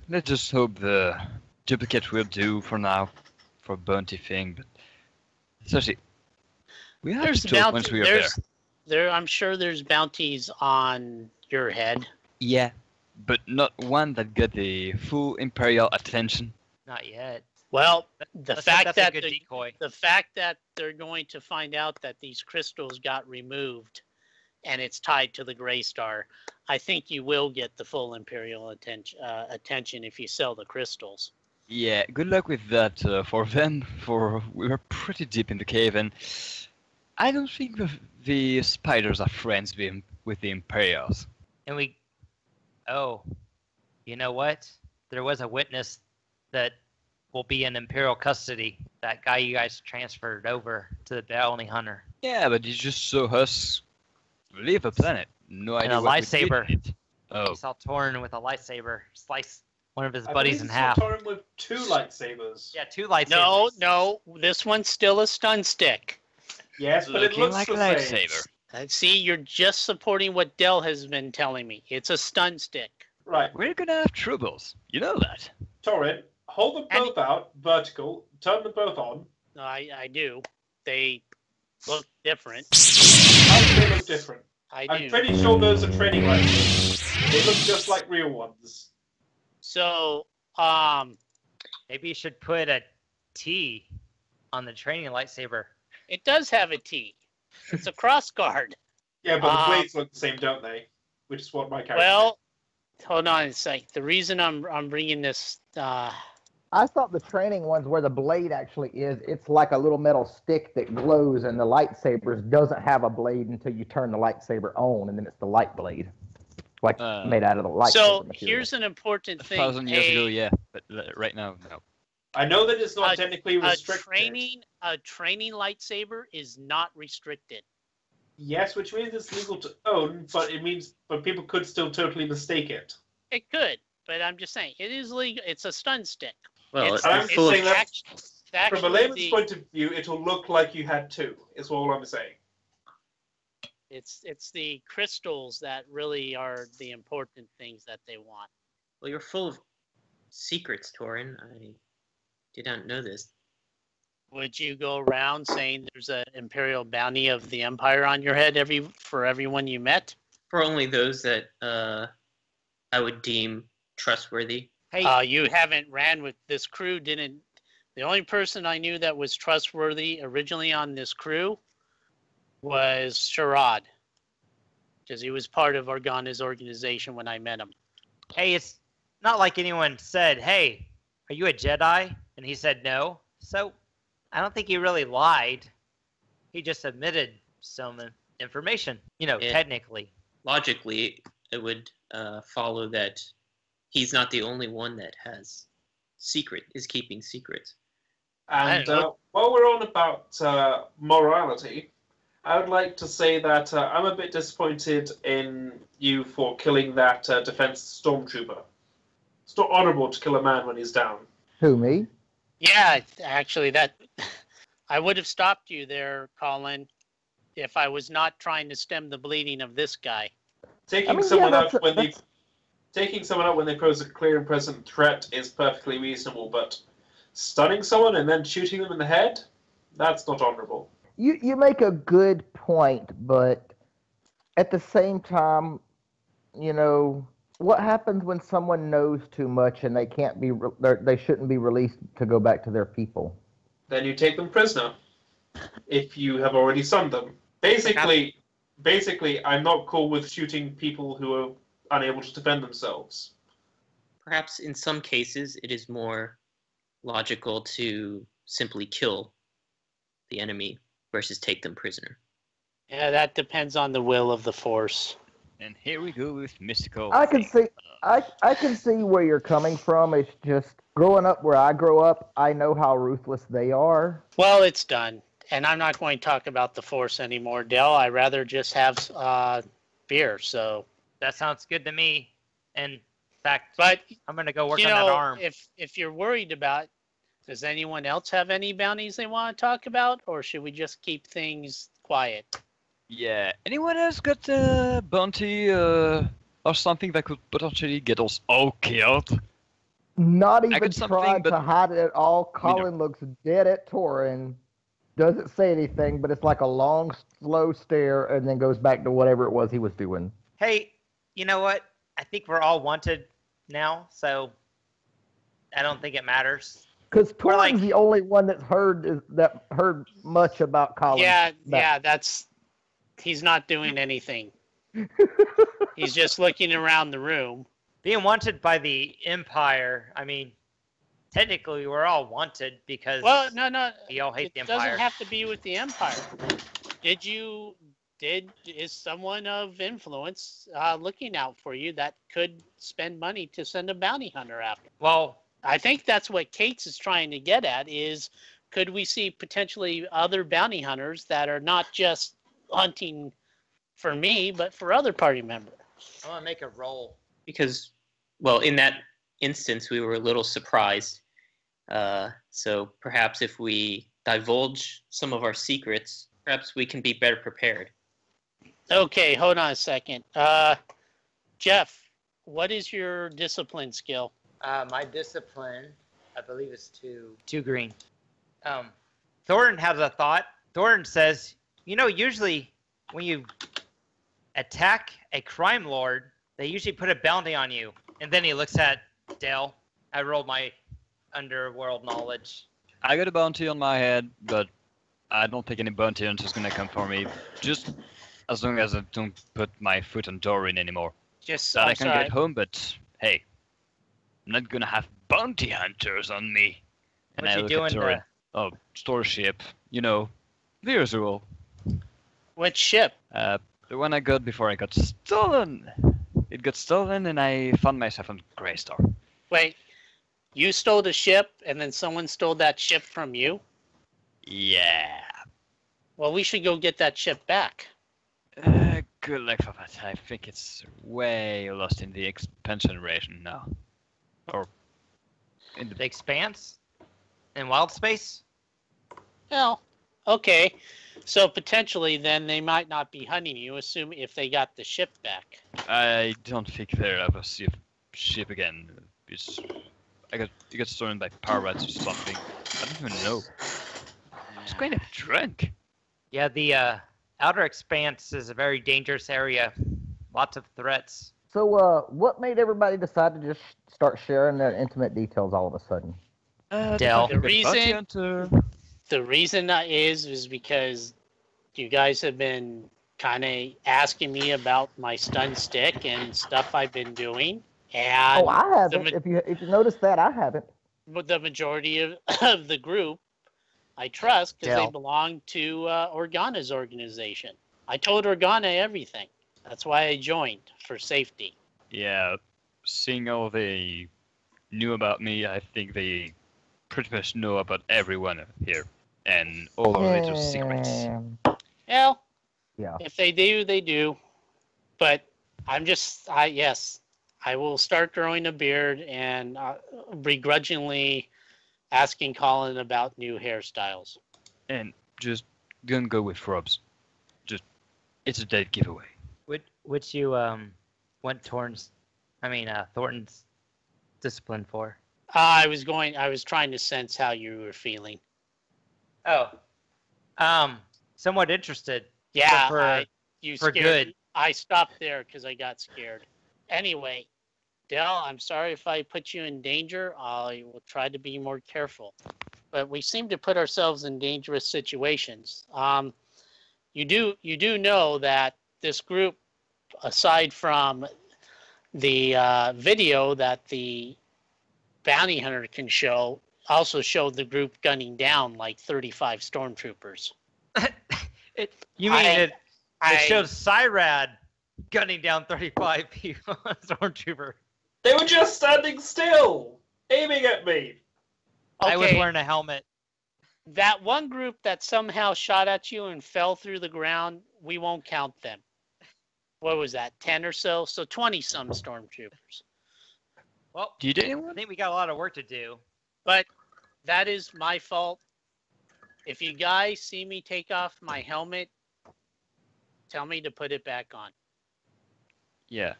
let's just hope the duplicate will do for now, for bounty thing. But seriously, we have to talk once we are there. I'm sure there's bounties on your head. Yeah, but not one that got the full Imperial attention. Not yet. Well, the fact that they're going to find out that these crystals got removed and it's tied to the Grey Star, I think you will get the full Imperial attention if you sell the crystals. Yeah, good luck with that for them, for we were pretty deep in the cave, and I don't think the spiders are friends with the Imperials. And oh, you know what? There was a witness that will be in Imperial custody. That guy you guys transferred over to the bounty hunter. Yeah, but he just saw us leave the planet. No idea and a what lightsaber. We did. Oh. He saw Torin with a lightsaber slice one of his buddies in half. I Torin with 2 lightsabers. Yeah, 2 lightsabers. No, this one's still a stun stick. Yes, but it looks like the a lightsaber. See, you're just supporting what Del has been telling me. It's a stun stick. Right. We're gonna have troubles. You know that. Torin, hold them both out, vertical, turn them both on. No, I do. They look different. How do they look different? I'm pretty sure those are training lightsabers. They look just like real ones. So, maybe you should put a T on the training lightsaber. It does have a T. It's a cross guard. Yeah, but the blades look the same, don't they? Which is what my character. Well, hold on a sec. The reason I'm bringing this. I thought the training ones where the blade actually is, it's like a little metal stick that glows, and the lightsabers doesn't have a blade until you turn the lightsaber on, and then it's the light blade, like made out of the lightsaber So material. here's an important thing. 1,000 years ago, yeah, but right now, no. I know that it's not technically restricted. A training lightsaber is not restricted. Yes, which means it's legal to own, but people could still totally mistake it. It could, but I'm just saying it is legal. It's a stun stick. Well, I'm saying that from a actually layman's point of view, it'll look like you had 2. Is all I'm saying. It's the crystals that really are the important things that they want. Well, you're full of secrets, Torin. I did not know this. Would you go around saying there's an Imperial bounty of the Empire on your head for everyone you met? For only those that I would deem trustworthy. Hey, you haven't ran with this crew. The only person I knew that was trustworthy originally on this crew was Sharad, because he was part of Organa's organization when I met him. hey, it's not like anyone said, "Hey, are you a Jedi?" And he said no. So I don't think he really lied. He just admitted some information, technically. Logically, it would follow that he's not the only one that has secret is keeping secret. And I don't while we're on about morality, I would like to say that I'm a bit disappointed in you for killing that defense stormtrooper. It's not honorable to kill a man when he's down. Who, me? Yeah, actually, that I would have stopped you there, Colin, if I was not trying to stem the bleeding of this guy. Taking someone out when they pose a clear and present threat is perfectly reasonable, but stunning someone and then shooting them in the head, that's not honorable. You make a good point, but at the same time, you know, what happens when someone knows too much and they can't be they shouldn't be released to go back to their people? Then you take them prisoner if you have already stunned them. Basically, I'm not cool with shooting people who are unable to defend themselves. Perhaps in some cases it is more logical to simply kill the enemy versus take them prisoner. Yeah, that depends on the will of the Force. And here we go with mystical. I can see where you're coming from. It's just growing up where I grew up, I know how ruthless they are. Well, it's done. And I'm not going to talk about the Force anymore, Dell. I'd rather just have beer, so... That sounds good to me. In fact, But, I'm going to go work you on know, that arm. if you're worried about... Does anyone else have any bounties they want to talk about? Or should we just keep things quiet? Yeah. Anyone else got a bounty or something that could potentially get us all killed? Not I even got something, trying but to hide it at all. Colin looks dead at Torin, doesn't say anything, but it's like a long, slow stare, and then goes back to whatever it was he was doing. Hey, you know what? I think we're all wanted now, so I don't think it matters. Because We're Torin's like- the only one that's heard much about Colin. He's not doing anything. He's just looking around the room. Being wanted by the Empire, I mean, technically we're all wanted because Well, no. we all hate It the Empire. doesn't have to be with the Empire. Is someone of influence looking out for you that could spend money to send a bounty hunter after? Well, I think that's what Kate's is trying to get at is, could we see potentially other bounty hunters that are not just hunting for me, but for other party members? I want to make a roll. Because, well, in that instance, we were a little surprised. So perhaps if we divulge some of our secrets, perhaps we can be better prepared. Okay, hold on a second. Jeff, what is your discipline skill? My discipline, I believe, is two green. Thorin has a thought. Thorin says, you know, usually when you attack a crime lord, they usually put a bounty on you. And then he looks at Dale. I rolled my underworld knowledge. I got a bounty on my head, but I don't think any bounty hunter's gonna come for me. Just as long as I don't put my foot on Dorin anymore. Just That I'm I can sorry. get home, but hey, I'm not gonna have bounty hunters on me. And What I you look doing at Dorin. Oh, store ship. You know, the usual. Which ship? The one I got before I got stolen. It got stolen and I found myself on Greystar. Wait, you stole the ship and then someone stole that ship from you? Yeah. Well, we should go get that ship back. Good luck for that. I think it's way lost in the expansion region now. Or in The Expanse? In Wild Space? Well, okay. So potentially then they might not be hunting you, assume if they got the ship back. I don't think they'll ever see a ship again. It got stolen by pirates or something. I don't even know. It's kind of drunk. Yeah, the Outer Expanse is a very dangerous area. Lots of threats. So, what made everybody decide to just start sharing their intimate details all of a sudden? Del. The reason is because you guys have been kind of asking me about my stun stick and stuff I've been doing. And I haven't. If you notice that, I haven't. the majority of the group, I trust because they Del. belong to Organa's organization. I told Organa everything. That's why I joined, for safety. Yeah, seeing all the knew about me, I think they pretty much know about everyone here and all our little secrets. Well, Yeah. if they do, they do. But yes, I will start growing a beard and begrudgingly asking Colin about new hairstyles. And just gonna go with Rob's. It's a dead giveaway. Which you went Thornton's discipline for? I was trying to sense how you were feeling. Oh, somewhat interested. Yeah, for you for scared good. me. I stopped there because I got scared. Anyway, Dell, I'm sorry if I put you in danger. I will try to be more careful. But we seem to put ourselves in dangerous situations. You do know that this group, aside from the video that the bounty hunter can show, also showed the group gunning down like 35 stormtroopers. It showed Cyrad gunning down 35 people, stormtrooper. They were just standing still, aiming at me. I was Okay, wearing a helmet. that one group that somehow shot at you and fell through the ground, we won't count them. What was that, 10 or so? So 20-some stormtroopers. Well, Did I anyone? think we got a lot of work to do. But that is my fault. If you guys see me take off my helmet, tell me to put it back on. Yeah.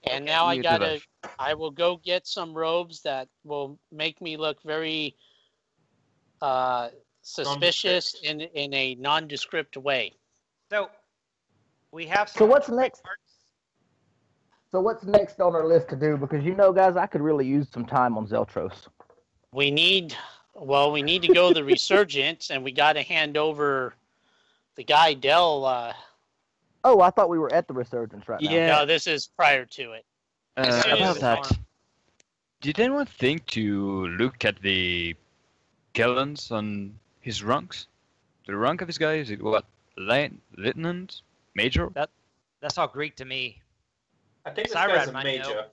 And now You do that. I will go get some robes that will make me look very suspicious in a nondescript way. So we have So some what's next? parts. So what's next on our list to do? Because guys, I could really use some time on Zeltros. We need to go to the Resurgence, and we got to hand over the guy Dell. Oh, I thought we were at the Resurgence right now. Yeah. No, this is prior to it. As soon as About it's that, armed. did anyone think to look at the gallons on his ranks? The rank of this guy, is it what? Lieutenant? Major? That's all Greek to me. I think this Cyrad guy's a might major.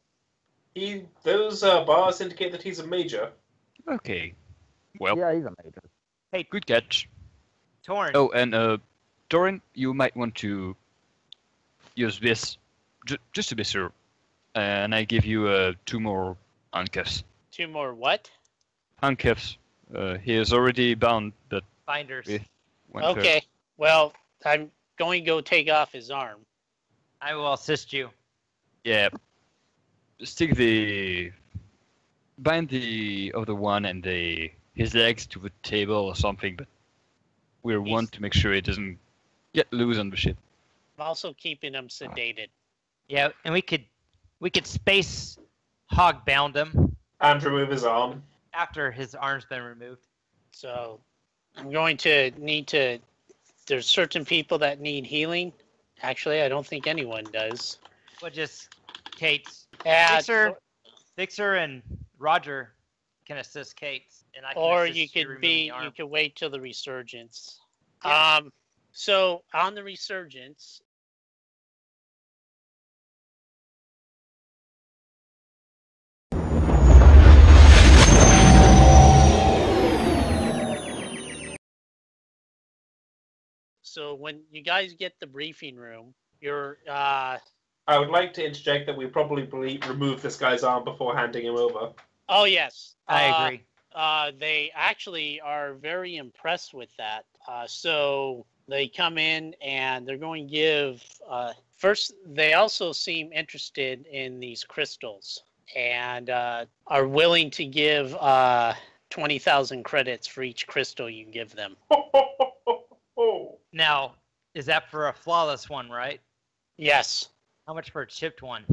know. Those bars indicate that he's a major. Okay. Well, Yeah, he's a major. good catch. Torn. Oh, and Doran, you might want to use this just to be sure. And I give you 2 more handcuffs. 2 more what? Handcuffs. He is already bound, but Binders. with one Okay. Well, I'm going to go take off his arm. I will assist you. Yeah. Bind the other one and his legs to the table or something, but we want to make sure it doesn't get loose on the ship. I'm also keeping him sedated. Yeah, and we could space hog bound him And remove his arm. after his arm's been removed. So I'm going to need to. There's certain people that need healing. Actually, I don't think anyone does. Well, just Kate's. Yeah, Fixer and Roger can assist Kate, and I can or assist you could removing be. the arm. You could wait till the Resurgence. Yeah. So on the Resurgence. So when you guys get the briefing room, you're I would like to interject that we probably remove this guy's arm before handing him over. oh yes. I agree. They actually are very impressed with that. So they come in and they're going to give. First, they also seem interested in these crystals and are willing to give 20,000 credits for each crystal you give them. Now, is that for a flawless one, right? Yes. How much for a chipped one?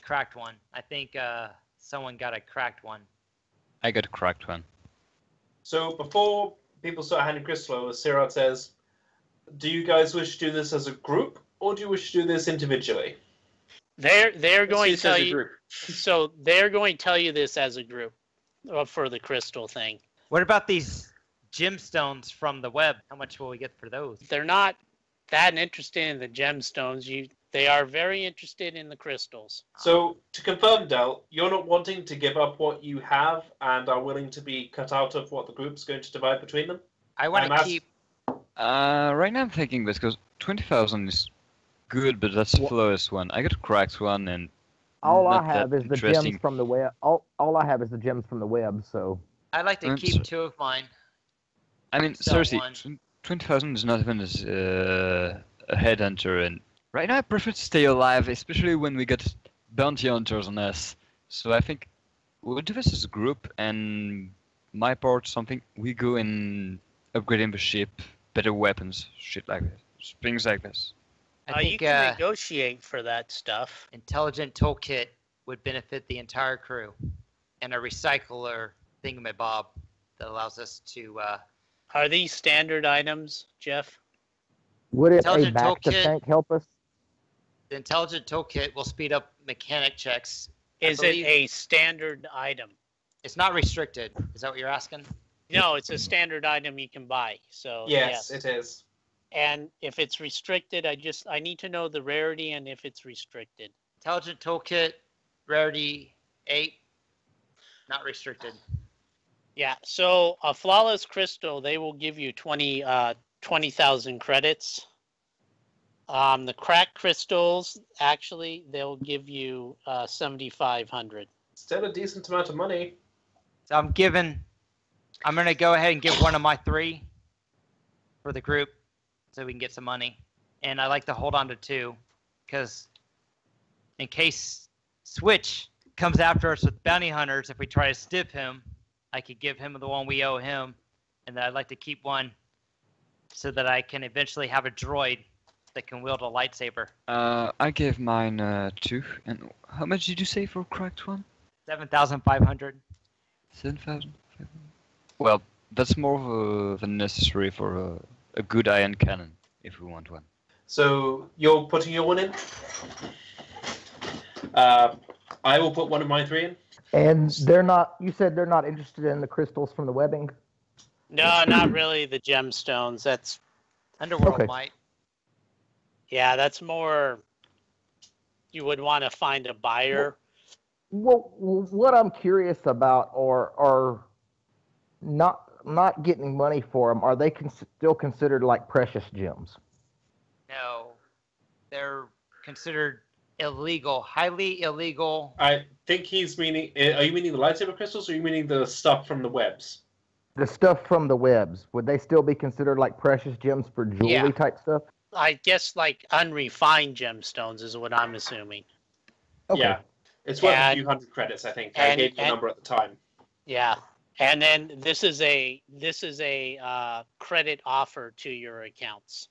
Cracked one. I think someone got a cracked one. I got a cracked one. So before people start handing crystal over, Sirad says, do you guys wish to do this as a group, or do you wish to do this individually? They're going to Let's do this tell as a you. group. So they're going to tell you this as a group for the crystal thing. What about these gemstones from the web? How much will we get for those? They're not that interested in the gemstones. They are very interested in the crystals. So, to confirm, Del, you're not wanting to give up what you have and are willing to be cut out of what the group's going to divide between them? I want to keep. Right now I'm thinking this because 20,000 is good, but that's the lowest one. I got a cracked one, and All I not have that is the interesting. gems from the web. All I have is the gems from the web. So I'd like to That's- keep 2 of mine. I mean, Sell seriously, one. 20,000 is not even as a headhunter, and right now I prefer to stay alive, especially when we got bounty hunters on us. So I think we'll do this as a group, and my part, something we go in upgrading the ship, better weapons, shit like this, things like this. I You think can negotiate for that stuff. intelligent toolkit would benefit the entire crew, and a recycler thingamabob that allows us to. Are these standard items, Jeff? would it a Intelligent back to toolkit. tank help us? The intelligent toolkit will speed up mechanic checks. Is it believe- a standard item? It's not restricted. Is that what you're asking? No, it's a standard item you can buy. So Yes, it is. And if it's restricted, I need to know the rarity and if it's restricted. Intelligent toolkit, rarity 8, not restricted. Yeah. So a flawless crystal, they will give you 20,000 credits. The cracked crystals, actually, they'll give you 7,500. Still a decent amount of money. So I'm going to go ahead and give one of my 3 for the group so we can get some money. And I like to hold on to 2 because in case Switch comes after us with bounty hunters, if we try to stiff him, I could give him the one we owe him. And then I'd like to keep one so that I can eventually have a droid that can wield a lightsaber. I gave mine 2, and how much did you say for a cracked one? 7,500. 7,000. Well, that's more than necessary for a good iron cannon, if we want one. So, you're putting your one in? I will put one of my 3 in. And they're not. You said they're not interested in the crystals from the webbing. No, not really the gemstones. That's Underworld Okay. might. yeah, that's more. You would want to find a buyer. Well, what I'm curious about are not getting money for them. Are they still considered like precious gems? No. They're considered illegal, highly illegal. I think he's meaning... Are you meaning the lightsaber crystals, or are you meaning the stuff from the webs? The stuff from the webs, would they still be considered like precious gems for jewelry Yeah. type stuff? I guess like unrefined gemstones is what I'm assuming. Okay. Yeah. It's worth a And- few hundred credits, I think. I gave you the number at the time. Yeah. And then this is a credit offer to your accounts.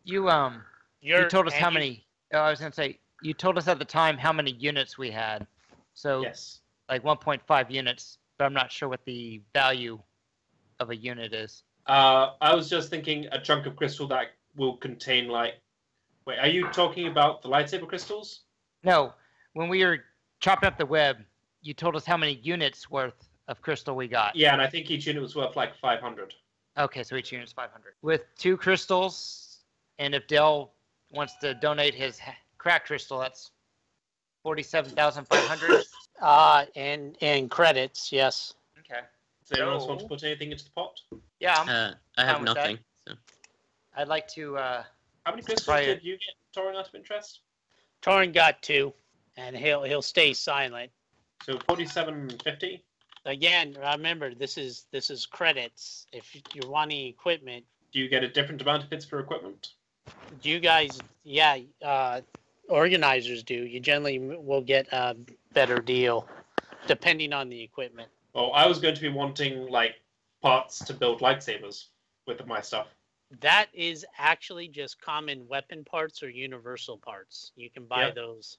You told us how many. Oh, I was gonna say you told us at the time how many units we had. So Yes. like 1.5 units, but I'm not sure what the value of a unit is. I was just thinking a chunk of crystal that will contain, like... Wait, are you talking about the lightsaber crystals? No, when we were chopping up the web, you told us how many units worth of crystal we got. Yeah, and I think each unit was worth like 500. Okay, so each unit is 500. With 2 crystals, and if Dell wants to donate his crack crystal, that's 47,500. And credits, yes. Okay. Does anyone else So- want to put anything into the pot? Yeah, I have fine with that. nothing. So. I'd like to. How many crystals Right. did you get, Torin, out of interest? Torrin got 2, and he'll stay silent. So 47.50. Again, remember this is credits. If you're wanting equipment, Do you get a different amount of bits for equipment? you guys, organizers do. You generally will get a better deal, depending on the equipment. Well, I was going to be wanting like parts to build lightsabers with my stuff. That is actually just common weapon parts or universal parts. You can buy Yep. those.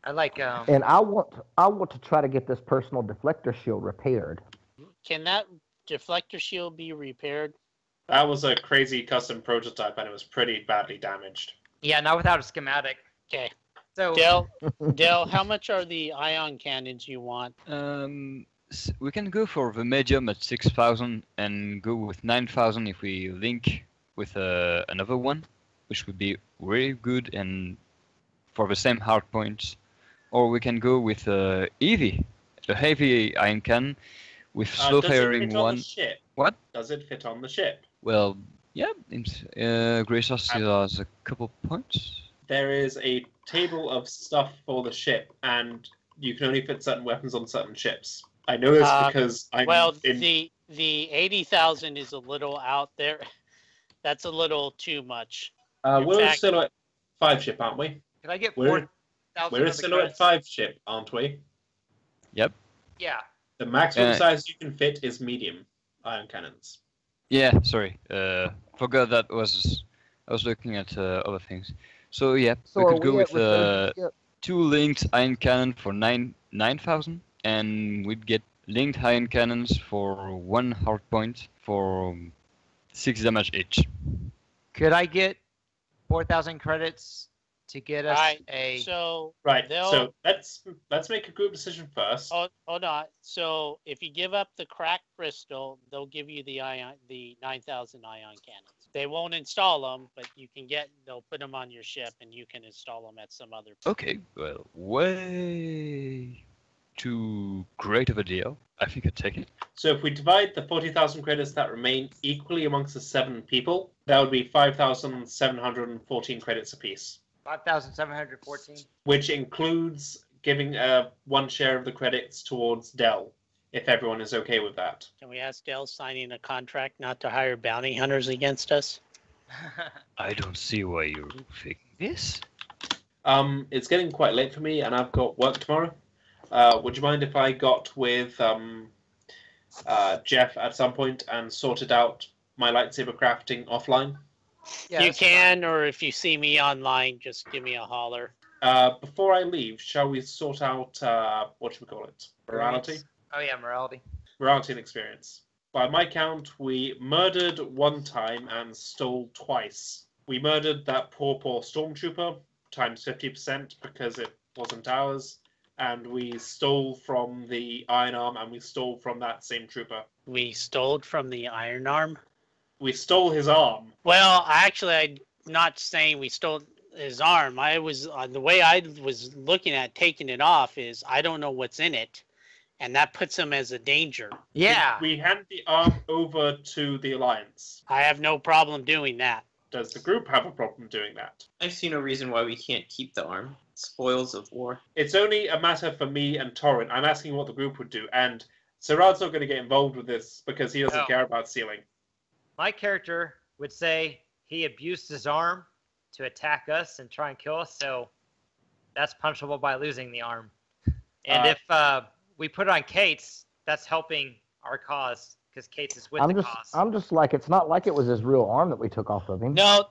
I like. And I want to try to get this personal deflector shield repaired. Can that deflector shield be repaired? That was a crazy custom prototype, and it was pretty badly damaged. Yeah, not without a schematic. Okay. So Dell, how much are the ion cannons you want? We can go for the medium at 6,000 and go with 9,000 if we link with another one. which would be really good and for the same hard points. Or we can go with EotE, a heavy ion cannon with slow firing On one. the ship? What? Does it fit on the ship? Well, yeah, Gracious still has a couple points. There is a table of stuff for the ship, and you can only fit certain weapons on certain ships. I know this because I'm the 80,000 is a little out there. That's a little too much. We're a Silhouette 5 ship, aren't we? Can I get We're 4,000? We're a Silhouette 5 ship, aren't we? Yep. Yeah. The maximum size you can fit is medium ion cannons. Yeah, sorry. Forgot that was... I was looking at other things. So yeah, So we are could go we with at 2 linked ion cannon for 9,000, and we'd get linked ion cannons for 1 hard point for 6 damage each. Could I get 4,000 credits to get us a? So Right. they'll- So let's make a group decision first. Hold on. So if you give up the cracked crystal, they'll give you the 9,000 ion cannons. They won't install them, but they'll put them on your ship, and you can install them at some other. Okay, well, way too great of a deal. I think I'd take it. So if we divide the 40,000 credits that remain equally amongst the 7 people, that would be 5,714 credits apiece. 5,714. Which includes giving 1 share of the credits towards Dell, if everyone is okay with that. Can we ask Dell signing a contract not to hire bounty hunters against us? I don't see why you're thinking this. It's getting quite late for me, and I've got work tomorrow. Would you mind if I got with Jeff at some point and sorted out my lightsaber crafting offline? Yeah, you that's can, or if you see me online, just give me a holler. Before I leave, shall we sort out, what should we call it? Morality? Oh yeah, morality. Morality and experience. By my count, we murdered 1 time and stole twice. We murdered that poor stormtrooper, times 50% because it wasn't ours. And we stole from the Iron Arm, and we stole from that same trooper. We stole from the Iron Arm? We stole his arm. Well, actually, I'm not saying we stole his arm. I was the way I was looking at taking it off is I don't know what's in it, and that puts him as a danger. Yeah. We hand the arm over to the Alliance. I have no problem doing that. Does the group have a problem doing that? I see no reason why we can't keep the arm. Spoils of war. It's only a matter for me and Torrent. I'm asking what the group would do, and Sarad's not going to get involved with this because he doesn't care about sealing. My character would say he abused his arm to attack us and try and kill us, so that's punishable by losing the arm. And if we put it on Kate's, that's helping our cause because Kate's is with the cause. I'm just like, it's not like it was his real arm that we took off of him. No,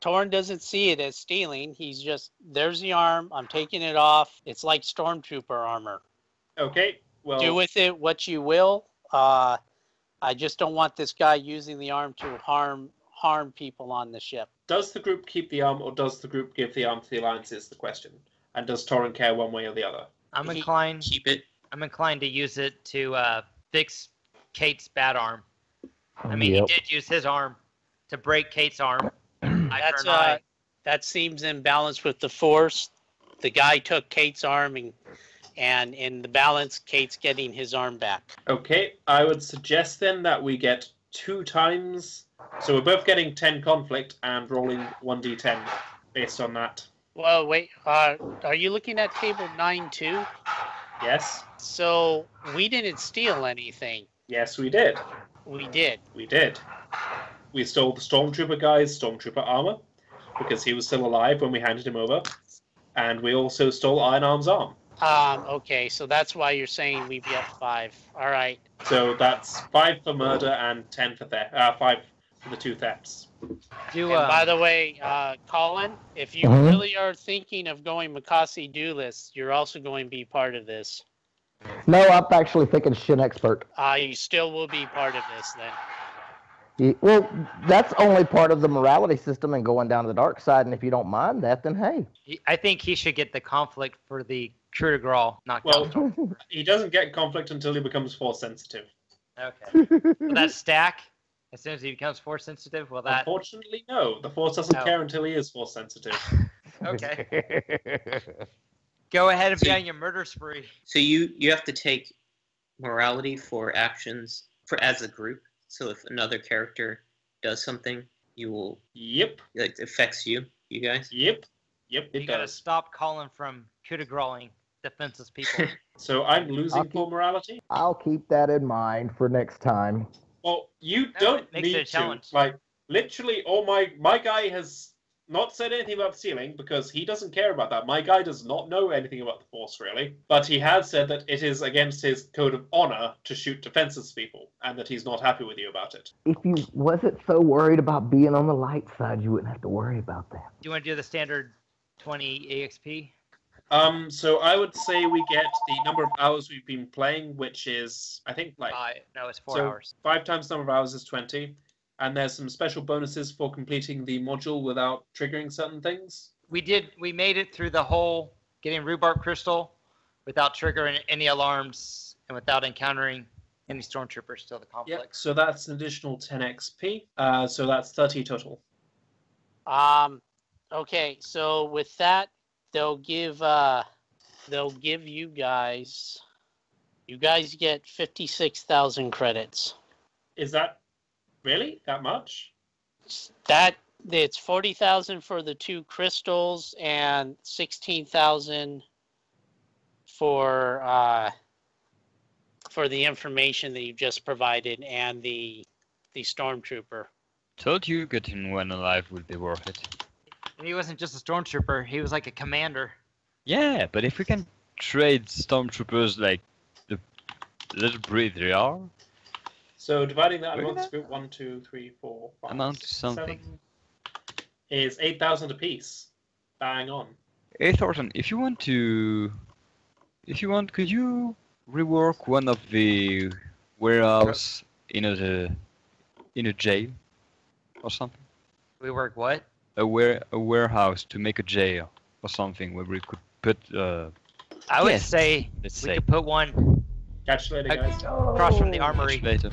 Torn doesn't see it as stealing. He's just, there's the arm. I'm taking it off. It's like Stormtrooper armor. Okay, well... Do with it what you will. I just don't want this guy using the arm to harm people on the ship. Does the group keep the arm, or does the group give the arm to the Alliance is the question. And does Torrent care one way or the other? I'm inclined Keep it. I'm inclined to use it to fix Kate's bad arm. I mean, Yep. he did use his arm to break Kate's arm. That seems in balance with the Force. The guy took Kate's arm, and in the balance, Kate's getting his arm back. Okay, I would suggest then that we get 2 times. So we're both getting 10 conflict and rolling 1d10 based on that. Well, wait. Are you looking at table 9-2? Yes? So we didn't steal anything. Yes, we did. We did. We did. We stole the Stormtrooper guy's Stormtrooper armor because he was still alive when we handed him over. And we also stole Iron Arm's arm. Okay, so that's why you're saying we be up 5. All right. So that's 5 for murder and 10 for theft. 5 for the 2 thefts. And by the way, Colin, if you really are thinking of going Makasi Duelist, you're also going to be part of this. No, I'm actually thinking Shin Expert. You still will be part of this then. Well, that's only part of the morality system and going down to the dark side, and if you don't mind that, then hey. I think he should get the conflict for the coup de grace, not Well, Galtor. he doesn't get conflict until he becomes Force sensitive. Okay. So that stack, As soon as he becomes force sensitive, will that? Unfortunately, no. The Force doesn't Oh. care until he is Force sensitive. Okay. Go ahead and be So- on your murder spree. So you have to take morality for actions for as a group. So if another character does something, you will Yep. it affects you guys. Yep. Yep, You it gotta does. stop calling from coup de grelling defenseless people. So I'm losing I'll for keep- morality? I'll keep that in mind for next time. Well, you No, don't it makes it a need to. challenge. Like, literally, all my guy has not said anything about stealing because he doesn't care about that. My guy does not know anything about the Force, really. But he has said that it is against his code of honor to shoot defenseless people, and that he's not happy with you about it. If you wasn't so worried about being on the light side, you wouldn't have to worry about that. Do you want to do the standard 20 EXP? So I would say we get the number of hours we've been playing, which is, I think, like... No, it's 4 so hours. 5 times the number of hours is 20. And there's some special bonuses for completing the module without triggering certain things. We made it through the whole getting rhubarb crystal without triggering any alarms and without encountering any stormtroopers till the conflict. Yep, so that's an additional 10 XP. So that's 30 total. Okay, so with that, they'll give you guys get 56,000 credits. Is that really that much? That it's 40,000 for the 2 crystals and 16,000 for the information that you just provided and the stormtrooper. Told you getting one alive would be worth it. And he wasn't just a stormtrooper, he was like a commander. Yeah, but if we can trade stormtroopers like the little breed they are, So dividing that Look at amongst that. group 1, 2, 3, 4, 5, Amount 6, something. 7 is 8,000 apiece. Bang on. hey Thornton, if you want, could you rework one of the warehouse in a jail or something? We work what? A warehouse to make a jail or something where we could put I would Yes, say let's we say could put one Catch you later, guys. across from the armory. later.